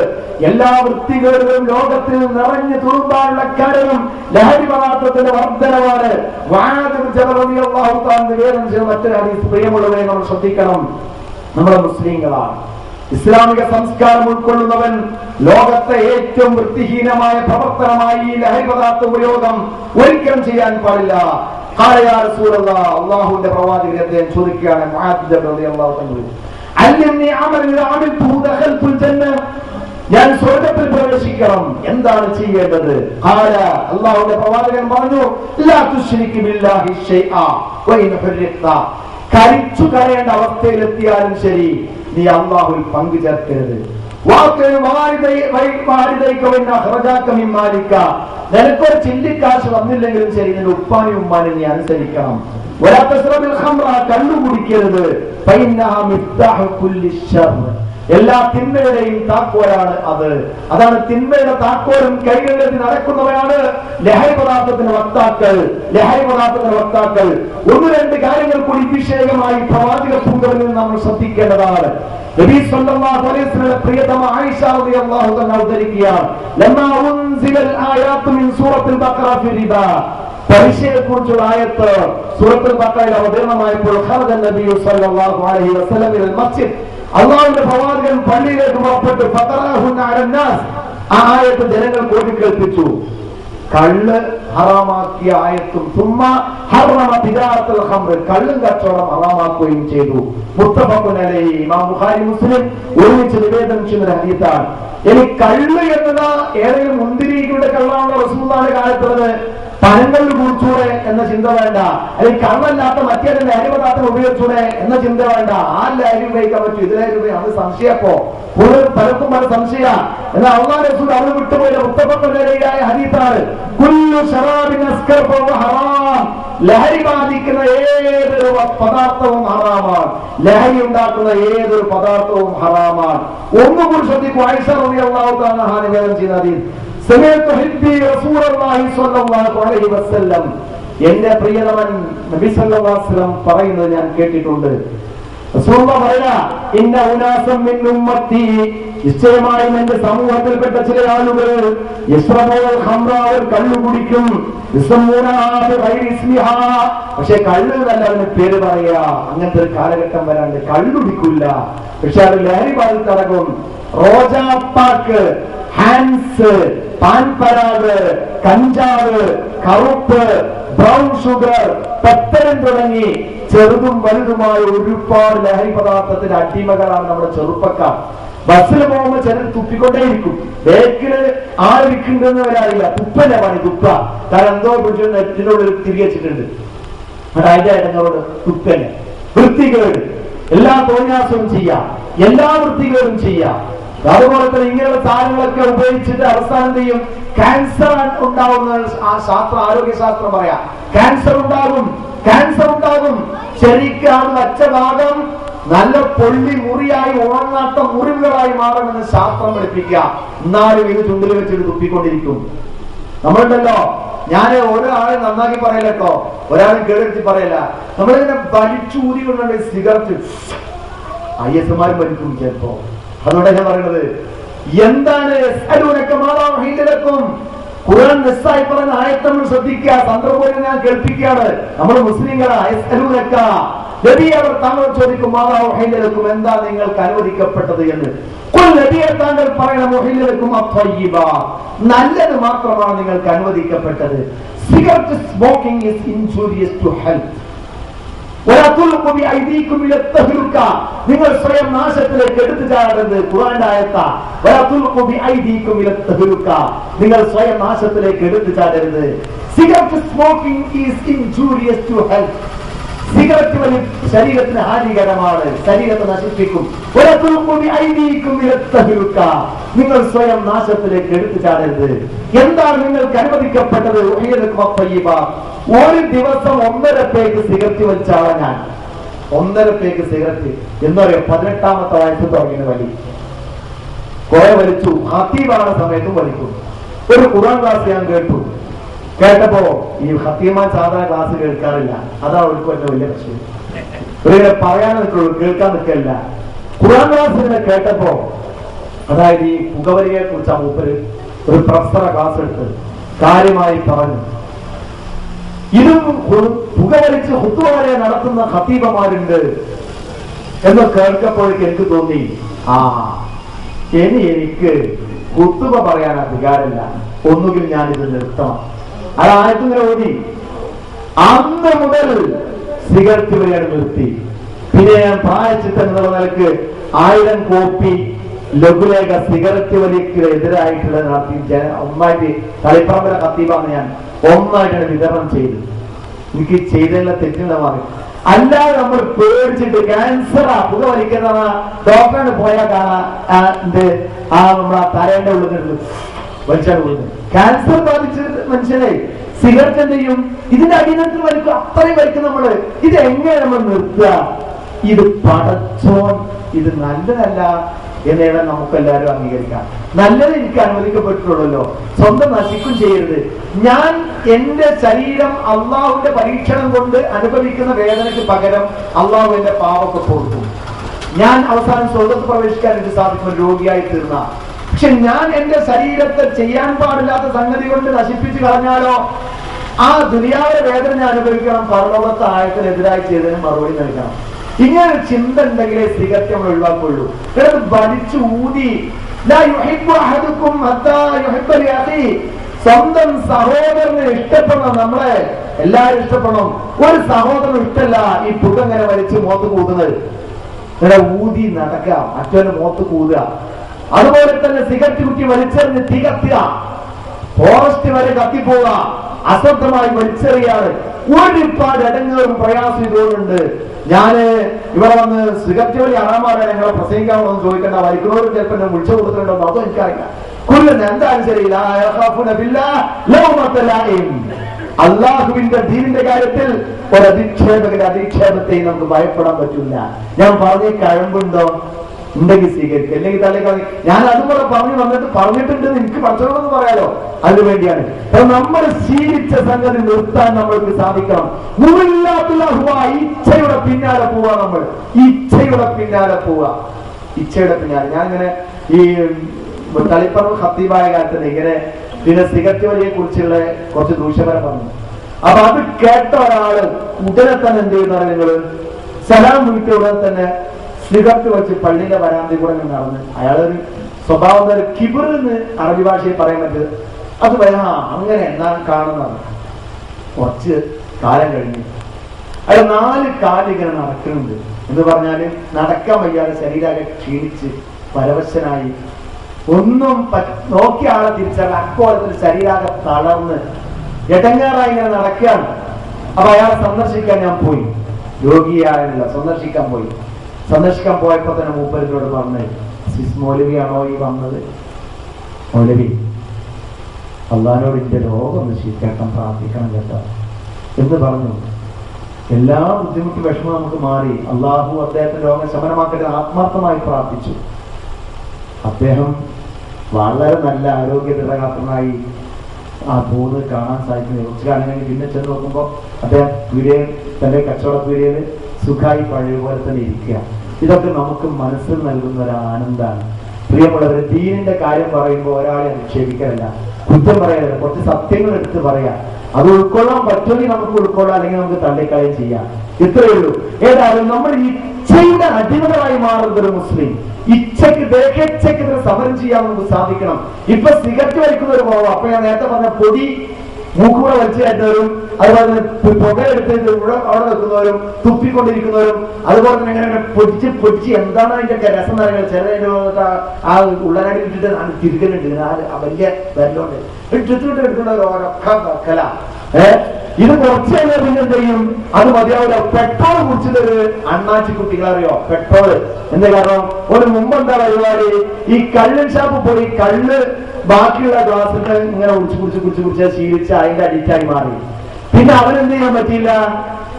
എല്ലാ വൃത്തികേടുകളും ലോകത്തിൽ നിറഞ്ഞു തുളുമ്പാനുള്ള കാരണം ലഹരി പദാർത്ഥത്തിന്റെ വർധനമാണ്. മറ്റൊരു ഹദീസ്, പ്രിയമുള്ളവരെ നമ്മൾ ശ്രദ്ധിക്കണം, നമ്മുടെ മുസ്ലിങ്ങളാണ്. ഇസ്ലാമിക സംസ്കാരം ഉൾക്കൊള്ളുന്നവൻ ലോകത്തെ ഏറ്റവും വൃത്തിഹീനമായ പ്രവർത്തനമായി ഈ ലഹരി പദാർത്ഥ ഉപയോഗം ഒരിക്കലും ചെയ്യാൻ പാടില്ല. അള്ളാഹുവിന്റെ പ്രവാചകരെ അദ്ദേഹം ചോദിക്കുകയാണ്, ഞാൻ സ്വർഗ്ഗത്തിൽ പ്രവേശിക്കണം, എന്താണ് ചെയ്യേണ്ടത്? അള്ളാഹുവിന്റെ പ്രവാചകൻ പറഞ്ഞു, കരിച്ചു കരയേണ്ട അവസ്ഥയിലെത്തിയാലും ശരി, നീ അള്ളാഹുവിൽ പങ്കു ചേർക്കരുത്. നിനക്കൊരു ചില്ലിക്കാശ് വന്നില്ലെങ്കിലും ശരി, നിന്റെ ഉപ്പാനും ഉമ്മാനും നീ അനുസരിക്കണം. കള്ളു കുടിക്കരുത്. എല്ലാ തിന്മയുടെയും താക്കോലാണ് അത്. അതാണ് തിന്മയുടെ താക്കോലും കൈകളിലേക്ക് നടക്കുന്നവരാണ് ലഹരി പദാർത്ഥത്തിന്റെ വക്താക്കൾ. ഒന്ന് രണ്ട് കാര്യങ്ങൾ കൂടി വിഷയമായി പ്രവാചക സൂത്രത്തിൽ നിന്ന് നമ്മൾ ശ്രദ്ധിക്കേണ്ടതാണ്. നബി സല്ലല്ലാഹു അലൈഹി വസല്ലം പ്രിയതമ ആയിഷ റളിയല്ലാഹു അൻഹ ഉദ്ധരിക്കുകയാണ്, ലമ്മാ ഉൻസിലൽ ആയാത്തു മിൻ സൂറത്തുൽ ബഖറ ഫി റിബാ, പലിശയെക്കുറിച്ചുള്ള ആയത്ത് സൂറത്തുൽ ബഖറയിൽ അവതരണമായപ്പോൾ ഖറജ നബി സല്ലല്ലാഹു അലൈഹി വസല്ലം ഇലൽ മസ്ജിദ്, അല്ലാഹുവിന്റെ പ്രവാചകൻ പള്ളിയിലേക്ക് പുറപ്പെട്ടു. ഫഖറഅഹുന്ന അലന്നാസ്, ആ ആയത്ത് ജനങ്ങൾക്ക് ഓതി കേൾപ്പിച്ചു. കള്ള് ഹറാമാക്കിയ ആയത്തും സുമ്മ ഹറമ തിജാറത്തുൽ ഖംർ, കള്ളും കച്ചവടം ഹറാമാക്കുകയും ചെയ്തു. മുത്തഫഖുൻ അലൈഹി, ഇമാം ബുഖാരി മുസ്ലിം ഒരുമിച്ച് നിവേദനം ചെയ്യുന്ന ഹദീസാണ്. ഇനി കള്ള് എന്നത് ഏതെങ്കിലും മുന്തിരിയുടെ കള്ളാണോ റസൂലുള്ളാഹിയുടെ കാലത്തുള്ളത്? പനങ്ങളിൽ കുടിച്ചൂടെ എന്ന ചിന്ത വേണ്ട. അല്ലെങ്കിൽ കള്ളല്ലാത്ത മറ്റേതെങ്കിലും ലഹരി പദാർത്ഥം ഉപയോഗിച്ചൂടെ എന്ന ചിന്ത വേണ്ട. ആ ലഹരി ഉപയോഗിക്കാൻ പറ്റും, ഇതിലേക്ക് അത് സംശയപ്പോ പലർക്കും പല സംശയ. എന്നാൽ അല്ലാഹു റസൂൽ അവർ വിട്ടുപോയ മുത്തഫഖുനായ ഹദീസാണ്, കുല്ലു ശറാബിൻ അസ്കർ ഫഹുവ ഹറാം, ലഹരി ബാധിക്കുന്ന ഏതൊരു പദാർത്ഥവും ഹറാമാണ്. ലഹരി ഉണ്ടാക്കുന്ന ഏതൊരു പദാർത്ഥവും ഹറാമാണ്. ഒന്നുകൂടി ശ്രദ്ധിക്കൂ. ആയിഷ റളിയല്ലാഹു തആല അൻഹ നിവേദനം ചെയ്യുന്ന ഹദീസ്, സമയത്ത് ഹിബ്ബി റസൂലുള്ളാഹി സ്വല്ലല്ലാഹു അലൈഹി വസല്ലം, എന്റെ പ്രിയതമൻ നബി സല്ലല്ലാഹു അലൈഹി വസല്ലം പറയുന്നത് ഞാൻ കേട്ടിട്ടുണ്ട്. റസൂലുള്ളാഹി പറയാ, ഇന്ന ഉനാസം മിൻ ഉമ്മത്തി, നിശ്ചയമായും എന്റെ സമൂഹത്തിൽപ്പെട്ട ചില ആളുകൾ യശ്റബൂൽ ഖംറ, അവർ കള്ളു കുടിക്കും. പക്ഷെ കള്ള് എന്നല്ല അതിന് പേര് പറയാ. അങ്ങനത്തെ ഒരു കാലഘട്ടം വരാണ്ട് കള്ളു കുടിക്കില്ല, പക്ഷെ അത് ലഹരി ബാധിച്ചടക്കും. റോജാപ്പാക്ക്, ഹാൻസ്, പാൻപരാഗ്, കഞ്ചാവ്, കറുപ്പ്, ബ്രൗൺ ഷുഗർ, പത്തരം തുടങ്ങി ചെറുതും വലുതുമായ ഒരുപാട് ലഹരി പദാർത്ഥത്തിന്റെ അടിമകളാണ് നമ്മുടെ ചെറുപ്പക്കാർ. ബസ്സിൽ പോകുമ്പോൾ ചിലർ തുപ്പിക്കൊണ്ടേയിരിക്കും. ബേക്കില് ആരിക്കുണ്ടെന്ന് വരാറില്ല. തുപ്പല്ലേ പണി, തുപ്പ. കാരണം എന്തോ പിടിച്ചു നെറ്റിനോട് തിരികെ വെച്ചിട്ടുണ്ട്. അതിന്റെ ഇടങ്ങളോട് തുപ്പല്ലേ. വൃത്തികേട്, എല്ലാ തോന്യാസവും ചെയ്യാം, എല്ലാ വൃത്തികേടും ചെയ്യാം. അതുപോലെ തന്നെ ഇങ്ങനെയുള്ള സാധനങ്ങളൊക്കെ ഉപയോഗിച്ചിട്ട് അവസാനം ചെയ്യും ക്യാൻസർ ഉണ്ടാവുന്ന ആരോഗ്യശാസ്ത്രം പറയാം. ക്യാൻസർ ഉണ്ടാകും. ശരിക്കും അത് വച്ച ഭാഗം നല്ല പൊള്ളി മുറിയായി ഉണങ്ങാത്ത മുറിവുകളായി മാറുമെന്ന് ശാസ്ത്രം പഠിപ്പിക്കുക. എന്നാലും ഇത് ചുണ്ടിൽ വെച്ചിട്ട് തുപ്പിക്കൊണ്ടിരിക്കും. നമ്മളുണ്ടല്ലോ, ഞാൻ ഒരാളെ നന്നാക്കി പറയല കേട്ടോ, ഒരാളെ കേടെടുത്ത് പറയല. നമ്മളിങ്ങനെ വലിച്ചൂതി കൊണ്ടുള്ള സിഗരറ്റ് IS-മാർ വലിക്കും ചിലപ്പോ. അതുകൊണ്ടാണ് ഞാൻ പറയുന്നത്, എന്താണ് ഖുർആൻ നിസ്സായി പറയുന്ന ആയത്ത് നമ്മൾ ശ്രദ്ധിക്കുക. സന്ദർഭം ഞാൻ കേൾപ്പിക്കുകയാണ്. നമ്മൾ മുസ്ലിങ്ങളാ. നബി അവർ താങ്കൾ ചോദിക്കും, മാതാവ് എന്താ നിങ്ങൾക്ക് അനുവദിക്കപ്പെട്ടത് എന്ന്. നബിയെ താങ്കൾ പറയണം, നല്ലത് മാത്രമാണ് നിങ്ങൾക്ക് അനുവദിക്കപ്പെട്ടത്. Cigarette smoking is injurious to health. നിങ്ങൾ സ്വയം നാശത്തിലേക്ക് എടുത്തു ചാടരുത്. ഖുർആന്റെ ആയത്താ. നിങ്ങൾ സ്വയം നാശത്തിലേക്ക് എടുത്തു ചാടരുത്. Cigarette smoking is injurious to health. Cigarette വലി ശരീരത്തിന് ഹാനികരമാണ്, ശരീരത്തെ നശിപ്പിക്കും. നിങ്ങൾ സ്വയം നാശത്തിലേക്ക് എടുത്തു ചാടരുത്. എന്താണ് നിങ്ങൾക്ക് അനുവദിക്കപ്പെട്ടത്? ഒരു ദിവസം 1.5 പേക്ക് സിഗരറ്റ് വലിച്ചാളാ ഞാൻ. 1.5 പേക്ക് സിഗരറ്റ് എന്ന് പറയാം. 18-ാമത്തെ വയസ്സിൽ തുടങ്ങിയ വലി കുറെ വലിച്ചു. ഖത്തീബാണ് സമയത്തും വലിക്കും. ഒരു ഖുർആൻ ക്ലാസ് ഞാൻ കേട്ടപ്പോ, ഈ ഖത്തീമാൻ സാധാരണ ക്ലാസ് കേൾക്കാറില്ല. അതാണ് അവർക്ക് തന്നെ വലിയ പ്രശ്നം. ഇവരിങ്ങനെ പറയാൻ നിൽക്കുള്ളൂ, കേൾക്കാൻ നിൽക്കില്ല. ഖുർആൻ ക്ലാസ് ഇങ്ങനെ കേട്ടപ്പോ, അതായത് ഈ പുകവലിയെ കുറിച്ച് മൂപ്പര് ഒരു പ്രൊഫസറെ ക്ലാസ് എടുത്ത് കാര്യമായി പറഞ്ഞു. ഇതും പുകവലിച്ച് ഹുത്തുവരെ നടത്തുന്ന ഖത്തീബമാരുണ്ട് എന്ന് കേൾക്കപ്പോഴേക്ക് എനിക്ക് തോന്നി, എനിക്ക് ഹുത്തുബ പറയാൻ അധികാരമില്ല, ഒന്നുകിൽ ഞാനിത് നിർത്തണം. അതായത്തിങ്ങനെ ഓടി. അന്ന് മുതൽ സിഗരറ്റ് വലിയാണ് നിർത്തി. പിന്നെ ഞാൻ പ്രായച്ചിത്തം എന്നുള്ള നിലക്ക് 1000 കോപ്പി ലഘുലേഖ സിഗരറ്റ് വലിക്ക് എതിരായിട്ടുള്ള നടത്തി ഒന്നായിട്ട് തളിപ്പറമ്പിലെ ഖത്തീബാന്ന് ഞാൻ ഒന്നായിട്ടാണ് വിതരണം ചെയ്ത്. എനിക്ക് ചെയ്തതിനുള്ള തെറ്റില്ല മാറി. അല്ലാതെ നമ്മൾ പേടിച്ചിട്ട് ക്യാൻസറാ പുക വലിക്കുന്ന ഡോക്ടറിന് പോയാൽ കാണാ നമ്മളെ തലേന്റെ ഉള്ളിൽ വലിച്ചാൽ കൊള്ളുന്നത്. ക്യാൻസർ ബാധിച്ച മനുഷ്യനെ സിഗരറ്റ് എന്ത് ചെയ്യും? ഇതിന്റെ അടിയന്തരത്തിൽ വലിക്കും, അത്രയും വലിക്കും നമ്മള്. ഇത് എങ്ങനെ നമ്മൾ നിർത്തുക? ഇത് പടച്ചോൻ ഇത് നല്ലതല്ല എന്നേറെ നമുക്കെല്ലാവരും അംഗീകരിക്കാം. നല്ലത് എനിക്ക് അനുവദിക്കപ്പെട്ടിട്ടുള്ളല്ലോ, സ്വന്തം നശിക്കും ചെയ്യരുത്. ഞാൻ എന്റെ ശരീരം അള്ളാഹുവിന്റെ പരീക്ഷണം കൊണ്ട് അനുഭവിക്കുന്ന വേദനയ്ക്ക് പകരം അള്ളാഹു എന്റെ പാപത്തെ കൊടുക്കും. ഞാൻ അവസാനം സ്വർഗ്ഗത്ത് പ്രവേശിക്കാൻ എനിക്ക് സാധിക്കും രോഗിയായി തീർന്ന. പക്ഷെ ഞാൻ എന്റെ ശരീരത്തെ ചെയ്യാൻ പാടില്ലാത്ത സംഗതി കൊണ്ട് നശിപ്പിച്ചു കളഞ്ഞാലോ ആ ദുനിയാവിലെ വേദന ഞാൻ അനുഭവിക്കണം. പരലോകത്തെ ആയത്തിനെതിരായി ചെയ്തതിന് മറുപടി നൽകണം. ഇങ്ങനെ ചിന്ത ഉണ്ടെങ്കിലേ സിഗരറ്റ് നമ്മൾ ഒഴിവാക്കുള്ളൂ. വലിച്ചു ഊതി സ്വന്തം സഹോദരനെ ഇഷ്ടപ്പെടണം. നമ്മളെ എല്ലാവരും ഇഷ്ടപ്പെടണം. ഒരു സഹോദരനും ഇഷ്ടമല്ല ഈ പുക ഇങ്ങനെ വലിച്ച് മോത്ത് കൂതുന്നത്. ഇവിടെ ഊതി നടക്കുക, മറ്റൊരു മോത്ത് കൂതുക. അതുപോലെ തന്നെ സിഗരറ്റ് കുറ്റി വലിച്ചെറിഞ്ഞ് തീ കത്തുക, ഫോറസ്റ്റ് വരെ കത്തിപ്പോവുക, അശ്രദ്ധമായി വലിച്ചെറിയാണ്. ഒരുപാട് ഇടങ്ങളും പ്രയാസം ഇതുകൊണ്ടുണ്ട്. ഞാന് ഇവിടെ വന്ന് സിഗരറ്റ് വലി അറാമാരെ ഞങ്ങളെ പ്രസംഗിക്കാമെന്ന് ചോദിക്കേണ്ട, വലിക്കുന്നവരും ചിലപ്പോൾ എന്നെ വിളിച്ചു കൊടുത്തിട്ടുണ്ടോ അതോ എനിക്കറിയില്ല. എന്തായാലും ശരിയില്ല. അള്ളാഹുവിന്റെ ദീനിന്റെ കാര്യത്തിൽ ഒരു അധിക്ഷേപത്തെയും നമുക്ക് ഭയപ്പെടാൻ പറ്റില്ല. ഞാൻ പറഞ്ഞ കഴമ്പുണ്ടോ ഉണ്ടെങ്കിൽ സ്വീകരിക്കുക, അല്ലെങ്കിൽ തള്ളിക്കളി. ഞാൻ അതുപോലെ പറഞ്ഞിട്ടുണ്ടെന്ന് എനിക്ക് പഠിച്ചോളെന്ന് പറയാലോ. അതിനുവേണ്ടിയാണ് നമ്മൾ ശീലിച്ച സംഗതി നിർത്താൻ നമ്മൾക്ക് സാധിക്കണം. ഇച്ഛയുടെ പിന്നാലെ പോവാ. നമ്മൾ ഇച്ഛയുടെ പിന്നാലെ പോവാ. ഇച്ഛയുടെ പിന്നാലെ ഞാനിങ്ങനെ ഈ തളിപ്പറമ്പ് ഖത്തീബായ കാലത്ത് ഇങ്ങനെ പിന്നെ സിഗരറ്റ് വലിയെ കുറിച്ചുള്ള കുറച്ച് ദൂഷ്യപരം പറഞ്ഞു. അപ്പൊ അത് കേട്ട ഒരാള് ഉടനെ തന്നെ എന്ത് ചെയ്യുന്ന നിങ്ങള് സലാം വിളിച്ച ഉടനെ തന്നെ സിഗരറ്റ് വെച്ച് പള്ളിയിലെ വരാന്തി കൂടെ നടന്ന് അയാളൊരു സ്വഭാവം കിബിറെന്ന് അറബി ഭാഷയിൽ പറയാൻ പറ്റത്. അത് അങ്ങനെ എന്നാ കാണുന്നതാണ്. കുറച്ച് കാലം കഴിഞ്ഞു അയാൾ 4 കാലിങ്ങനെ നടക്കുന്നുണ്ട് എന്ന് പറഞ്ഞാല് നടക്കാൻ വയ്യാതെ ശരീരമാകെ ക്ഷീണിച്ച് പരവശനായി ഒന്നും നോക്കിയ ആളെ തിരിച്ചറിയാൻ അക്കോളത്തിൽ ശരീരമാകെ തളർന്ന് എടങ്ങാറായി ഇങ്ങനെ നടക്കുകയാണ്. അപ്പൊ അയാളെ സന്ദർശിക്കാൻ ഞാൻ പോയി. രോഗിയായല്ല, സന്ദർശിക്കാൻ പോയപ്പോ തന്നെ മൂപ്പരിനോട് പറഞ്ഞ്, സിസ് മൗലവിയാണോ ഈ വന്നത്? മൗലവി, അള്ളാഹിനോട് ഇതിന്റെ രോഗം നശിപ്പിക്കാൻ പ്രാർത്ഥിക്കണം കേട്ടോ എന്ന് പറഞ്ഞു. എല്ലാ ബുദ്ധിമുട്ടും വിഷമം നമുക്ക് മാറി. അള്ളാഹു അദ്ദേഹത്തിന്റെ രോഗം ശമനമാക്കട്ടെ ആത്മാർത്ഥമായി പ്രാർത്ഥിച്ചു. അദ്ദേഹം വളരെ നല്ല ആരോഗ്യദൃഢഗാത്രനായി ആ പോകുന്നത് കാണാൻ സാധിക്കുന്നത്. കുറച്ച് കാലം കഴിഞ്ഞ് പിന്നെ ചെന്ന് നോക്കുമ്പോൾ അദ്ദേഹം പീടികയിൽ തൻ്റെ കച്ചവട പീടികയിൽ സുഖമായി പഴയ പോലെ തന്നെ ഇരിക്കുക. ഇതൊക്കെ നമുക്ക് മനസ്സിൽ നൽകുന്ന ഒരു ആനന്ദമാണ്. പ്രിയമുള്ളവർ, ദീനിന്റെ കാര്യം പറയുമ്പോൾ ഒരാളെ അധിക്ഷേപിക്കാനല്ല, കുറ്റം പറയാനല്ല, കുറച്ച് സത്യങ്ങൾ എടുത്ത് പറയാം. അത് ഉൾക്കൊള്ളാൻ പറ്റുമെങ്കിൽ നമുക്ക് ഉൾക്കൊള്ളാം, അല്ലെങ്കിൽ നമുക്ക് തള്ളിക്കളയും ചെയ്യാം. ഇത്രയേ ഉള്ളൂ. ഏതായാലും നമ്മൾ ഇച്ഛയുടെ അടിമകളായി മാറുന്ന ഒരു മുസ്ലിം, ഇച്ഛക്ക് ദേഹേച്ഛക്കെതിരെ സമരം ചെയ്യാൻ നമുക്ക് സാധിക്കണം. ഇപ്പൊ സിഗരറ്റ് വലിക്കുന്നവർ പോവാം. അപ്പൊ ഞാൻ നേരത്തെ പറഞ്ഞ പൊടി മൂക്കൂടെ വലിച്ചു കയറ്റുന്നവരും, അതുപോലെ തന്നെ പുകയെടുത്ത് അവിടെ വെക്കുന്നവരും, തുപ്പിക്കൊണ്ടിരിക്കുന്നവരും, അതുപോലെ തന്നെ ഇങ്ങനെ പൊടിച്ച് എന്താണ് അതിന്റെ രസം പറയുന്നത്, ചില ആ ഉള്ളനാടി ഇട്ടിട്ട് തിരിക്കലുണ്ട്, വലിയ വിരലുണ്ട് ചുറ്റുവിട്ട് എടുക്കുന്നവരൊക്കെ വെക്കല. ഇത് കുറച്ച് കഴിഞ്ഞാൽ പിന്നെ എന്ത് ചെയ്യും? അത് മതിയാവില്ല. പെട്രോൾ കുടിച്ചിട്ടൊരു അണ്ണാച്ചി കുട്ടികളറിയോ പെട്രോള്? എന്താ കാരണം? ഒരു മുമ്പെന്താ പരിപാടി? ഈ കള്ളൻ ഷാപ്പ് പോയി കള്ള് ബാക്കിയുള്ള ഗ്ലാസ്സിൽ ഇങ്ങനെ കുടിച്ച് ശീലിച്ച് അതിന്റെ അഡിക്റ്റായി മാറി. പിന്നെ അവരെന്ത് ചെയ്യാൻ പറ്റിയില്ല?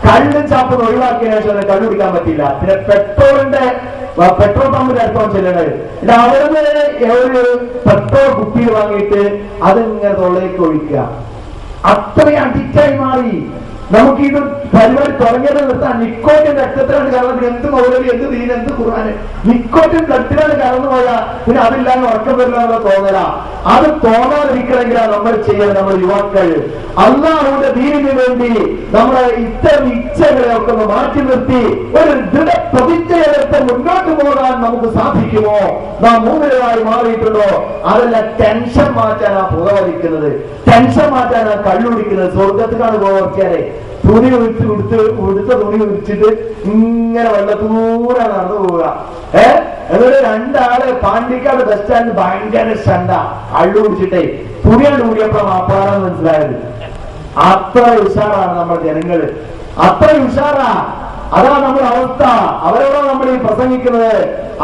കള്ളും ചാപ്പ് ഒഴിവാക്കിയ ശേഷം കള്ളു കുടിക്കാൻ പറ്റിയില്ല. പിന്നെ പെട്രോൾ പമ്പിന്റെ അടുത്തോളം ചെല്ലണത്. അവിടുന്ന് ഒരു പെട്രോൾ കുപ്പിയിൽ വാങ്ങിയിട്ട് അതിങ്ങനെ തൊള്ളയിലേക്ക് ഒഴിക്കുക. അത്രയും അഡിക്റ്റായി മാറി. നമുക്ക് ഇത് പരിപാടി തുടങ്ങിയത് നിർത്താൻ. നിക്കോട്ടിൻ രക്തത്തിലാണ് കാരണം. എന്ത് മൗലവി, എന്ത് ദീൻ, എന്ത് ഖുർആൻ, നിക്കോട്ടിൻ ബ്ലഡിലാണ് കടന്നു പോയാൽ പിന്നെ അതില്ലാതെ ഉറക്കം വരില്ല തോന്നല. അത് തോന്നാതിരിക്കണമെങ്കിലാണ് നമ്മൾ ചെയ്യാൻ. നമ്മൾ യുവാക്കൾ അല്ലാഹുവിന്റെ ദീനിന് വേണ്ടി നമ്മളെ ഇത്തരം ഇച്ഛകളെ ഒക്കെ ഒന്ന് മാറ്റി നിർത്തി ഒരു ദൃഢപ്രതിജ്ഞയെടുത്ത് മുന്നോട്ട് പോകാൻ നമുക്ക് സാധിക്കുമോ? നാം മൂന്നിലായി മാറിയിട്ടുണ്ടോ? അതല്ല ടെൻഷൻ മാറ്റാനാ പുകവലിക്കുന്നത്, ടെൻഷൻ മാറ്റാനാ കള്ളുടിക്കുന്നത്. സ്വർഗത്തിലാണ് പോകാൻ തുണി ഉടുത്ത തുണി വിരിച്ചിട്ട് ഇങ്ങനെ വെള്ളത്തൂടെ നടന്നു പോവുക. എന്നിട്ട് രണ്ടാള് പാണ്ടിക്കാട് ബസ് സ്റ്റാൻഡ് ഭയങ്കര ഷണ്ട കള്ളു കുടിച്ചിട്ടേ തുണിയാണ് കൂടിയപ്പോ മാപ്പാടാന്ന് മനസ്സിലായത്. അത്ര ഉഷാറാണ് നമ്മുടെ ജനങ്ങള്, അത്ര ഉഷാറാ. അതാണ് നമ്മുടെ അവസ്ഥ. അവരോടാണ് നമ്മൾ ഈ പ്രസംഗിക്കുന്നത്,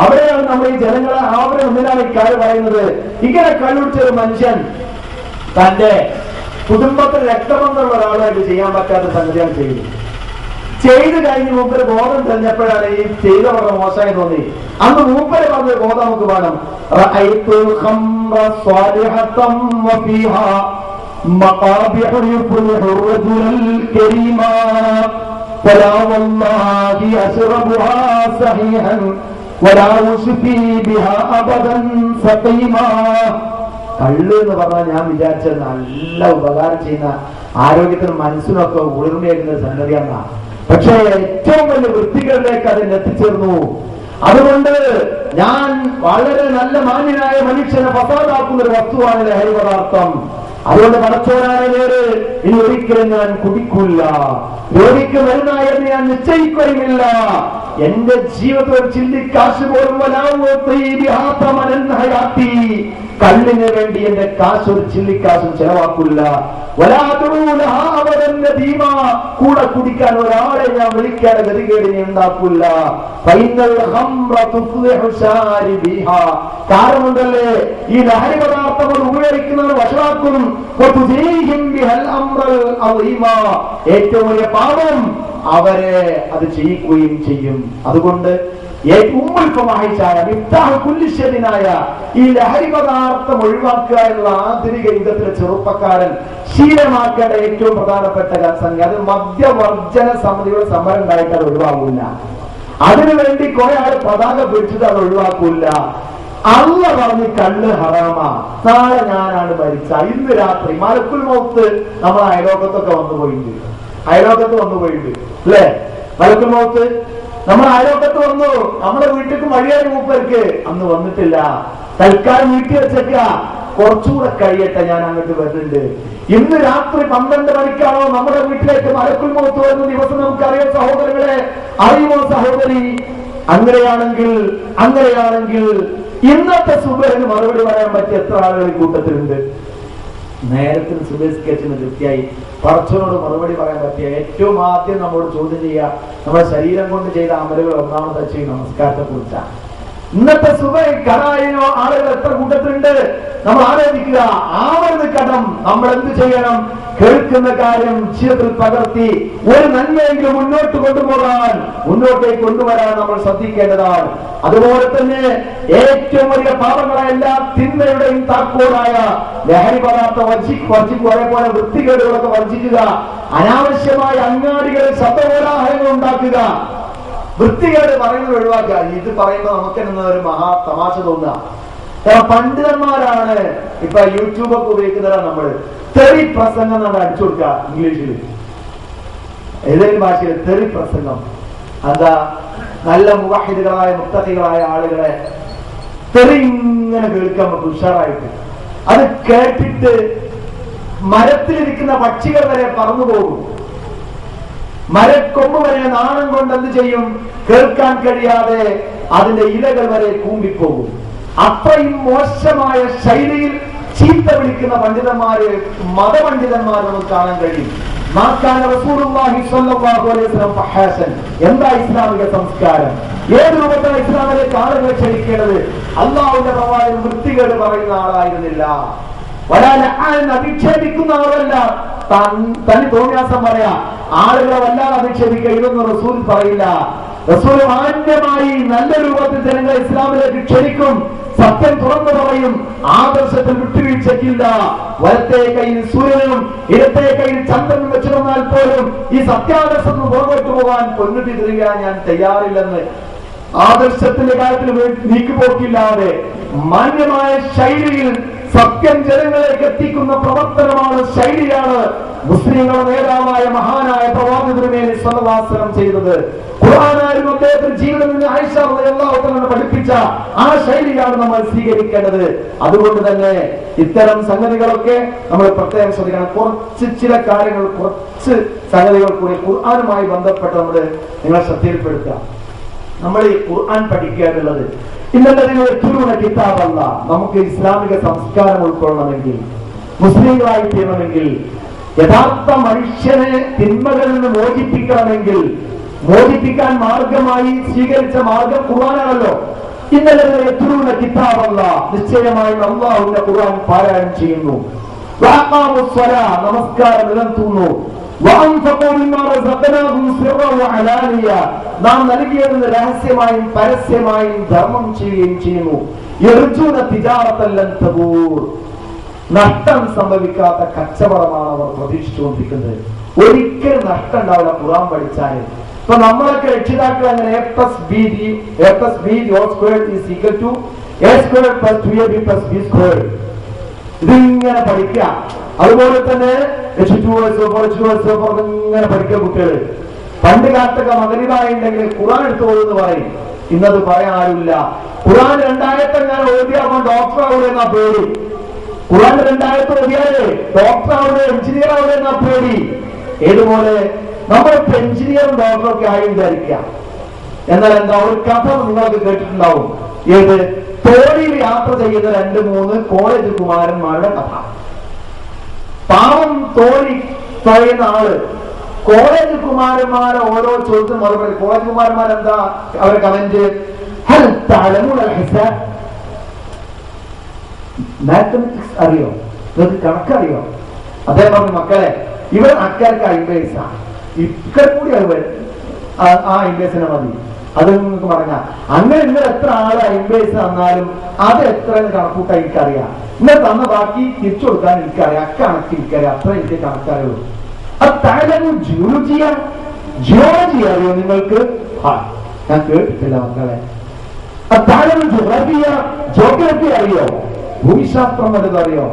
അവിടെയാണ് നമ്മൾ ഈ ജനങ്ങളെ അവരുടെ മുന്നിലാണ് ഈ കാര്യം പറയുന്നത്. ഇങ്ങനെ കള്ളുടിച്ച ഒരു മനുഷ്യൻ തന്റെ കുടുംബത്തിൽ രക്തബന്ധമുള്ള ഒരാളായിട്ട് ചെയ്യാൻ പറ്റാത്ത സംഗതിയാണ് ചെയ്ത് കഴിഞ്ഞ് മൂപ്പര് ബോധം തെളിഞ്ഞപ്പോഴാണ് ഈ ചെയ്ത പറഞ്ഞ മോശമായി തോന്നി. അന്ന് മൂപ്പര് പറഞ്ഞ ബോധം നമുക്ക് വേണം. കള്ള് എന്ന് പറഞ്ഞാൽ ഞാൻ വിചാരിച്ച നല്ല ഉപകാരം ചെയ്യുന്ന ആരോഗ്യത്തിനും മനസ്സിനൊക്കെ ഉയർന്നേക്കുന്ന സംഗതിയാണ്. പക്ഷേ ഏറ്റവും വലിയ വൃത്തികളിലേക്ക് അതിന് എത്തിച്ചേർന്നു. അതുകൊണ്ട് ഞാൻ വളരെ നല്ല മാന്യനായ മനുഷ്യനെ ഫസാദാക്കുന്ന ഒരു വസ്തുവാണ് ലഹരി പദാർത്ഥം. അതുകൊണ്ട് പടച്ചോനായ നേര് ഇനി ഒരിക്കലും ഞാൻ കുടിക്കില്ല, രോഗിക്ക് വരുന്ന എന്ന് ഞാൻ നിശ്ചയിക്കുകയുമില്ല. എന്റെ ജീവിതത്തിൽ ഒരു ചില്ലിക്കാശ് പോലും കള്ളിന് വേണ്ടി എന്റെ കാശ് ഒരു ചില്ലിക്കാശും ചെലവാക്കില്ല. കൂടെ കുടിക്കാൻ ഒരാളെ ഞാൻ വിളിക്കാൻ ഗതികേടിനെ ഉണ്ടാക്കില്ല. കാരണമുണ്ടല്ലേ, ഈ ലഹരി പദാർത്ഥങ്ങൾ ഉപയോഗിക്കുന്നവർ വഷളാക്കും. ഏറ്റവും വലിയ പാപം അവരെ അത് ചെയ്യിക്കുകയും ചെയ്യും. അതുകൊണ്ട് ഈ ലഹരി പദാർത്ഥം ഒഴിവാക്കുക എന്നുള്ള ആധുനിക യുഗത്തിലെ ചെറുപ്പക്കാരൻ ശീലമാക്കേണ്ട ഏറ്റവും പ്രധാനപ്പെട്ട സംഗതി അത് മദ്യവർജന സമിതിയുടെ സമരം ഉണ്ടായിട്ട് അത് ഒഴിവാക്കില്ല. അതിനുവേണ്ടി കുറെ ആൾ പതാക പിടിച്ചിട്ട് അത് ഒഴിവാക്കില്ല. അള്ള പറഞ്ഞ് കള്ള് ഹറാമാ, നാളെ ഞാനാണ് മരിച്ച, ഇന്ന് രാത്രി മലക്കുൽ മൗത്ത് നമ്മളെ അയലോകത്തൊക്കെ വന്നു പോയിട്ടുണ്ട് അല്ലേ? മലക്കുൽ മൗത്ത് നമ്മുടെ അയലോകത്ത് വന്നു, നമ്മുടെ വീട്ടിലേക്ക് വഴിയായി മൂപ്പർക്ക് അന്ന് വന്നിട്ടില്ല. തൽക്കാലം വീട്ടിൽ വെച്ചേക്ക, കുറച്ചുകൂടെ കഴിയട്ടെ, ഞാൻ അങ്ങോട്ട് വരുന്നുണ്ട്. ഇന്ന് രാത്രി 12 മണിക്കാണോ നമ്മുടെ വീട്ടിലേക്ക് മലക്കുൽ മൗത്ത് വരുന്ന ദിവസം നമുക്കറിയാം സഹോദരങ്ങളെ, അറിയുമോ സഹോദരി? അങ്ങനെയാണെങ്കിൽ ഇന്നത്തെ സുബഹിന് മറുപടി പറയാൻ പറ്റിയ എത്ര ആളുകൾ കൂട്ടത്തിലുണ്ട്? നേരത്തിന് സുബഹിസ്കരിച്ചിന് കൃത്യമായി പടച്ചവനോട് മറുപടി പറയാൻ പറ്റിയ ഏറ്റവും ആദ്യം നമ്മോട് ചോദ്യം ചെയ്യുക നമ്മുടെ ശരീരം കൊണ്ട് ചെയ്ത അമലുകൾ ഒന്നാമത്തെ ചെയ്യും നമസ്കാരത്തെ കുറിച്ചാണ്. ഇന്നത്തെ സുബൈ കടായിനോ ആളുകൾ എത്ര കൂട്ടത്തിലുണ്ട്? നമ്മൾ ആലോചിക്കുക. ആവരുത് കടം. നമ്മൾ എന്ത് ചെയ്യണം? കേൾക്കുന്ന കാര്യം ജീവിതത്തിൽ പകർത്തി ഒരു നന്മയെങ്കിലും മുന്നോട്ടേക്ക് കൊണ്ടുവരാൻ നമ്മൾ ശ്രദ്ധിക്കേണ്ടതാണ്. അതുപോലെ തന്നെ ഏറ്റവും വലിയ പാപങ്ങളായ എല്ലാ തിന്മയുടെയും താക്കോലായ ലഹരി പദാർത്ഥ പോലെ വൃത്തികേടുകളൊക്കെ വർജിക്കുക, അനാവശ്യമായ അങ്ങാടികളിൽ ശബ്ദകോലാഹലങ്ങൾ ഉണ്ടാക്കുക, വൃത്തികേട് പറയുന്നത് ഒഴിവാക്കുക. ഇത് പറയുമ്പോൾ നമുക്ക് ഒരു മഹാ തമാശ തോന്നുക. കാരണം പണ്ഡിതന്മാരാണ് ഇപ്പൊ യൂട്യൂബൊക്കെ ഉപയോഗിക്കുന്നതാണ്. നമ്മൾ തെറി പ്രസംഗം നമ്മൾ അടിച്ചു കൊടുക്കുക ഇംഗ്ലീഷിൽ, ഏതെങ്കിലും ഭാഷയിൽ തെറി പ്രസംഗം. എന്താ? നല്ല മുവഹിദുകളായ മുത്തഖികളായ ആളുകളെ തെറി ഇങ്ങനെ കേൾക്കാൻ നമുക്ക് ഉഷാറായിട്ട്. അത് കേട്ടിട്ട് മരത്തിലിരിക്കുന്ന പക്ഷികൾ വരെ പറന്നു പോകും. മരക്കൊമ്പ് വരെ നാണം കൊണ്ട് എന്ത് ചെയ്യും? കേൾക്കാൻ കഴിയാതെ അതിന്റെ ഇലകൾ വരെ കൂമ്പിപ്പോകും. അത്രയും മോശമായ ശൈലിയിൽ ചീത്ത വിളിക്കുന്ന പണ്ഡിതന്മാര്, മതപണ്ഡിതന്മാർ നമുക്ക് കാണാൻ കഴിയും. എന്താ ഇസ്ലാമിക സംസ്കാരം? ഏത് രൂപത്തിലാണ് ഇസ്ലാമിലേക്ക് ആളുകളെ ക്ഷണിക്കേണ്ടത്? അള്ളാഹുവിന്റെ പ്രവാചകൻ വൃത്തികേട് പറയുന്ന ആളായിരുന്നില്ല, അധിക്ഷേപിക്കുന്ന ആളല്ല. തനി തോന്നിയാസം പറയാ, ആളുകളെ വല്ലാതെ അധിക്ഷേപിക്കുക, ഇതൊന്നും റസൂൽ പറയില്ല. റസൂൽ മാന്യമായി നല്ല രൂപത്തിൽ ജനങ്ങളെ ഇസ്ലാമിലേക്ക് ക്ഷണിക്കും, സത്യം തുറന്നു പറയും, ആദർശത്തിൽ വിട്ടുവീഴ്ചയ്ക്കില്ല. വലത്തെ കയ്യിൽ സൂര്യനും ഇടത്തെ കയ്യിൽ ചന്ദ്രനും വെച്ചു തന്നാൽ പോലും ഈ സത്യാദർശത്തിന് പുറകോട്ട് പോകാൻ പൊന്നുറ്റി തിരികാൻ ഞാൻ തയ്യാറില്ലെന്ന് ആദർശത്തിന്റെ കാര്യത്തിൽ നീക്കുപോക്കില്ലാതെ മാന്യമായ ശൈലിയിൽ സത്യം ജനങ്ങളിലേക്ക് എത്തിക്കുന്ന പ്രവർത്തനമാണ്, ശൈലിയാണ് മുസ്ലിങ്ങളുടെ നേതാവായ മഹാനായ പ്രവാചകൻ തിരുമേനി സ്വല്ലല്ലാഹു അലൈഹി വസല്ലം ചെയ്തത്. ഖുർആനായിരുന്നു അദ്ദേഹത്തിന്റെ ജീവിതത്തിൽ ആയിഷ റളിയല്ലാഹു അൻഹ പഠിപ്പിച്ച ആ ശൈലിയാണ് നമ്മൾ സ്വീകരിക്കേണ്ടത്. അതുകൊണ്ട് തന്നെ ഇത്തരം സംഗതികളൊക്കെ നമ്മൾ പ്രത്യേകം ശ്രദ്ധിക്കണം. ചില കാര്യങ്ങൾ, കുറച്ച് സംഗതികൾ കൂടി ഖുർആനുമായി ബന്ധപ്പെട്ട് നമ്മൾ നിങ്ങളെ ശ്രദ്ധയിൽപ്പെടുത്തുക. നമ്മൾ ഈ ഖുർആൻ പഠിക്കാനുള്ളത് കിതാബല്ല. നമുക്ക് ഇസ്ലാമിക സംസ്കാരം ഉൾക്കൊള്ളണമെങ്കിൽ, മുസ്ലിങ്ങളായി തീരണമെങ്കിൽ, യഥാർത്ഥ മനുഷ്യനെ തിന്മകളിൽ നിന്ന് മോചിപ്പിക്കണമെങ്കിൽ, മോചിപ്പിക്കാൻ മാർഗമായി സ്വീകരിച്ച മാർഗം ഖുർആനാണല്ലോ. കിതാബല്ല, നിശ്ചയമായും അല്ലാഹുവിന്റെ ഖുർആൻ പാരായണം ചെയ്യുന്നു. നമസ്കാരം നിലനിർത്തുന്നു. നാം നൽകിയതിന് രഹസ്യമായും പരസ്യമായും ധർമ്മം ചെയ്യുകയും ചെയ്യുന്നു. നഷ്ടം സംഭവിക്കാത്ത കച്ചവടമാണ് അവർ പ്രതീക്ഷിച്ചുകൊണ്ടിരിക്കുന്നത്. ഒരിക്കലും നഷ്ടം ഉണ്ടാവില്ല ഖുർആൻ പഠിച്ചാൽ. ഇപ്പൊ നമ്മളൊക്കെ രക്ഷിതാക്കൾ അങ്ങനെ ഇതിങ്ങനെ പഠിക്കുക. അതുപോലെ തന്നെ ഇങ്ങനെ പഠിക്കുക കുട്ടികൾ. പണ്ട് കാലത്തൊക്കെ മകരിവായുണ്ടെങ്കിൽ ഖുർആൻ എടുത്തു പോകുമെന്ന് പറയും. ഇന്നത് പറയാൻ ആരുമില്ല. ഖുർആൻ 2000 ഓതിയാകുമ്പോൾ ഡോക്ടർ ആവുക എന്നാ പേടി. ഖുർആൻ 2000 ഓതിയാലേ ഡോക്ടർ ആവുക, എഞ്ചിനീയർ ആവുക എന്നാ പേടി. ഏതുപോലെ നമ്മളിപ്പോ എഞ്ചിനീയറും ഡോക്ടറും ഒക്കെ ആയി വിചാരിക്കുക. എന്നാൽ എന്താ, ഒരു കഥ നിങ്ങൾക്ക് കേട്ടിട്ടുണ്ടാവും. ഏത്? തോണിയിൽ യാത്ര ചെയ്യുന്ന 2-3 കോളേജ് കുമാരന്മാരുടെ കഥ. പാവം തോണി തുഴയുന്ന ആള് കോളേജ് കുമാരന്മാരെ ഓരോ ചോദ്യത്തിന് മറുപടി. കോളേജ് കുമാരന്മാരെന്താ അവരെ കമന്റ്? മാത്തമാറ്റിക്സ് അറിയോ? നിങ്ങൾക്ക് കണക്കറിയോ? അദ്ദേഹം പറഞ്ഞു, മക്കളെ ഇവർ അക്കാർക്ക് 50 പൈസ, ഇക്കർ കൂടി ആ 50 പൈസനെ മതി. അത് നിങ്ങൾക്ക് പറഞ്ഞ അങ്ങനെ നിങ്ങൾ എത്ര ആള് 50 പൈസ തന്നാലും അത് എത്ര കണക്കൂട്ടാൻ എനിക്കറിയാം. ഇങ്ങനെ തന്ന ബാക്കി തിരിച്ചു കൊടുക്കാൻ എനിക്കറിയാം. കണക്ക് എനിക്കറിയാം. അത്ര എനിക്ക് കണക്കറിയുള്ളൂ. ജിയോളജി അറിയോ നിങ്ങൾക്ക്? ഞാൻ കേട്ടിട്ടില്ല മക്കളെ. ജോഗ്രഫി അറിയോ? ഭൂമിശാസ്ത്രം വലുത് അറിയോ?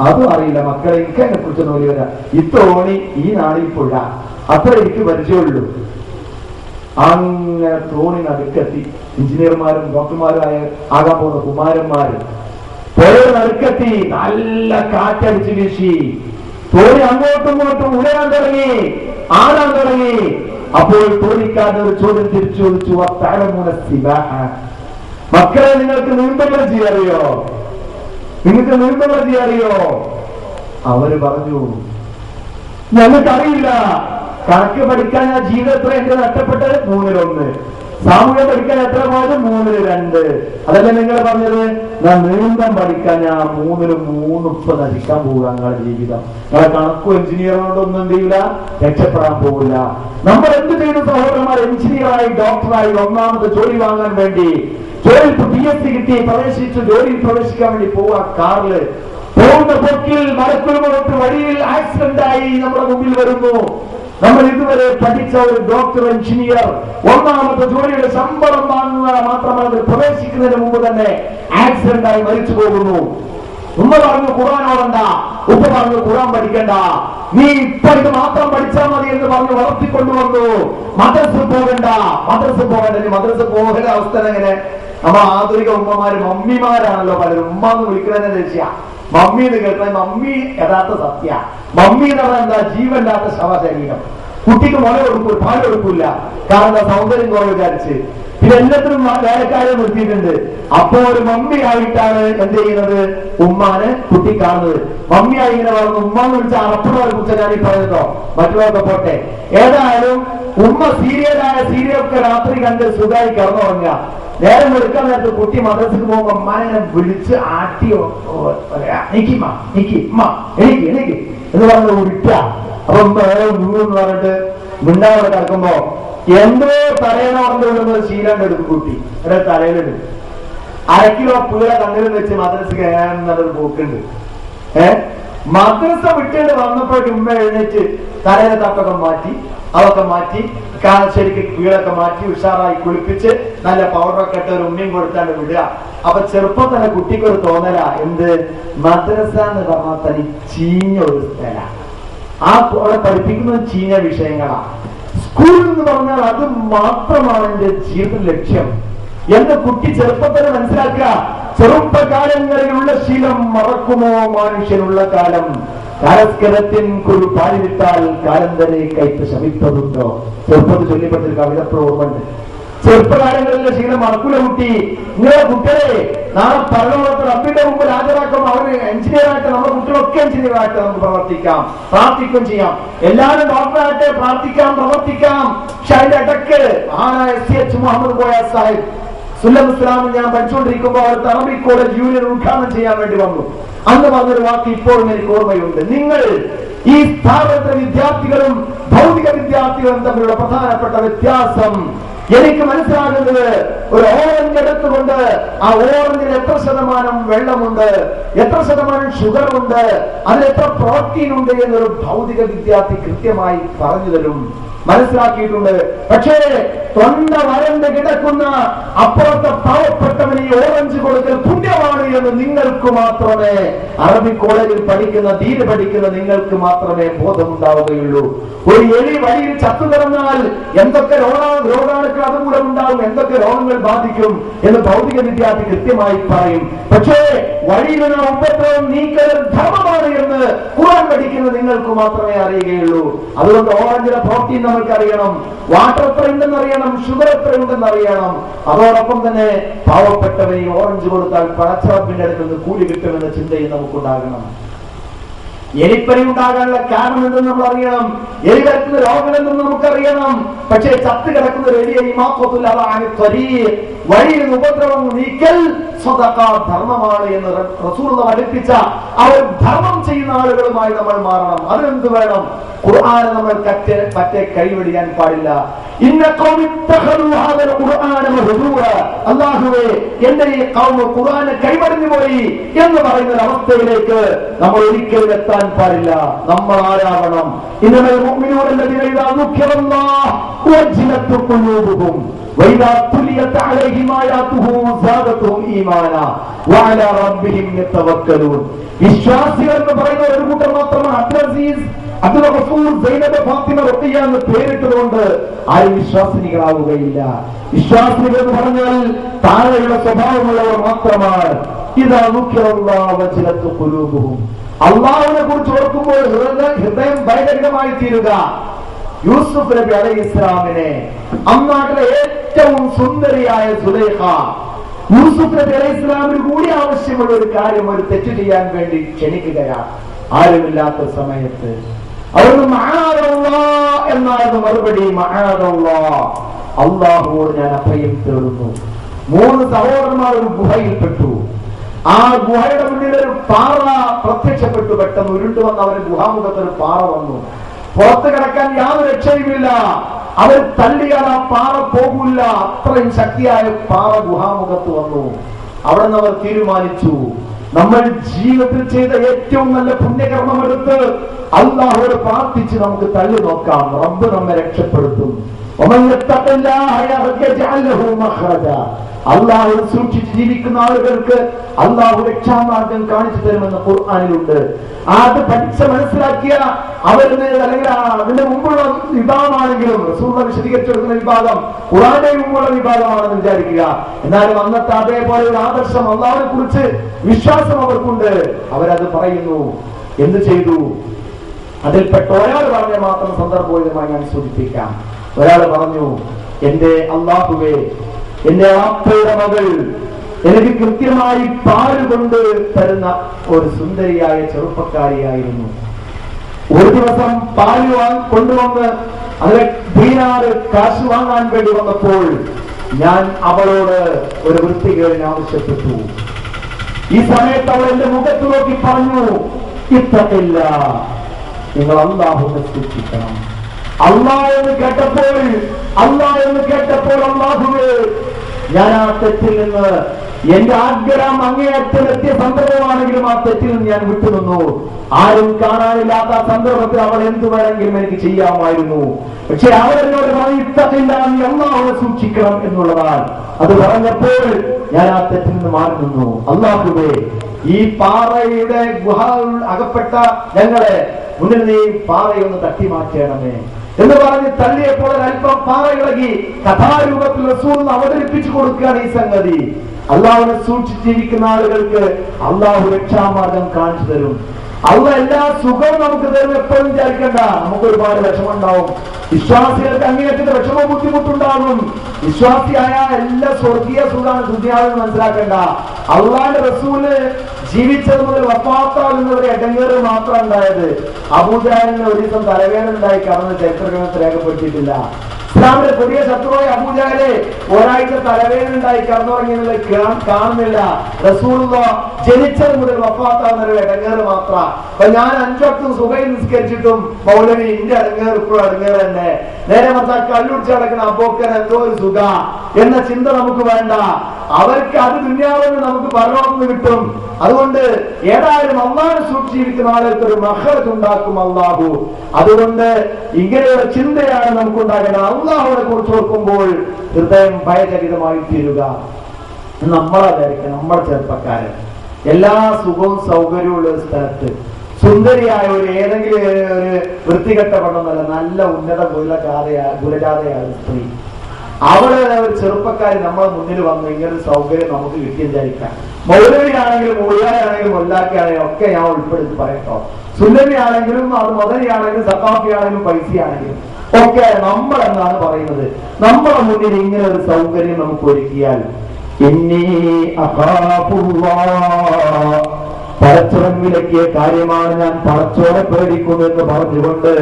അതും അറിയില്ല മക്കളെ. എനിക്ക് എന്നെ കുറിച്ച് നോക്കി വരാം. ഈ തോണി ഈ നാളിൽ പുഴ, അത്ര എനിക്ക് പരിചയമുള്ളൂ. അങ്ങനെ തോണി നടുക്കെത്തി എഞ്ചിനീയർമാരും ഡോക്ടർമാരും ആകാൻ പോകുന്ന കുമാരന്മാര് പുഴയുടെ നടുക്കെത്തി. നല്ല കാറ്റടിച്ച് വീശി തോണി അങ്ങോട്ടും ഇങ്ങോട്ടും ഉയരാൻ തുടങ്ങി, ആടാൻ തുടങ്ങി. അപ്പോൾ തോണിക്കാരൻ ഒരു ചോദ്യം തിരിച്ചു ചോദിച്ചു, മക്കളെ നിങ്ങൾക്ക് നീന്തലജി അറിയോ? നിങ്ങൾക്ക് നീന്തലജി അറിയോ? അവര് പറഞ്ഞു, ഞങ്ങൾക്കറിയില്ല. കണക്ക് പഠിക്കാൻ ഞാൻ ജീവിതത്തിൽ എന്റെ നഷ്ടപ്പെട്ട് 3-1. സാമൂഹ്യം പഠിക്കാൻ എത്ര പോയത്? 3-2. അതല്ലേ നിങ്ങൾ പറഞ്ഞത്? ഞാൻ നീന്തം പഠിക്കാൻ ഞാൻ 3-3 ഇപ്പൊ നശിക്കാൻ പോവുക നിങ്ങളുടെ ജീവിതം. നിങ്ങളെ കണക്കും എഞ്ചിനീയറിനോട് ഒന്നും എന്ത് ചെയ്യില്ല, രക്ഷപ്പെടാൻ പോവില്ല. നമ്മൾ എന്ത് ചെയ്യുന്നു സഹോദരന്മാർ? എഞ്ചിനീയറായി ഡോക്ടറായി ഒന്നാമത് ജോലി വാങ്ങാൻ വേണ്ടി ജോലി PSC കിട്ടി പ്രവേശിച്ചു ജോലിയിൽ പ്രവേശിക്കാൻ വേണ്ടി പോവുക. കാറില് പോകുന്ന പോക്കിൽ മരക്കുരുമകത്ത് വഴിയിൽ ആക്സിഡന്റ് ആയി നമ്മുടെ മുമ്പിൽ വരുന്നു. നമ്മൾ ഇതുവരെ പഠിച്ച ഒരു ഡോക്ടർ എഞ്ചിനീയർ ഒന്നാമത്തെ ജോലിയുടെ ശമ്പളം വാങ്ങുക മാത്രമല്ല പ്രവേശിക്കുന്നതിന് മുമ്പ് തന്നെ ആക്സിഡന്റ് ആയി മരിച്ചു പോകുന്നു. ഉമ്മ പറഞ്ഞു ഖുർആനോടണ്ട, ഉപ്പ പറഞ്ഞു ഖുർആൻ പഠിക്കണ്ട, നീ ഇപ്പൊ ഇത് മാത്രം പഠിച്ചാൽ മതി എന്ന് പറഞ്ഞ് വളർത്തിക്കൊണ്ടുവന്നു. മദ്രസ പോകണ്ട. മദ്രസ പോകേണ്ട അവസ്ഥ എങ്ങനെ? നമ്മ ആധുനിക ഉമ്മമാര് മമ്മിമാരാണല്ലോ പലരും. ഉമ്മ എന്ന് വിളിക്കുന്നതന്നെ ദേശീയ മമ്മി എന്ന് കേൾക്കാൻ. മമ്മി യഥാർത്ഥ സത്യ. മമ്മി എന്ന് പറഞ്ഞാൽ എന്താ? ജീവല്ലാത്ത ശവശരീരം. കുട്ടിക്ക് മുല കൊടുക്കൂല, പാല് കൊടുക്കൂല. കാരണം സൗന്ദര്യം കുറവ് വിചാരിച്ച് പിന്നെ എല്ലാത്തിനും വേലക്കാരെ നിർത്തിയിട്ടുണ്ട്. അപ്പോ ഒരു മമ്മി ആയിട്ടാണ് എന്ത് ചെയ്യുന്നത്? ഉമ്മാനെ കുട്ടി കാണുന്നത്. മമ്മിയായി ഇങ്ങനെ പറഞ്ഞു ഉമ്മാന്ന് വിളിച്ച അറപ്പുള്ളവരെ കുറിച്ച് ഞാൻ ഈ പറയുന്നതോ മറ്റുള്ളവർക്ക് പോട്ടെ. ഏതായാലും ഉമ്മ സീരിയലൊക്കെ രാത്രി കണ്ട് സുഖമായി കിടന്നുറങ്ങുക. നേരം എടുക്കാൻ നേരത്ത് കുട്ടി മദ്രസക്ക് പോകുമ്പോ അമ്മാനെ വിളിച്ച് ആട്ടി എനിക്ക് എന്ന് പറഞ്ഞ് ഉരുട്ട. അപ്പൊ എന്ന് പറഞ്ഞിട്ട് മിണ്ടാവിടെ കിടക്കുമ്പോ എന്തോ തലയണ ശീലം എടുക്കും കുട്ടി എന്റെ തലയിലിടും. 1/2 കിലോ പുഴ കണ്ണിലും വെച്ച് മദ്രസക്ക് എന്നുള്ളൊരു പോക്കുണ്ട്. മദ്രസ വിട്ടേണ്ട് വന്നപ്പോഴേക്ക് ഉമ്മ എഴുന്നേറ്റ് തലയിലെ തപ്പൊക്കെ മാറ്റി അതൊക്കെ മാറ്റി ശരിക്ക് വീടൊക്കെ മാറ്റി ഉഷാറായി കുളിപ്പിച്ച് നല്ല പൗഡറൊക്കെ ഇട്ട് ഒരു ഉമ്മയും കൊടുത്താണ്ട് വിടുക. അപ്പൊ ചെറുപ്പം തന്നെ കുട്ടിക്കൊരു തോന്നല എന്ത്? മദ്രസ എന്ന് പറഞ്ഞാൽ തന്നെ ചീഞ്ഞ ഒരു സ്ഥല. അവിടെ പഠിപ്പിക്കുന്നത് ചീഞ്ഞ വിഷയങ്ങളാ. സ്കൂൾ എന്ന് പറഞ്ഞാൽ അത് മാത്രമാണ് എന്റെ ജീവിത ലക്ഷ്യം. എന്റെ കുട്ടി ചെറുപ്പത്തിൽ മനസ്സിലാക്കുക. ചെറുപ്പകാലങ്ങളിലുള്ള ശീലം മറക്കുമോ മനുഷ്യനുള്ള കാലം? കാലസ്കരത്തിൻ ഒരു പാലിട്ടാൽ കാലം തന്നെ കൈത്ത് ശമിപ്പതുണ്ടോ? ചെറുപ്പത്തിൽ ചൊല്ലിപ്പെട്ടൊരു കവിത ഓർമ്മയുണ്ട്. ചെറുപ്പകാലങ്ങളിലെ ശീലം മറക്കൂല കുട്ടി. നിങ്ങളെ കുട്ടികളെ നാളെ പരലോകത്തിൽ റബ്ബിന്റെ മുമ്പിൽ ഹാജരാക്കുമ്പോൾ അവര് എഞ്ചിനീയറായിട്ട് നമ്മുടെ കുട്ടികളൊക്കെ എഞ്ചിനീയറായിട്ട് നമുക്ക് പ്രവർത്തിക്കാം, പ്രാർത്ഥിക്കുകയും ചെയ്യാം. എല്ലാവരും ഡോക്ടറായിട്ട് പ്രാർത്ഥിക്കാം, പ്രവർത്തിക്കാം. പക്ഷെ അതിന്റെ ഇടയ്ക്ക് മഹാനായ CH മുഹമ്മദ് കോയ സാഹിബ് സുല്ലം ഇസ്ലാമിൽ ഞാൻ പഠിച്ചുകൊണ്ടിരിക്കുമ്പോൾ അവർ അറബിക് കോളേജ് യൂണിയൻ ഉദ്ഘാടനം ചെയ്യാൻ വേണ്ടി വന്നു. അന്ന് പറഞ്ഞൊരു വാക്ക് ഇപ്പോഴും എനിക്ക് ഓർമ്മയുണ്ട്. നിങ്ങൾ ഈ സ്ഥാപനത്തിലെ വിദ്യാർത്ഥികളും ഭൗതിക വിദ്യാർത്ഥികളും തമ്മിലുള്ള പ്രധാനപ്പെട്ട വ്യത്യാസം എനിക്ക് മനസ്സിലാകുന്നത്, ഒരു ഓറഞ്ച് എടുത്തുകൊണ്ട് ആ ഓറഞ്ചിൽ എത്ര ശതമാനം വെള്ളമുണ്ട്, എത്ര ശതമാനം ഷുഗർ ഉണ്ട്, അതിൽ എത്ര പ്രോട്ടീൻ ഉണ്ട് എന്നൊരു ഭൗതിക വിദ്യാർത്ഥി കൃത്യമായി പറഞ്ഞു തരും, മനസ്സിലാക്കിയിട്ടുണ്ട്. പക്ഷേ തൊണ്ട വരണ്ട് കിടക്കുന്ന അപ്പുറത്തെ പാവപ്പെട്ടവന് ഈ ഓറഞ്ച് കൊടുക്കൽ പുണ്യമാണ് എന്ന് നിങ്ങൾക്ക് മാത്രമേ, അറബിക് കോളേജിൽ പഠിക്കുന്ന ദീന് പഠിക്കുന്ന നിങ്ങൾക്ക് മാത്രമേ ബോധമുണ്ടാവുകയുള്ളൂ. ഒരു എലി വഴിയിൽ ചത്തു കിടന്നാൽ എന്തൊക്കെ രോഗാണുക്കൾ അതുമൂലം ഉണ്ടാവും, എന്തൊക്കെ രോഗങ്ങൾ ബാധിക്കും എന്ന് ഭൗതിക വിദ്യാർത്ഥി കൃത്യമായി പറയും. പക്ഷേ വഴിയിൽ നിന്ന് ഉപദ്രവം നീക്കൽ ധർമ്മമാണ് എന്ന് ഖുർആൻ പഠിക്കുന്ന നിങ്ങൾക്ക് മാത്രമേ അറിയുകയുള്ളൂ. അതുകൊണ്ട് ഓറഞ്ചിലെ പ്രോട്ടീൻ നമുക്ക് അറിയണം, വാട്ടർ എത്ര ഉണ്ടെന്ന് അറിയണം, ഷുഗർ എത്ര ഉണ്ടെന്ന് അറിയണം. അതോടൊപ്പം തന്നെ പാവപ്പെട്ടവന് ഈ ഓറഞ്ച് കൊടുത്താൽ പടച്ചറപ്പിന്റെ അടുത്ത് നിന്ന് കൂലി കിട്ടുമെന്ന ചിന്തയും നമുക്കുണ്ടാകണം. എലിപ്പനി ഉണ്ടാകാനുള്ള കാരണം എന്തെന്ന് നമ്മൾ അറിയണം, എലി കിടക്കുന്ന രോഗങ്ങൾ എന്തെന്ന് നമുക്കറിയണം. പക്ഷേ ചത്ത് കിടക്കുന്ന ഒരു എലിയെ വഴിയിൽ ഉപദ്രവം നീക്കൽ സ്വതക്ക ധർമ്മമാണ് എന്ന് റസൂലുള്ളാഹി പഠിപ്പിച്ച ആ ഒരു ധർമ്മം ചെയ്യുന്ന ആളുകളുമായി നമ്മൾ മാറണം. അതിനെന്ത് വേണം? ഖുർആനെ നമ്മൾ പറ്റെ കൈവെടിയാൻ പാടില്ല. അല്ലാഹുവേ, എന്റെ ഈ ഖൗമ് ഖുർആനെ കൈവെടിഞ്ഞു പോയി എന്ന് പറയുന്ന ഒരു അവസ്ഥയിലേക്ക് നമ്മൾ ഒരിക്കലും എത്താൻ പാടില്ല. നമ്മൾ ആരാവണം? ഇന്നമൽ മുഅ്മിനൂന അല്ലദീന ഇദാ ദുഖിറല്ലാഹ് വജിലത് ഖുലൂബുഹും വഇദാ തുലിയത് അലൈഹിം ആയാതുഹു സാദതുഹും ഈമാനാ വഅലാ റബ്ബിഹിം യതവക്കലൂൻ. വിശ്വാസികൾ എന്ന് പറയുന്ന ഒരു കൂട്ടം മാത്രമാണ്. അബ്ദുൽ അസീസ്, അബ്ദുൽ ഗഫൂർ, സൈനബ്, ഫാത്തിമ, റുഖിയ എന്ന് പേരിട്ടതുകൊണ്ട് ആരും വിശ്വാസിനികളാവുകയില്ല. വിശ്വാസികൾ എന്ന് പറഞ്ഞാൽ താഴെയുള്ള സ്വഭാവമുള്ളവർ മാത്രമാണ്. ഇദാ ദുഖിറല്ലാഹു വജിലത് ഖുലൂബുഹും. അല്ലാഹുവിനെ കുറിച്ച് ഓർക്കുമ്പോൾ ഹൃദയം ഭയങ്കരമായി തീരുക. യൂസുഫ് നബി അലൈഹിസ്സലാമിനെ അന്നാട്ടിലെ ഏറ്റവും സുന്ദരിയായ സുലൈഖ യൂസുഫ് നബി അലൈഹിസ്സലാമിന് കൂടി ആവശ്യമുള്ള ഒരു കാര്യം, ഒരു തെറ്റ് ചെയ്യാൻ വേണ്ടി ക്ഷണിക്കുകയാണ്. ആരുമില്ലാത്ത സമയത്ത് അവിടുന്ന് മഅാദല്ലാഹ് എന്നായിരുന്നു മറുപടി. മഅാദല്ലാഹ്, അള്ളാഹുവോട് ഞാൻ അഭയം തേടുന്നു. 3 സഹോദരന്മാർ ഒരു ഗുഹയിൽപ്പെട്ടു. ആ ഗുഹയുടെ മുന്നിൽ ഒരു പാറ പ്രത്യക്ഷപ്പെട്ടു. പെട്ടെന്ന് ഉരുണ്ടു വന്ന് അവരുടെ ഗുഹാമുഖത്ത് ഒരു പാറ വന്നു. പുറത്ത് കിടക്കാൻ യാതൊരു രക്ഷയുമില്ല. അവർ തള്ളിയാൽ ആ പാറ പോകില്ല. അത്രയും ശക്തിയായ പാറ ഗുഹാമുഖത്ത് വന്നു. അവിടെ നിന്ന് അവർ തീരുമാനിച്ചു, നമ്മൾ ജീവിതത്തിൽ ചെയ്ത ഏറ്റവും നല്ല പുണ്യകർമ്മം എടുത്ത് അല്ലാഹുവോട് പ്രാർത്ഥിച്ച് നമുക്ക് തള്ളി നോക്കാം. റബ്ബ് നമ്മെ രക്ഷപ്പെടുത്തും. അള്ളാഹു സൂക്ഷിച്ച് ജീവിക്കുന്ന ആളുകൾക്ക് അള്ളാഹു രക്ഷാമാർഗം കാണിച്ചു തരുമെന്ന് ഖുർആനിലുണ്ട്. അത് പഠിച്ച് മനസ്സിലാക്കിയ അവരുടെ അല്ലെങ്കിൽ അതിന്റെ മുമ്പുള്ള വിഭാഗമാണെങ്കിലും റസൂൽ വിശദീകരിച്ചെടുക്കുന്ന വിഭാഗം ഖുർആന്റെ മുമ്പുള്ള വിഭാഗമാണെന്ന് വിചാരിക്കുക. എന്നാലും അന്നത്തെ അതേപോലെ ഒരു ആദർശം അള്ളാഹുവിനെ കുറിച്ച് വിശ്വാസം അവർക്കുണ്ട്. അവരത് പറയുന്നു. എന്ത് ചെയ്തു? അതിൽപ്പെട്ട ഒരാൾ പറഞ്ഞ മാത്രം സന്ദർഭോചിതമായി ഞാൻ സൂചിപ്പിക്കാം. ഒരാൾ പറഞ്ഞു, എന്റെ അല്ലാഹുവേ, എന്റെ വാപ്പയുടെ മകൾ എനിക്ക് കൃത്യമായി പാല് കൊണ്ട് തരുന്ന ഒരു സുന്ദരിയായ ചെറുപ്പക്കാരിയായിരുന്നു. ഒരു ദിവസം പാല് കൊണ്ടുവന്ന് അതിലെ ദീനാറ് കാശ് വാങ്ങാൻ വേണ്ടി വന്നപ്പോൾ ഞാൻ അവളോട് ഒരു വൃത്തികേടിന് ആവശ്യപ്പെട്ടു. ഈ സമയത്ത് അവൾ എന്റെ മുഖത്ത് നോക്കി പറഞ്ഞു, ഇത്തഖില്ല, നിങ്ങൾ അല്ലാഹുവിനെ സൂക്ഷിക്കണം. അല്ലാഹ് എന്ന് കേട്ടപ്പോൾ അല്ലാഹുവേ, ഞാൻ ആ തെറ്റിൽ നിന്ന്, എന്റെ ആഗ്രഹം അങ്ങേയറ്റമെത്തിയ സന്ദർഭമാണെങ്കിലും ആ തെറ്റിൽ നിന്ന് ഞാൻ വിട്ടുനിന്നു. ആരും കാണാനില്ലാത്ത സന്ദർഭത്തിൽ അവൾ എന്തു വേണമെങ്കിലും എനിക്ക് ചെയ്യാമായിരുന്നു. പക്ഷെ അവൾ എന്നോട് പറഞ്ഞു, ഇത്തഖില്ല, നീ അല്ലാഹുവിനെ സൂക്ഷിക്കണം എന്നുള്ളതാണ്. അത് പറഞ്ഞപ്പോൾ ഞാൻ ആ തെറ്റിൽ നിന്ന് മാറി നിന്നു. അല്ലാഹുവേ, ഈ പാറയുടെ ഗുഹ അകപ്പെട്ട ഞങ്ങളെ മുന്നിൽ നീ പാറയൊന്ന് തട്ടി മാറ്റണമേ എന്ന് പറഞ്ഞ് തള്ളിയപ്പോൾ അല്പം പാറ ഇളകി. കഥാരൂപത്തിൽ റസൂൽ അവതരിപ്പിച്ചു കൊടുക്കുകയാണ് ഈ സംഗതി. അള്ളാഹുവിനെ സൂക്ഷിച്ചിരിക്കുന്ന ആളുകൾക്ക് അള്ളാഹു രക്ഷാമാർഗം കാണിച്ചു തരും. അള്ളാഹ് എല്ലാ സുഖവും നമുക്ക് തരും. എപ്പോഴും വിചാരിക്കണ്ട, നമുക്ക് ഒരുപാട് വിഷമമുണ്ടാവും. വിശ്വാസികൾക്ക് അങ്ങേയറ്റത്തെ വിഷമവും ബുദ്ധിമുട്ടുണ്ടാകും. വിശ്വാസിയായ എല്ലാ സ്വർഗീയ സുഖമാണ് ദുനിയാവെന്ന് മനസ്സിലാക്കണ്ട. അള്ളാഹുവിന്റെ റസൂല് ജീവിച്ചത് മുതൽ വഫാത്താകുന്നവരെ ഇടങ്ങേറ് മാത്രം ഉണ്ടായത്. അബൂജഹലിന് ഒരു ദിവസം തലവേദന ഉണ്ടായി കടന്ന് ചരിത്രഗ്രന്ഥത്തിൽ രേഖപ്പെടുത്തിയിട്ടില്ല. ഇസ്ലാമിന്റെ പുതിയ ശത്രുവായ അബൂജഹല് ഒരാഴ്ച തലവേദന ഉണ്ടായി കടന്നുറങ്ങിയത് കാണുന്നില്ല. റസൂലുള്ള ജനിച്ചത് മുതൽ വഫാത്താകുന്നവരെ ഇടങ്ങേറ് മാത്രം. അപ്പൊ ഞാൻ 5 വക്തും സുബഹി നിസ്കരിച്ചിട്ടും മൗലവി ഇന്റെ ഇടങ്ങേറ് ഇപ്പോഴും ഇടങ്ങേറ് തന്നെ. നേരെ മറിച്ച് കല്ലുടിച്ച് കിടക്കുന്ന അബോക്കൻ എന്തോ ഒരു സുഖ എന്ന ചിന്ത നമുക്ക് വേണ്ട. അവർക്ക് അത് ദുനിയാവെന്ന് നമുക്ക് പരലോകത്ത് കിട്ടും. അതുകൊണ്ട് ഏതായാലും അള്ളാഹുവിനെ സൂക്ഷിച്ചിരിക്കുന്ന ആളുകൾക്ക് ഒരു മഹ്റജ് ഉണ്ടാക്കും അള്ളാഹു. അതുകൊണ്ട് ഇങ്ങനെയുള്ള ചിന്തയാണ് നമുക്ക് ഉണ്ടാകേണ്ടത്. അള്ളാഹുവിനെ കുറിച്ച് ഓർക്കുമ്പോൾ ഹൃദയം ഭയചകിതമായി തീരുക. നമ്മളായിരിക്കും നമ്മുടെ ചെറുപ്പക്കാരൻ എല്ലാ സുഖവും സൗകര്യവും ഉള്ള സ്ഥലത്ത് സുന്ദരിയായ ഒരു ഏതെങ്കിലും ഒരു വൃത്തികെട്ട പെണ്ണെന്നല്ല, നല്ല ഉന്നത കുലജാതയായ സ്ത്രീ, അവളെ ഒരു ചെറുപ്പക്കാരി നമ്മളെ മുന്നിൽ വന്ന് ഇങ്ങനൊരു സൗകര്യം നമുക്ക് കിട്ടിയെന്നായിരിക്കാം. മൗലവിയാണെങ്കിലും മുള്ളായാണെങ്കിലും മുല്ലാക്കിയാണെങ്കിലും ഒക്കെ ഞാൻ ഉൾപ്പെടുത്തി പറയട്ടോ. സുന്ദരിയാണെങ്കിലും അത് മദനിയാണെങ്കിലും സഖാഫിയാണെങ്കിലും പൈസയാണെങ്കിലും ഒക്കെ നമ്മൾ എന്നാണ് പറയുന്നത്. നമ്മളെ മുന്നിൽ ഇങ്ങനെ ഒരു സൗകര്യം നമുക്ക് ഒരുക്കിയാൽ പടച്ചവൻ വിലക്കിയ കാര്യമാണ്, ഞാൻ പടച്ചോനെ പേടിക്കുന്നു എന്ന് പറഞ്ഞുകൊണ്ട്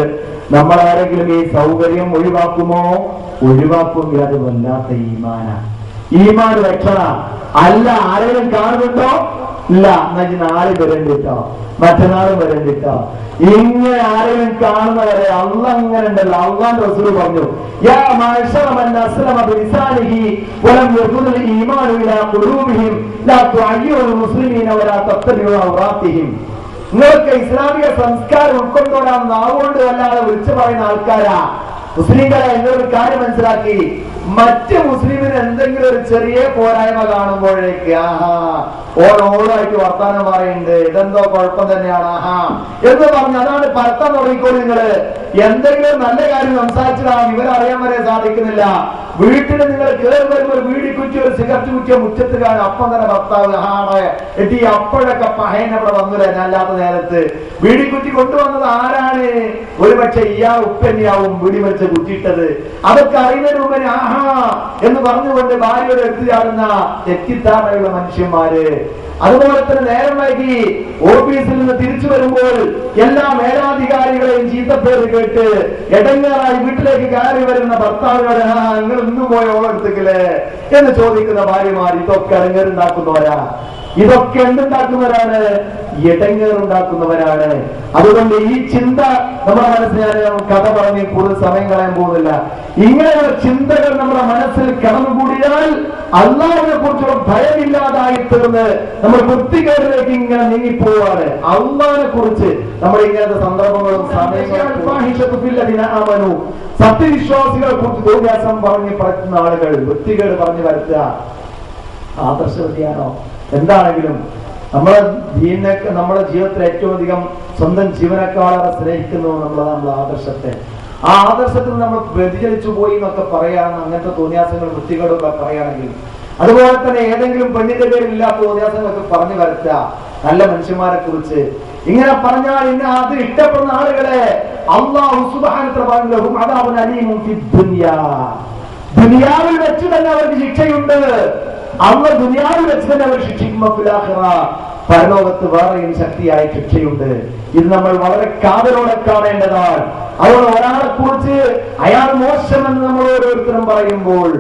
നമ്മൾ ആരെങ്കിലും ഈ സൗകര്യം ഒഴിവാക്കുമോ? ഒഴിവാക്കുമെങ്കിൽ അത് വല്ലാത്ത ഈമാൻ രക്ഷണ അല്ല. ആരെങ്കിലും കാണുന്നുണ്ടോ? ഇല്ല, എന്നാൽ നാളെ വരണ്ടിട്ടോ, മറ്റന്നാൾ വരണ്ടിട്ടോ. ഇങ്ങനെ ആരെങ്കിലും കാണുന്നവരെ അള്ളാഹ് ഇങ്ങനെ ഉണ്ടല്ലോ. അള്ളാഹുവിന്റെ റസൂൽ പറഞ്ഞു, യാ മഅ്ശറ മൻ അസ്ലമ ബിലിസാനിഹി വലം യഖുൽ ഈമാനു ഇലാ ഖുലൂബിഹിം ലാ തുഅയ്യിറു മുസ്ലിമീന വലാ തത്തബിഉ ഔറാത്തിഹിം. നിങ്ങൾക്ക് ഇസ്ലാമിക സംസ്കാരം ഉൾക്കൊണ്ടോടാൻ നാവുകൊണ്ട് അല്ലാതെ വിളിച്ചു പറയുന്ന ആൾക്കാരാ മുസ്ലിങ്ങളെ. എന്നൊരു കാര്യം മനസ്സിലാക്കി, മറ്റ് മുസ്ലിമിന് എന്തെങ്കിലും ഒരു ചെറിയ പോരായ്മ കാണുമ്പോഴേക്ക് ഓരോടായിട്ട് വർത്താനം പറയുന്നുണ്ട്, ഇതെന്തോ കുഴപ്പം തന്നെയാണ് എന്ന് പറഞ്ഞു അതാണ് പരത്താൻ തുടങ്ങിക്കോളൂ. നിങ്ങള് എന്തെങ്കിലും നല്ല കാര്യം സംസാരിച്ചിടാം, ഇവരറിയാൻ വരെ സാധിക്കുന്നില്ല. വീട്ടിൽ നിങ്ങൾ കയറി വരുമ്പോൾ വീടി കുറ്റി ഒരു സിഗരറ്റ് കുറ്റിയോ മുറ്റത്ത് കാണും, അപ്പം തന്നെ ഭർത്താവ് എട്ടി അപ്പോഴൊക്കെ പഹയനവിടെ വന്നില്ല. ഞാനില്ലാത്ത നേരത്ത് വീടി കുറ്റി കൊണ്ടുവന്നത് ആരാണ്? ഒരു പക്ഷെ ഇയാൾ ഉപ്പന്നെയാവും വീടി വെച്ച് കുറ്റിയിട്ടത്. അതൊക്കെ അറിയുന്നതിന് മുമ്പേ എന്ന് പറഞ്ഞുകൊണ്ട് ഭാര്യയോട് എടുത്തു ചാടുന്ന തെറ്റിദ്ധാരണയുള്ള മനുഷ്യന്മാര്. അതുപോലെ തന്നെ നേരം വൈകി ഓഫീസിൽ നിന്ന് തിരിച്ചു വരുമ്പോൾ എല്ലാ മേലാധികാരികളെയും ചീത്തപ്പേര് കേട്ട് എടങ്ങേറായി വീട്ടിലേക്ക് കയറി വരുന്ന ഭർത്താവിനോട് നിങ്ങൾ ഇന്ന് പോയ ഓളെടുത്തേക്കല്ലേ എന്ന് ചോദിക്കുന്ന ഭാര്യമാർ ഇതൊക്കെ അടങ്ങേറുണ്ടാക്കുന്നവരാ. ഇതൊക്കെ എന്തുണ്ടാക്കുന്നവരാണ്? എടങ്ങേറുണ്ടാക്കുന്നവരാണ്. അതുകൊണ്ട് ഈ ചിന്ത നമ്മുടെ മനസ്സിൽ, ഞാൻ കഥ പറഞ്ഞ് കൂടുതൽ സമയം കളയാൻ പോകുന്നില്ല, ഇങ്ങനെയുള്ള ചിന്തകൾ നമ്മുടെ മനസ്സിൽ കടന്നുകൂടിയാൽ അല്ലാഹുവിനെ കുറിച്ചുള്ള ഭയമില്ലാതായി തീർന്ന് നമ്മൾ വൃത്തികേടിലേക്ക് ഇങ്ങനെ നീങ്ങിപ്പോവാണ്. അല്ലാഹുവിനെ കുറിച്ച് നമ്മൾ ഇങ്ങനത്തെ സന്ദർഭങ്ങളും സത്യവിശ്വാസികളെ കുറിച്ച് ദുർവ്യാസം പറഞ്ഞ് പറ്റുന്ന ആളുകൾ, വൃത്തികേട് പറഞ്ഞു വരുത്തുക, ആദർശവതിയാണോ? എന്താണെങ്കിലും നമ്മുടെ ദീനൊക്കെ നമ്മുടെ ജീവിതത്തിൽ ഏറ്റവും അധികം സ്വന്തം ജീവനക്കാളെ സ്നേഹിക്കുന്നത് നമ്മളെ ആദർശത്തെ. ആ ആദർശത്തിൽ നമ്മൾ വ്യതിചലിച്ചു പോയി എന്നൊക്കെ പറയാൻ, അങ്ങനത്തെ തോന്നിയാസങ്ങൾ വൃത്തികേടൊക്കെ പറയുകയാണെങ്കിൽ, അതുപോലെ തന്നെ ഏതെങ്കിലും പെണ്ണിന്റെ പേരില്ലാത്ത തോന്നിയാസങ്ങളൊക്കെ പറഞ്ഞു വരുത്തുക നല്ല മനുഷ്യന്മാരെ കുറിച്ച്. ഇങ്ങനെ പറഞ്ഞാൽ ഇന്ന് അത് ഇഷ്ടപ്പെടുന്ന ആളുകളെ അല്ലാഹു സുബ്ഹാനഹു വ തആല ദുനിയാവിൽ വെച്ച് തന്നെ അവർക്ക് ശിക്ഷയുണ്ട്. അന്ന് ദുനിയാവിൽ വെച്ച് തന്നെ അവർ ശിക്ഷിക്കുമ്പോൾ പരലോകത്ത് വേറെയും ശക്തിയായ ശിക്ഷയുണ്ട്. ഇത് നമ്മൾ വളരെ കാതലോടെ കാണേണ്ടതാണ്. അതുകൊണ്ട് ഒരാളെ കുറിച്ച് അയാൾ മോശമെന്ന് നമ്മൾ ഓരോരുത്തരും പറയുമ്പോൾ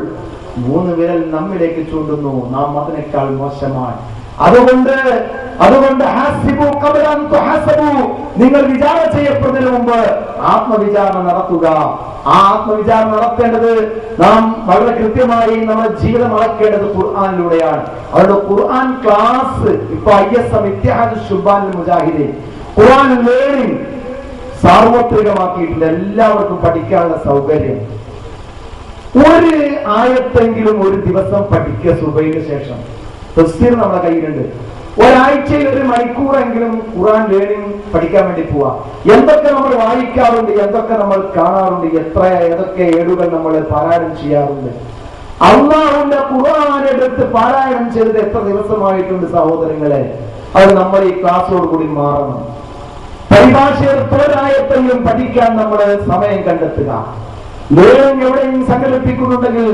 3 വിരൽ നമ്മിലേക്ക് ചൂണ്ടുന്നു, നാം അതിനേക്കാൾ മോശമാണ്. അതുകൊണ്ട് നിങ്ങൾ വിചാരണ ചെയ്യപ്പെടുന്നതിന് മുമ്പ് ആത്മവിചാരണ നടത്തുക. ആ ആത്മവിചാരണ നടത്തേണ്ടത് നാം വളരെ കൃത്യമായി നമ്മുടെ ജീവിതം അളക്കേണ്ടത് ഖുർആനിലൂടെയാണ്. അവരുടെ ഖുർആൻ ക്ലാസ് ഇപ്പൊ ISM ഇത്തിഹാദ് ശുബാനുൽ മുജാഹിദീൻ ഖുർആൻ ലേണിംഗ് സാർവത്രികമാക്കിയിട്ടുണ്ട്. എല്ലാവർക്കും പഠിക്കാനുള്ള സൗകര്യം. ഒരു ആയത്തെങ്കിലും ഒരു ദിവസം പഠിക്കുക. സുബഹിക്ക് ശേഷം തഫ്സീർ നമ്മുടെ കയ്യിലുണ്ട്. ഒരാഴ്ചയിൽ 1 മണിക്കൂറെങ്കിലും ഖുർആൻ ലേണിംഗ് പഠിക്കാൻ വേണ്ടി പോവാ. എന്തൊക്കെ നമ്മൾ വായിക്കാറുണ്ട്, എന്തൊക്കെ നമ്മൾ കാണാറുണ്ട്, ഏതൊക്കെ ഏടുകൾ നമ്മൾ പാരായണം ചെയ്യാറുണ്ട്. അല്ലാഹുവിന്റെ ഖുർആൻ എടുത്ത് പാരായണം ചെയ്ത് എത്ര ദിവസമായിട്ടുണ്ട് സഹോദരങ്ങളെ. അത് നമ്മൾ ഈ ക്ലാസ്സോട് കൂടി മാറണം. പരിഭാഷയിൽ ഒരായത്തെങ്കിലും പഠിക്കാൻ നമ്മൾ സമയം കണ്ടെത്തുക. ലേണിംഗ് എവിടെയും സംഘടിപ്പിക്കുന്നുണ്ടെങ്കിൽ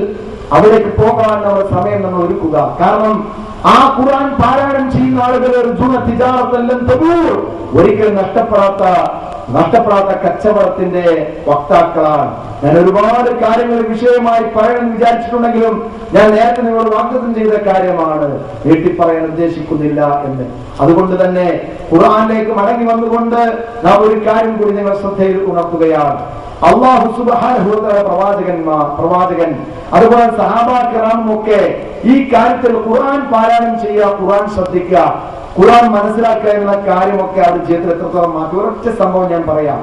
അവിടേക്ക് പോകാൻ നമ്മുടെ സമയം നമ്മൾ ഒരുക്കുക. കാരണം ആ ഖുർആൻ പാരായണം ചെയ്യുന്ന ആളുകൾ ഒരിക്കലും നഷ്ടപ്പെടാത്ത കച്ചവടത്തിന്റെ വക്താക്കളാണ്. ഞാൻ ഒരുപാട് കാര്യങ്ങൾ വിഷയമായി പറയണം വിചാരിച്ചിട്ടുണ്ടെങ്കിലും ഞാൻ നേരത്തെ നിങ്ങളോട് വാഗ്ദത്തം ചെയ്ത കാര്യമാണ്, നീട്ടി പറയാൻ ഉദ്ദേശിക്കുന്നില്ല എന്ന്. അതുകൊണ്ട് തന്നെ ഖുർആനിലേക്ക് മടങ്ങി വന്നുകൊണ്ട് നാം ഒരു കാര്യം കൂടി നിങ്ങൾ ശ്രദ്ധയിൽ ഉണർത്തുകയാണ്. അല്ലാഹു സുബ്ഹാനഹു വ തആല പ്രവാചകൻ അതുപോലെ സഹാബാ കിറാം ഒക്കെ ഈ കാര്യത്തിൽ ഖുർആൻ പാരായണം ചെയ്യുക, ഖുർആൻ ശ്രദ്ധിക്കുക, ഖുർആൻ മനസ്സിലാക്കുക എന്ന കാര്യമൊക്കെ അവർ ജീവിതത്തിൽ എത്രത്തോളം മാറ്റി. ഒരൊറ്റ സംഭവം ഞാൻ പറയാം.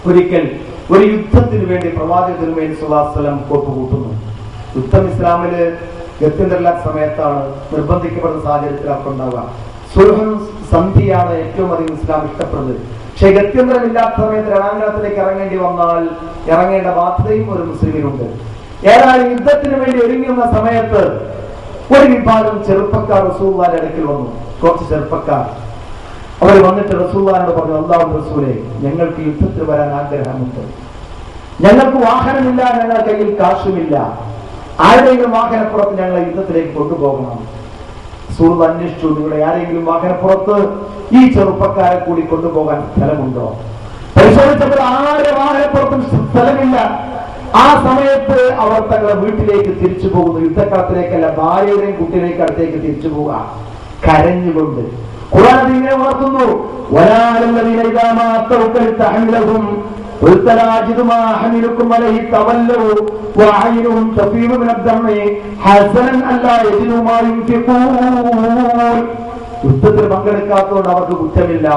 ഒരിക്കൽ ഒരു യുദ്ധത്തിന് വേണ്ടി പ്രവാചകത്തിന് വേണ്ടി സ്വല്ലല്ലാഹു അലൈഹി വസല്ലം കോപ്പുകൂട്ടുന്നു. യുദ്ധം ഇസ്ലാമില് ഗത്യന്തരമില്ലാത്ത സമയത്താണ്, നിർബന്ധിക്കപ്പെടുന്ന സാഹചര്യത്തിലാണ് ഉണ്ടാവുക. സുൽഹും സന്ധിയാണ് ഏറ്റവും അധികം ഇസ്ലാം ഇഷ്ടപ്പെടുന്നത്. പക്ഷെ ഗത്യന്തരമില്ലാത്ത സമയത്ത് രണാങ്കണത്തിലേക്ക് ഇറങ്ങേണ്ടി വന്നാൽ ഇറങ്ങേണ്ട ബാധ്യതയും ഒരു മുസ്ലിമിനുണ്ട്. ഏതായാലും യുദ്ധത്തിന് വേണ്ടി ഒരുങ്ങുന്ന സമയത്ത് ഒരു വിഭാഗം ചെറുപ്പക്കാർ റസൂലുള്ളാഹിന്റെ അടുക്കൽ വന്നു. കുറച്ച് ചെറുപ്പക്കാർ അവർ വന്നിട്ട് റസൂലുള്ളാഹിനോട് പറഞ്ഞു, അല്ലാഹുവിന്റെ റസൂലേ, ഞങ്ങൾക്ക് യുദ്ധത്തിൽ വരാൻ ആഗ്രഹമുണ്ട്. ഞങ്ങൾക്ക് വാഹനമില്ല, ഞങ്ങളുടെ കയ്യിൽ കാശുമില്ല. ആരുടെയെങ്കിലും വാഹനപ്പുറത്ത് ഞങ്ങളെ യുദ്ധത്തിലേക്ക് കൊണ്ടുപോകണം. റസൂൽ അന്വേഷിച്ചു, നിങ്ങളുടെ ആരെങ്കിലും വാഹനപ്പുറത്ത് ഈ ചെറുപ്പക്കാരെ കൂടി കൊണ്ടുപോകാൻ സ്ഥലമുണ്ടോ? പരിശോധിച്ചപ്പോൾ ആരുടെ വാഹനപ്പുറത്തും സ്ഥലമില്ല. ആ സമയത്ത് അവർ തങ്ങളുടെ വീട്ടിലേക്ക് തിരിച്ചു പോകുന്നു. യുദ്ധക്കളത്തിലേക്കല്ല, ഭാര്യയുടെയും കുട്ടിയിലേക്ക് അടുത്തേക്ക് തിരിച്ചു പോവുക, കരഞ്ഞുകൊണ്ട്. ഖുർആൻ ഇങ്ങനെ ഉണർത്തുന്നു, യുദ്ധത്തിൽ പങ്കെടുക്കാത്തതുകൊണ്ട് അവർക്ക് കുറ്റമില്ല.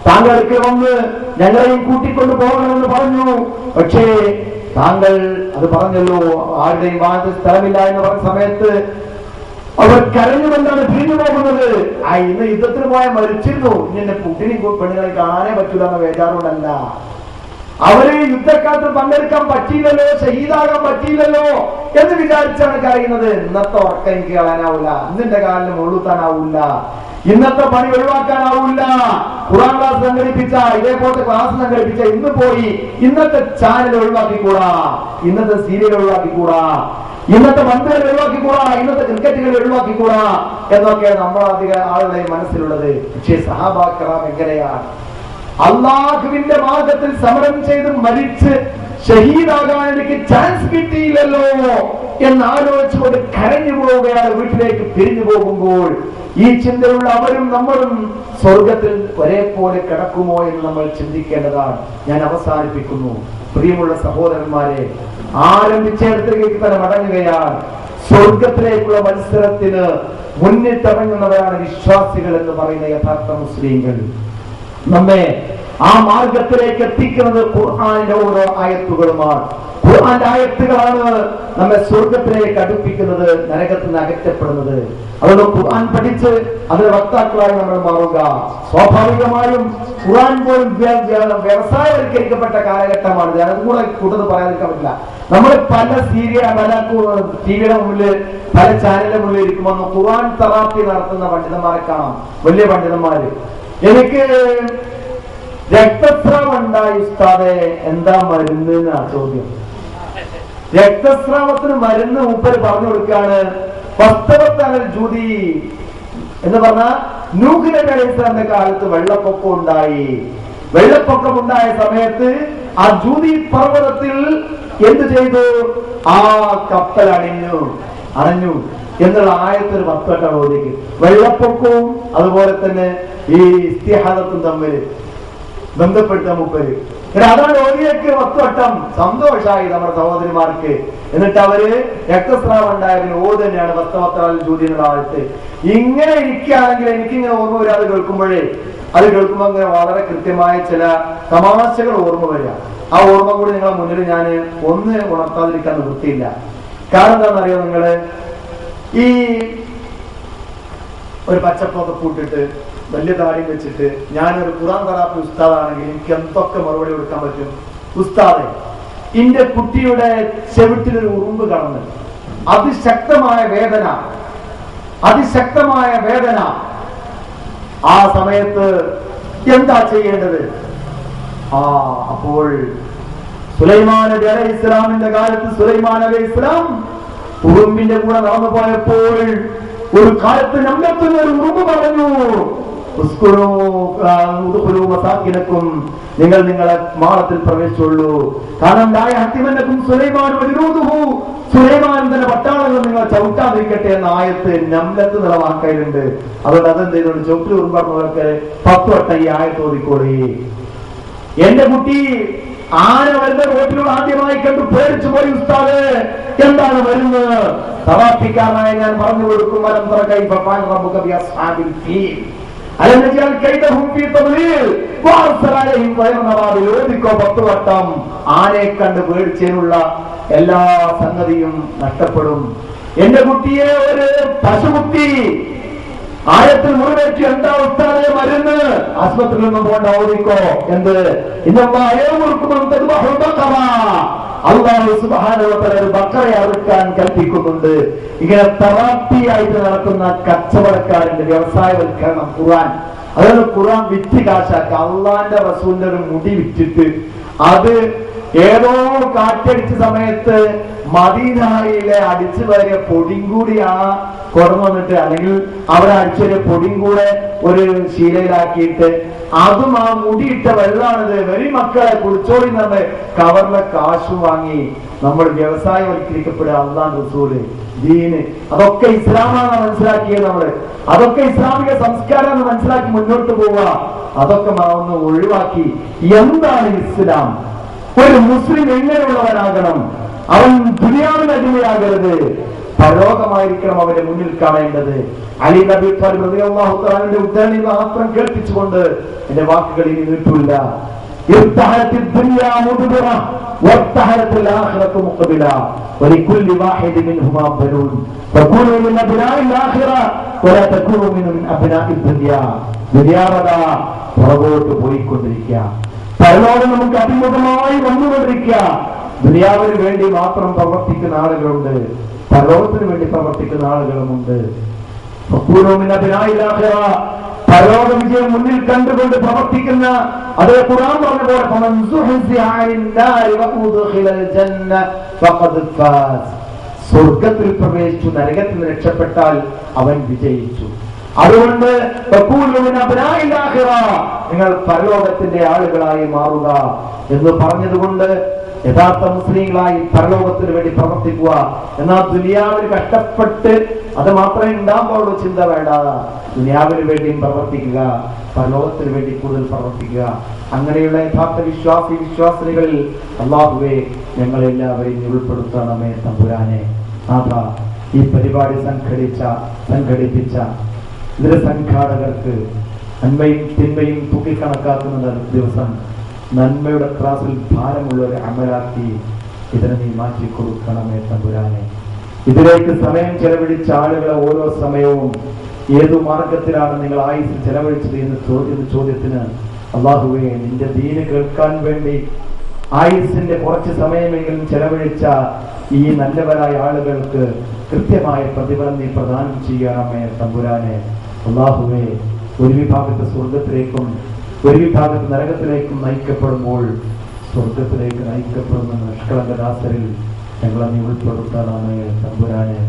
താങ്കൾക്ക് വന്ന് ഞങ്ങളെയും കൂട്ടിക്കൊണ്ട് പോകണമെന്ന് പറഞ്ഞു. പക്ഷേ താങ്കൾ അത് പറഞ്ഞല്ലോ, ആരുടെയും വാഹനത്തിൽ സ്ഥലമില്ല എന്ന് പറഞ്ഞ സമയത്ത് അവർ കരഞ്ഞുകൊണ്ടാണ് തിരിഞ്ഞു പോകുന്നത്. ഇന്ന് യുദ്ധത്തിന് പോയാൽ മരിച്ചിരുന്നു, ഇനി എന്റെ കുട്ടിനെയും പെണ്ണുകളെ കാണാനേ പറ്റൂല എന്ന വേജാറുകൊണ്ടല്ല. അവര് യുദ്ധക്കാലത്ത് പങ്കെടുക്കാൻ പറ്റിയില്ലല്ലോ, ഷഹീദാകാൻ പറ്റിയില്ലല്ലോ എന്ന് വിചാരിച്ചാണ് കരയുന്നത്. ഇന്നത്തെ ഉറക്കം എനിക്ക് കളയാനാവൂല, ഇന്നിന്റെ കാലിന് മുള്ളുത്താനാവൂല ഇന്നത്തെ പണി ഒഴിവാക്കാനാവില്ല. ഖുർആൻ ക്ലാസ് സംഘടിപ്പിച്ച, ഇതേപോലത്തെ ക്ലാസ് സംഘടിപ്പിച്ച ഇന്ന് പോയി ഇന്നത്തെ ചാനൽ ഒഴിവാക്കിക്കൂടാ, ഇന്നത്തെ സീരിയൽ ഒഴിവാക്കിക്കൂടാ, ഇന്നത്തെ പന്തുകൾ ഒഴിവാക്കിക്കൂടാ, ഇന്നത്തെ ക്രിക്കറ്റുകൾ ഒഴിവാക്കിക്കൂടാ എന്നൊക്കെ നമ്മളധികം ആളുകളുടെ മനസ്സിലുള്ളത്. പക്ഷേ സഹാബാക്കറാം എങ്ങനെയാണ് അള്ളാഹുവിന്റെ മാർഗത്തിൽ സമരം ചെയ്ത് മരിച്ച് ഷഹീദാകാൻ എനിക്ക് ചാൻസ് കിട്ടിയില്ലല്ലോ എന്നാലോചിച്ചുകൊണ്ട് കരഞ്ഞു പോവുകയാണ്. വീട്ടിലേക്ക് പിരിഞ്ഞു പോകുമ്പോൾ ഈ ചിന്തയുള്ള അവരും നമ്മളും സ്വർഗത്തിൽ ഒരേപോലെ കിടക്കുമോ എന്ന് നമ്മൾ ചിന്തിക്കേണ്ടതാണ്. ഞാൻ അവസാനിപ്പിക്കുന്നു. പ്രിയമുള്ള സഹോദരന്മാരെ, ആരംഭിച്ചിടത്തേക്ക് തന്നെ മടങ്ങുകയാണ്. സ്വർഗത്തിലേക്കുള്ള മത്സരത്തിന് മുന്നിട്ടിറങ്ങുന്നവരാണ് വിശ്വാസികൾ എന്ന് പറയുന്ന യഥാർത്ഥ മുസ്ലിങ്ങൾ. നമ്മെ ആ മാർഗത്തിലേക്ക് എത്തിക്കുന്നത് ഖുർആനിന്റെ ഓരോ ആയത്തുകളുമാണ്. ഖുർആന്റെ ആയത്തുകളാണ് നമ്മെ സ്വർഗത്തിലേക്ക് അടുപ്പിക്കുന്നത്, നരകത്തിൽ നിന്ന് അകറ്റപ്പെടുന്നത്. അതുകൊണ്ട് ഖുർആൻ പഠിച്ച് അതിന്റെ വക്താക്കളായി നമ്മൾ മാറുക. സ്വാഭാവികമായും ഖുർആൻ പോലും വ്യവസായവൽക്കരിക്കപ്പെട്ട കാലഘട്ടമാണ്. അതും കൂടെ കൂട്ടത് പറയാതിരിക്കാൻ പറ്റില്ല. നമ്മൾ പല ടിവിയുടെ മുന്നിൽ, പല ചാനലിന്റെ മുന്നിൽ ഇരിക്കുമ്പോൾ ഖുർആൻ തെറാപ്പി നടത്തുന്ന പണ്ഡിതന്മാരെ കാണാം. വലിയ പണ്ഡിതന്മാര്. എനിക്ക് രക്തസ്രാവം ഉണ്ടായി ഉസ്താദേ, എന്താ മരുന്ന് എന്നാ ചോദ്യം. രക്തസ്രാവത്തിന് മരുന്ന് മൂപ്പര് പറഞ്ഞു കൊടുക്കാണ്. വാസ്തവത്താണ് ജൂതി എന്ന് പറഞ്ഞാൽ നൂഹ് നബി അലൈഹിസ്സലാമിന്റെ കാലത്ത് വെള്ളപ്പൊക്കം ഉണ്ടായി. വെള്ളപ്പൊക്കം ഉണ്ടായ സമയത്ത് ആ ജൂതി പർവ്വതത്തിൽ എന്ത് ചെയ്തു? ആ കപ്പൽ അണഞ്ഞു എന്നുള്ള ആയത്തിൽ 10 വട്ടം ഓതിക്ക്. വെള്ളപ്പൊക്കവും അതുപോലെ തന്നെ ഈ ഇസ്തിഹാദത്തും തമ്മിൽ ബന്ധപ്പെട്ട മൂപ്പര്. അതാണ് ഓതിയക്ക് 10 വട്ടം. സന്തോഷമായി നമ്മുടെ സഹോദരിമാർക്ക്. എന്നിട്ട് അവര് രക്തസ്രാവം ഉണ്ടായതിന് ഓത് തന്നെയാണ് വസ്തവത്താൽ ജൂതി എന്നുള്ള ആയത്ത്. ഇങ്ങനെ ഇരിക്കുകയാണെങ്കിൽ എനിക്കിങ്ങനെ ഓർമ്മ വരിക. അത് കേൾക്കുമ്പോൾ അങ്ങനെ വളരെ കൃത്യമായ ചില തമാശകൾ ഓർമ്മ വരിക. ആ ഓർമ്മ കൂടി നിങ്ങളെ മുന്നിൽ ഞാൻ ഒന്ന് ഉണർത്താതിരിക്കാൻ നിവൃത്തിയില്ല. കാരണം എന്താണെന്നറിയോ നിങ്ങള്? ഈ ഒരു പച്ചപ്പൊക്കെ പൂട്ടിട്ട് വലിയ താടിയും വെച്ചിട്ട് ഞാനൊരു ഖുർആൻ തെറാപ്പി ഉസ്താദാണെങ്കിൽ എനിക്ക് എന്തൊക്കെ മറുപടി കൊടുക്കാൻ പറ്റും? ഉസ്താദെ, എന്റെ കുട്ടിയുടെ ചെവിട്ടിലൊരു ഉറുമ്പ് കടന്ന് അതിശക്തമായ വേദന. ആ സമയത്ത് എന്താ ചെയ്യേണ്ടത്? അപ്പോൾ സുലൈമാൻ നബി അലൈഹിസ്സലാമിന്റെ കാലത്ത് സുലൈമാൻ അലൈഹിസ്സലാം ഉറുമ്പിന്റെ കൂടെ നടന്നു പോയപ്പോൾ ഒരു കാലത്ത് നമ്മെത്തുന്ന ഒരു ഉറുമ്പ് പറഞ്ഞു, നിങ്ങൾ നിങ്ങളെ മാളത്തിൽ പ്രവേശിച്ചുള്ളൂ. കാരണം സുലൈമാൻ തന്നെ പട്ടാളങ്ങൾ നിങ്ങളെ ചവിട്ടാതിരിക്കട്ടെ എന്ന ആയത്ത് നംലത്ത് എന്നുള്ള വാക്കയിലുണ്ട്. അതുകൊണ്ട് അതെന്ത് ചെയ്തോണ്ട് ചവിട്ടിൽ ഉറുമ്പറന്നവർക്ക് 10 വട്ടം ഈ ആയത്ത് ഓതിക്കോളി. എന്റെ കുട്ടി ആന വരുന്ന റോട്ടിലൂടെ ആദ്യമായി കണ്ടു പേടിച്ചു പോയി. ഉസ്താദ്, എന്താണ് വരുന്നത്? തവാഫിക്കാരനായ ഞാൻ പറഞ്ഞു കൊടുക്കും. ആനയെ കണ്ട് പേടിച്ചതിനുള്ള എല്ലാ സംഗതിയും നഷ്ടപ്പെടും. എന്റെ കുട്ടിയെ ഒരു പശുകുത്തി ആയത്തിൽ മുറിവേറ്റി. എന്താ ഉസ്താദേ മരുന്ന്? ആശുപത്രിയിൽ നിന്നും പോകേണ്ട, ഓടിക്കോ. എന്ത്? അല്ലാഹു സുബ്ഹാനഹു വ തആല ബക്കറ അറുക്കാൻ കൽപ്പിക്കുന്നുണ്ട്. ഇങ്ങനെ തെറാപ്പി ആയിട്ട് നടക്കുന്ന കച്ചവടക്കാരന്റെ വ്യവസായവൽക്കരണം ഖുർആൻ. അതായത് ഖുർആൻ വിറ്റ് കാശാക്കുക. അള്ളാന്റെ റസൂലിന്റെ ഒരു മുടി വിറ്റിട്ട് അത് ഏതോ കാറ്റടിച്ച സമയത്ത് മദീനയിലെ അടിച്ചു വരിക പൊടിയും കൂടി ആ കൊടന്നു വന്നിട്ട്, അല്ലെങ്കിൽ അവിടെ അടിച്ചൊരു പൊടിയും കൂടെ ഒരു ശീലയിലാക്കിയിട്ട് അതും ആ മുടിയിട്ട വെള്ളമാണിത്, വരി മക്കളെ കുടിച്ചോടി നമ്മൾ കവറിലെ കാശും വാങ്ങി നമ്മൾ വ്യവസായവൽക്കരിക്കപ്പെടുക. അള്ളാൻ റസൂല്, ദീന്, അതൊക്കെ ഇസ്ലാമാണെന്ന് മനസ്സിലാക്കിയത് നമ്മള്. അതൊക്കെ ഇസ്ലാമിക സംസ്കാരം മനസ്സിലാക്കി മുന്നോട്ട് പോവുക. അതൊക്കെ ഒന്ന് ഒഴിവാക്കി എന്താണ് ഇസ്ലാം, ഒരു മുസ്ലിം എങ്ങനെയുള്ളവനാകണം, അവൻ ദുനിയാവിന് അടിമയാകരുത്, പരലോകമായിരിക്കണം അവന്റെ മുന്നിൽ കാണേണ്ടത്. അലി നബി ത്വാലിബ് റളിയല്ലാഹു തആലയുടെ ഉദ്ധരണി മാത്രം കേൾപ്പിച്ചുകൊണ്ട് എന്റെ വാക്കുകൾ ഇനി നീട്ടില്ല. പോയിക്കൊണ്ടിരിക്കുക. പരലോകം നമുക്ക് അഭിമുഖമായി വന്നുകൊണ്ടിരിക്കുക. ദുനിയാവിന് വേണ്ടി മാത്രം പ്രവർത്തിക്കുന്ന ആളുകളുണ്ട്, പരലോകത്തിന് വേണ്ടി പ്രവർത്തിക്കുന്ന ആളുകളുമുണ്ട്. പരലോക വിജയം മുന്നിൽ കണ്ടുകൊണ്ട് പ്രവർത്തിക്കുന്ന അതേ ഖുർആൻ പറഞ്ഞ പോലെ സ്വർഗത്തിൽ പ്രവേശിച്ചു, നരകത്തിൽ രക്ഷപ്പെട്ടാൽ അവൻ വിജയിച്ചു. അതുകൊണ്ട് നിങ്ങൾ പരലോകത്തിന്റെ ആളുകളായി മാറുക എന്ന് പറഞ്ഞതുകൊണ്ട് യഥാർത്ഥ മുസ്ലിങ്ങളായി പരലോകത്തിന് വേണ്ടി പ്രവർത്തിക്കുക. എന്നാൽ ദുനിയാവിന് കഷ്ടപ്പെട്ട് അത് മാത്രമേ ഉണ്ടാകുമ്പോൾ ചിന്ത വേണ്ട. ദുനിയാവിന് വേണ്ടിയും പ്രവർത്തിക്കുക, പരലോകത്തിന് വേണ്ടി കൂടുതൽ പ്രവർത്തിക്കുക. അങ്ങനെയുള്ള യഥാർത്ഥ വിശ്വാസികളിൽ അല്ലാഹുവേ ഞങ്ങളെല്ലാവരെയും ഉൾപ്പെടുത്തണമേ തമ്പുരാനെ. നാഥാ, ഈ പരിപാടി സംഘടിപ്പിച്ച ഇതിന്റെ സംഘാടകർക്ക് നന്മയും തിന്മയും തൂക്കിക്കണക്കാക്കുന്ന ദിവസം നന്മയുടെ ക്ലാസിൽ ഭാരമുള്ള ഒരു അമലാക്കി ഇതിനെ നീ മാറ്റി കൊടുക്കണമേ തമ്പുരാനെ. ഇതിലേക്ക് സമയം ചെലവഴിച്ച ആളുകളെ ഓരോ സമയവും ഏതു മാർഗത്തിലാണ് നിങ്ങൾ ആയുസ് ചെലവഴിച്ചത് എന്ന ചോദ്യത്തിന് അല്ലാഹുവേ നിന്റെ ദീന് കേൾക്കാൻ വേണ്ടി ആയുസിന്റെ കുറച്ച് സമയമെങ്കിലും ചെലവഴിച്ച ഈ നല്ലവരായ ആളുകൾക്ക് കൃത്യമായ പ്രതിഫലം നീ പ്രദാനം ചെയ്യണമേ തമ്പുരാനെ. അല്ലാഹുവേ ഒരു വിഭാഗത്തെ സ്വർഗത്തിലേക്കും ഒരു വിഭാഗത്ത് നരകത്തിലേക്കും നയിക്കപ്പെടുമ്പോൾ സ്വർഗത്തിലേക്ക് നയിക്കപ്പെടുന്ന നിഷ്കളങ്കദാസരിൽ ഞങ്ങളെ നീ ഉൾപ്പെടുത്തണമേ തമ്പുരാനെ.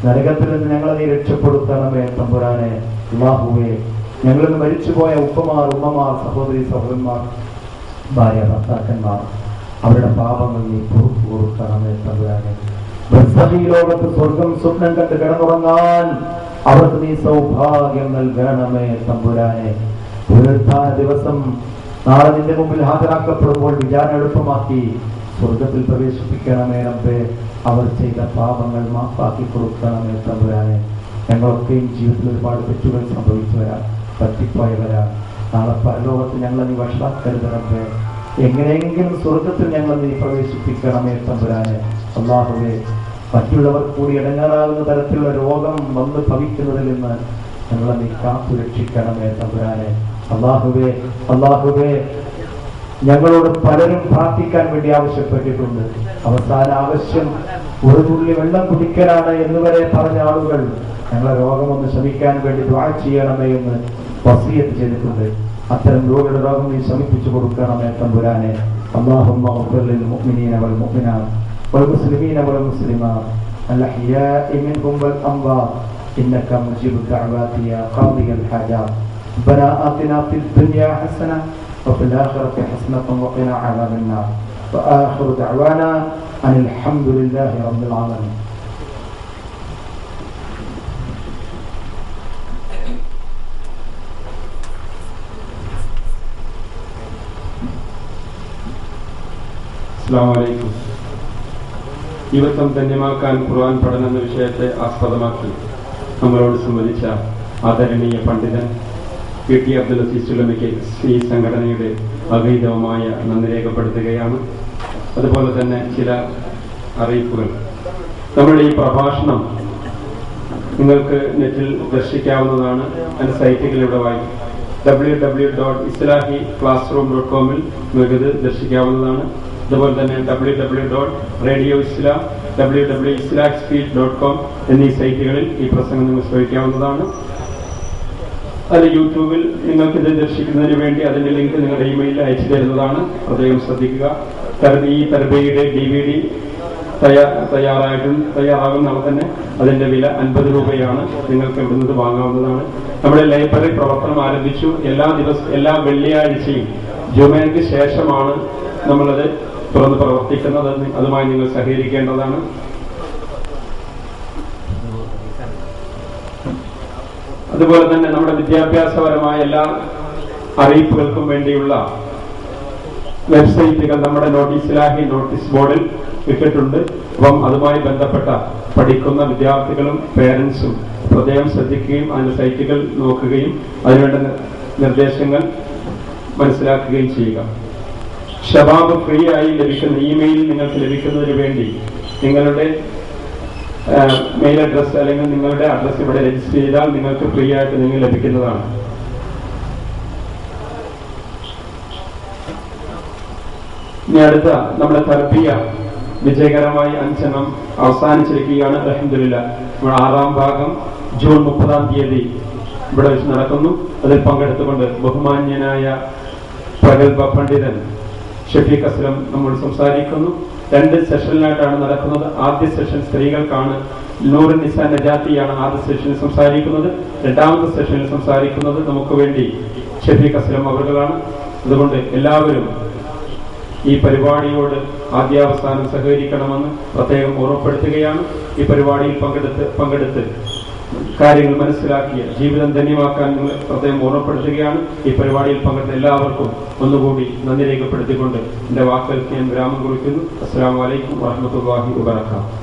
നരകത്തിൽ നിന്ന് ഞങ്ങളെ നീ രക്ഷപ്പെടുത്തണമേ തമ്പുരാനെ. അല്ലാഹുവേ ഞങ്ങളിൽ നിന്ന് മരിച്ചുപോയ ഉപ്പമാർ, ഉമ്മമാർ, സഹോദരി സഹോദരന്മാർ, ഭാര്യ ഭർത്താക്കന്മാർ, അവരുടെ പാപങ്ങൾ നീ പുറത്തു കൊടുക്കണമേ തമ്പുരാനെ. ബർസഖി ലോകത്ത് സ്വർഗം സ്വപ്നം കണ്ട് കിടന്നുറങ്ങാൻ അവർക്ക് നീ സൗഭാഗ്യം നൽകണമേ തമ്പുരാനെ. പുനരുത്ഥാന ദിവസം നാളെ നിന്റെ മുമ്പിൽ ഹാജരാക്കപ്പെടുമ്പോൾ വിചാരണ എളുപ്പമാക്കി സ്വർഗത്തിൽ പ്രവേശിപ്പിക്കണമേ റബ്ബേ. അവർ ചെയ്ത പാപങ്ങൾ മാപ്പാക്കി കൊടുക്കണമേ തമ്പുരാനെ. ഞങ്ങളൊക്കെയും ജീവിതത്തിൽ ഒരുപാട് തെറ്റുകൾ സംഭവിച്ചവരാ, പറ്റിപ്പോയവരാ. നാളെ പരലോകത്ത് ഞങ്ങളെ നീ വഷളാക്കരുത് റബ്ബേ. എങ്ങനെയെങ്കിലും സ്വർഗത്തിൽ ഞങ്ങൾ നീ പ്രവേശിപ്പിക്കണമേ തമ്പുരാനെ. അല്ലാഹുവേ മറ്റുള്ളവർ കൂടി ഇടങ്ങാറാകുന്ന തരത്തിലുള്ള രോഗം വന്ന് ഭവിക്കുന്നതിൽ നിന്ന് ഞങ്ങളെ നീ കാത്തു രക്ഷിക്കണമേ തമ്പുരാനെ. അല്ലാഹുവേ ഞങ്ങളോട് പലരും പ്രാർത്ഥിക്കാൻ വേണ്ടി ആവശ്യപ്പെട്ടിട്ടുണ്ട്. അവസാന ആവശ്യം ഒരു തുള്ളി വെള്ളം കുടിക്കലാണ് എന്നുവരെ പറഞ്ഞ ആളുകൾ ഞങ്ങളെ രോഗമൊന്ന് ശമിക്കാൻ വേണ്ടി ദുആ ചെയ്യണമേ എന്ന് വസിയത്ത് ചെയ്തിട്ടുണ്ട്. അത്തരം രോഗിയുടെ രോഗം നീ ശമിപ്പിച്ചു കൊടുക്കണമേ തമ്പുരാനെ. اللهم اغفر للمؤمنين والمؤمنات والمسلمين والمسلمات الأحياء منهم والأموات إنك مجيب الدعوات يا قاضي الحاجات. ربنا آتنا في الدنيا حسنة وفي الآخرة حسنة وقنا عذاب النار. وآخر دعوانا أن الحمد لله رب العالمين. അസ്സലാമു ജീവിതം ധന്യമാക്കാൻ ഖുർആൻ പഠനം എന്ന വിഷയത്തെ ആസ്പദമാക്കി നമ്മളോട് സംവദിച്ച ആദരണീയ പണ്ഡിതൻ PT അബ്ദുൽ അസീസ് സുലമിക്ക് ഈ സംഘടനയുടെ അഗൈതവമായ നന്ദി രേഖപ്പെടുത്തുകയാണ്. അതുപോലെ തന്നെ ചില അറിയിപ്പുകൾ. നമ്മുടെ ഈ പ്രഭാഷണം നിങ്ങൾക്ക് നെറ്റിൽ ദർശിക്കാവുന്നതാണ്. അതിൻ്റെ സൈറ്റുകൾ ഇവിടെ വായിക്കും. www.islahiclassroom.com നിങ്ങൾക്ക് ഇത് ദർശിക്കാവുന്നതാണ്. അതുപോലെ തന്നെ www.radioislam www.islahspeech.com എന്നീ സൈറ്റുകളിൽ ഈ പ്രസംഗം നിങ്ങൾ ശ്രവിക്കാവുന്നതാണ്. അത് യൂട്യൂബിൽ നിങ്ങൾക്ക് ഇത് ദർശിക്കുന്നതിന് വേണ്ടി അതിന്റെ ലിങ്ക് നിങ്ങളുടെ ഇമെയിലിൽ അയച്ചു തരുന്നതാണ്. പ്രത്യേകം ശ്രദ്ധിക്കുക. ഈ തർബീയുടെ DVD തയ്യാറാകുന്ന തന്നെ അതിന്റെ വില 50 രൂപയാണ്. നിങ്ങൾക്ക് ഇവിടുന്ന് വാങ്ങാവുന്നതാണ്. നമ്മുടെ ലൈബ്രറി പ്രവർത്തനം ആരംഭിച്ചു. എല്ലാ വെള്ളിയാഴ്ചയും ജുമയ്ക്ക് ശേഷമാണ് നമ്മളത് തുറന്ന് പ്രവർത്തിക്കുന്നത്. അതുമായി നിങ്ങൾ സഹകരിക്കേണ്ടതാണ്. അതുപോലെ തന്നെ നമ്മുടെ വിദ്യാഭ്യാസപരമായ എല്ലാ അറിയിപ്പുകൾക്കും വേണ്ടിയുള്ള വെബ്സൈറ്റുകൾ നമ്മുടെ ഇസ്ലാഹി നോട്ടീസ് ബോർഡിൽ ഇട്ടിട്ടുണ്ട്. അപ്പം അതുമായി ബന്ധപ്പെട്ട പഠിക്കുന്ന വിദ്യാർത്ഥികളും പേരൻസും പ്രത്യേകം ശ്രദ്ധിക്കുകയും അതിന്റെ സൈറ്റുകൾ നോക്കുകയും അതിനുവേണ്ട നിർദ്ദേശങ്ങൾ മനസ്സിലാക്കുകയും ചെയ്യുക. ഷബാബ് ഫ്രീ ആയി ലഭിക്കുന്ന ഇമെയിൽ നിങ്ങൾക്ക് ലഭിക്കുന്നതിന് വേണ്ടി നിങ്ങളുടെ മെയിൽ അഡ്രസ് അല്ലെങ്കിൽ നിങ്ങളുടെ അഡ്രസ് ഇവിടെ രജിസ്റ്റർ ചെയ്താൽ നിങ്ങൾക്ക് ഫ്രീ ആയിട്ട് നിങ്ങൾ ലഭിക്കുന്നതാണ്. ഇനി അടുത്ത നമ്മുടെ തർബിയ വിജയകരമായി 5 എണ്ണം അവസാനിച്ചിരിക്കുകയാണ്. അൽഹംദുലില്ലാഹ്. നമ്മുടെ 6ാം ഭാഗം ജൂൺ 30 ഇവിടെ വെച്ച് നടക്കുന്നു. അതിൽ പങ്കെടുത്തുകൊണ്ട് ബഹുമാന്യനായ പ്രഗത്ഭ പണ്ഡിതൻ ഷഫീഖ് അസ്ലം നമ്മൾ സംസാരിക്കുന്നു. 2 സെഷനിലായിട്ടാണ് നടക്കുന്നത്. ആദ്യ സെഷൻ സ്ത്രീകൾക്കാണ്. നൂറുൻ നിസാ നജാത്തിയാണ് ആദ്യ സെഷനിൽ സംസാരിക്കുന്നത്. 2ാമത്തെ സെഷനിൽ സംസാരിക്കുന്നത് നമുക്ക് വേണ്ടി ഷഫീഖ് അസ്ലം അവர்களാണ്. അതുകൊണ്ട് എല്ലാവരും ഈ പരിപാടിയോട് ആദ്യാവസാനം സഹകരിക്കണമെന്ന് പ്രത്യേകം ഓർമ്മപ്പെടുത്തുകയാണ്. ഈ പരിപാടിയിൽ പങ്കെടുത്ത് കാര്യങ്ങൾ മനസ്സിലാക്കിയ ജീവിതം ധന്യമാക്കാൻ നിങ്ങൾ പ്രത്യേകം ഓർമ്മപ്പെടുത്തുകയാണ്. ഈ പരിപാടിയിൽ പങ്കെടുത്ത എല്ലാവർക്കും ഒന്നുകൂടി നന്ദി രേഖപ്പെടുത്തിക്കൊണ്ട് എന്റെ വാക്കുകൾക്ക് ഞാൻ വിരാമം കുറിക്കുന്നു. അസ്സലാമു അലൈക്കും വറഹ്മത്തുള്ളാഹി വബറകാതുഹു.